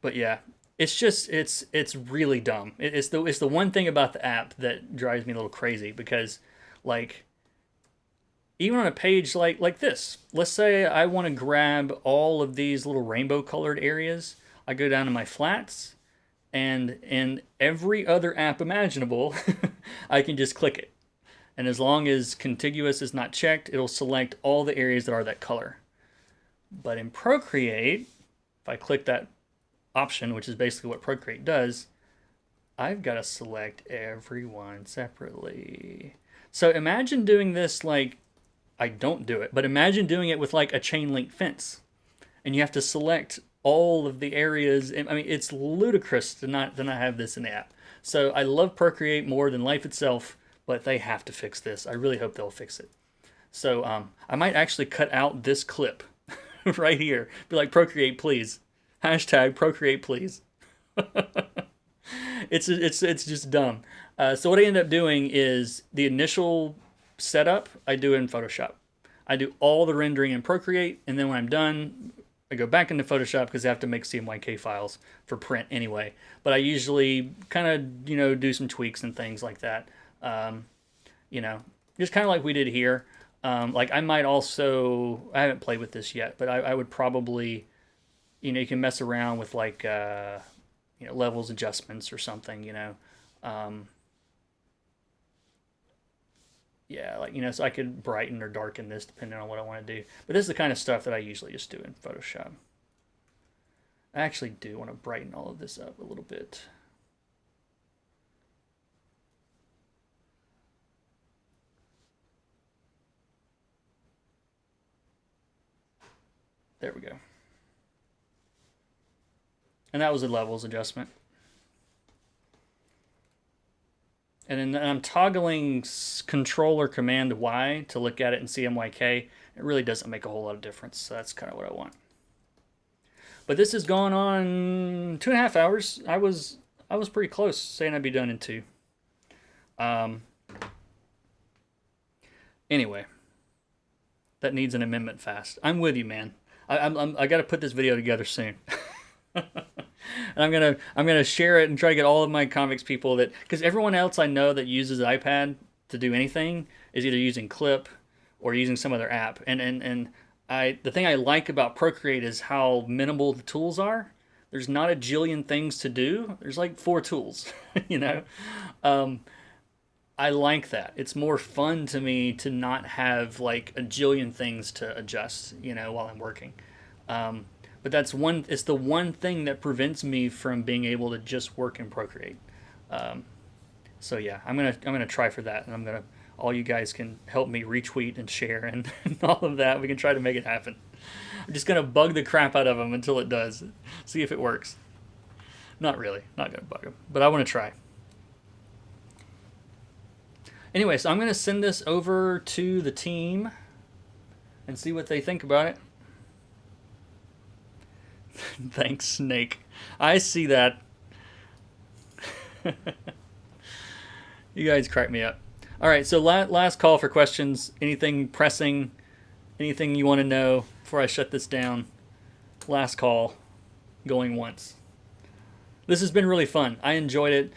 But yeah, it's just, it's really dumb. It's the one thing about the app that drives me a little crazy, because even on a page like this, let's say I want to grab all of these little rainbow colored areas. I go down to my flats, and in every other app imaginable, I can just click it. And as long as contiguous is not checked, it'll select all the areas that are that color. But in Procreate, if I click that option, which is basically what Procreate does, I've got to select everyone separately. So imagine doing this I don't do it, but imagine doing it with a chain link fence, and you have to select all of the areas. It's ludicrous to not have this in the app. So I love Procreate more than life itself, but they have to fix this. I really hope they'll fix it. So I might actually cut out this clip right here. Be like, Procreate, please. Hashtag Procreate, please. It's just dumb. So what I end up doing is the initial setup I do in Photoshop. I do all the rendering in Procreate, and then when I'm done, I go back into Photoshop because I have to make CMYK files for print anyway. But I usually kind of, do some tweaks and things like that. Just kind of like we did here. I might also, I haven't played with this yet, but I would probably, you can mess around with levels adjustments or something, so I could brighten or darken this depending on what I want to do. But this is the kind of stuff that I usually just do in Photoshop. I actually do want to brighten all of this up a little bit. There we go. And that was a levels adjustment. And then I'm toggling Control or Command Y to look at it in CMYK. It really doesn't make a whole lot of difference, so that's kind of what I want. But this has gone on 2.5 hours. I was I was pretty close saying I'd be done in 2. Um, anyway, that needs an amendment fast. I'm with you, man. I got to put this video together soon. And I'm gonna share it and try to get all of my comics people that, because everyone else I know that uses iPad to do anything is either using Clip or using some other app. And the thing I like about Procreate is how minimal the tools are. There's not a jillion things to do. There's like 4 tools, you know. I like that. It's more fun to me to not have like a jillion things to adjust, you know, while I'm working. But it's the one thing that prevents me from being able to just work in Procreate. So yeah, I'm gonna try for that, and all you guys can help me retweet and share and all of that. We can try to make it happen. I'm just gonna bug the crap out of them until it does. See if it works. Not really, not gonna bug them, but I want to try. Anyway, so I'm gonna send this over to the team and see what they think about it. Thanks, Snake. I see that. You guys crack me up. All right, so last call for questions. Anything pressing? Anything you want to know before I shut this down? Last call. Going once. This has been really fun. I enjoyed it.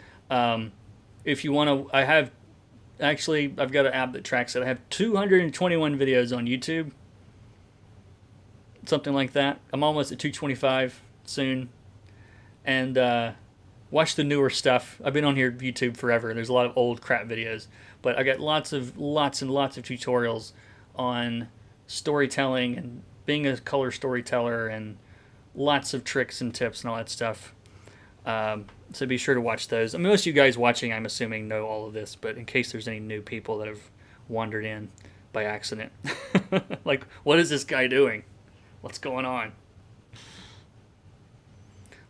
If you want to, I've got an app that tracks it. I have 221 videos on YouTube. Something like that. I'm almost at 225 soon. And watch the newer stuff. I've been on here YouTube forever. There's a lot of old crap videos, but I got lots and lots of tutorials on storytelling and being a color storyteller, and lots of tricks and tips and all that stuff. So be sure to watch those. I mean, most of you guys watching, I'm assuming, know all of this, but in case there's any new people that have wandered in by accident, like, what is this guy doing? What's going on?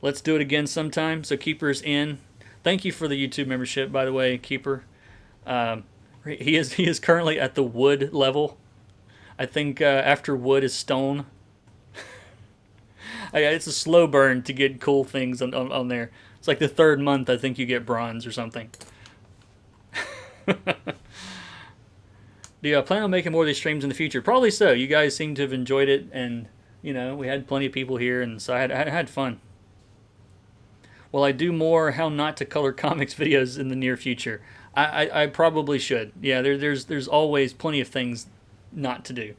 Let's do it again sometime. So Keeper's in. Thank you for the YouTube membership, by the way, Keeper. He is currently at the wood level. I think after wood is stone. It's a slow burn to get cool things on there. It's like the 3rd month, I think you get bronze or something. Do you plan on making more of these streams in the future? Probably so. You guys seem to have enjoyed it, and you know, we had plenty of people here, and so I had fun. Will I do more how not to color comics videos in the near future? I probably should. Yeah, there's always plenty of things not to do.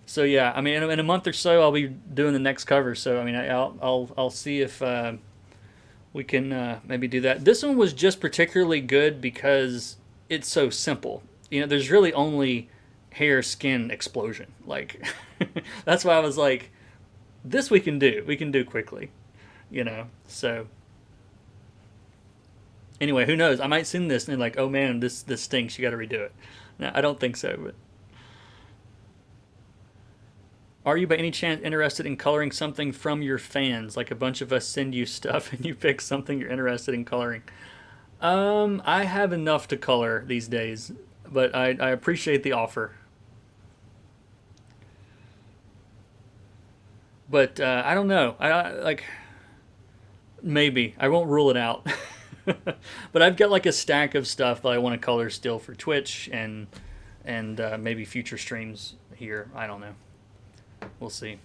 So yeah, I mean, in a month or so, I'll be doing the next cover. So I mean, I'll see if we can maybe do that. This one was just particularly good because it's so simple. You know, there's really only hair, skin, explosion. Like, that's why I was like, this we can do quickly, you know. So anyway, who knows? I might send this and they're like, oh man, this stinks. You got to redo it. No, I don't think so. But are you by any chance interested in coloring something from your fans? Like a bunch of us send you stuff and you pick something you're interested in coloring. I have enough to color these days, but I appreciate the offer. But I don't know. Maybe. I won't rule it out. But I've got like a stack of stuff that I want to color still for Twitch and maybe future streams here. I don't know. We'll see.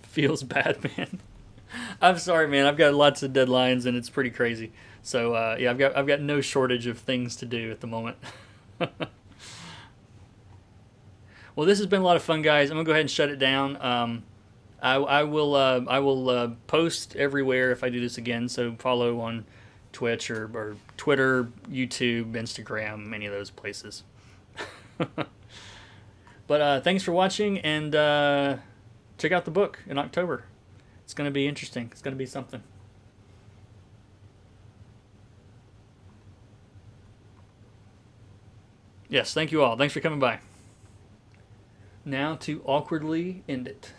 Feels bad, man. I'm sorry, man. I've got lots of deadlines and it's pretty crazy. So yeah, I've got no shortage of things to do at the moment. Well, this has been a lot of fun, guys. I'm gonna go ahead and shut it down. I will post everywhere if I do this again. So follow on Twitch or Twitter, YouTube, Instagram, any of those places. But thanks for watching, and check out the book in October. It's going to be interesting. It's going to be something. Yes, thank you all. Thanks for coming by. Now to awkwardly end it.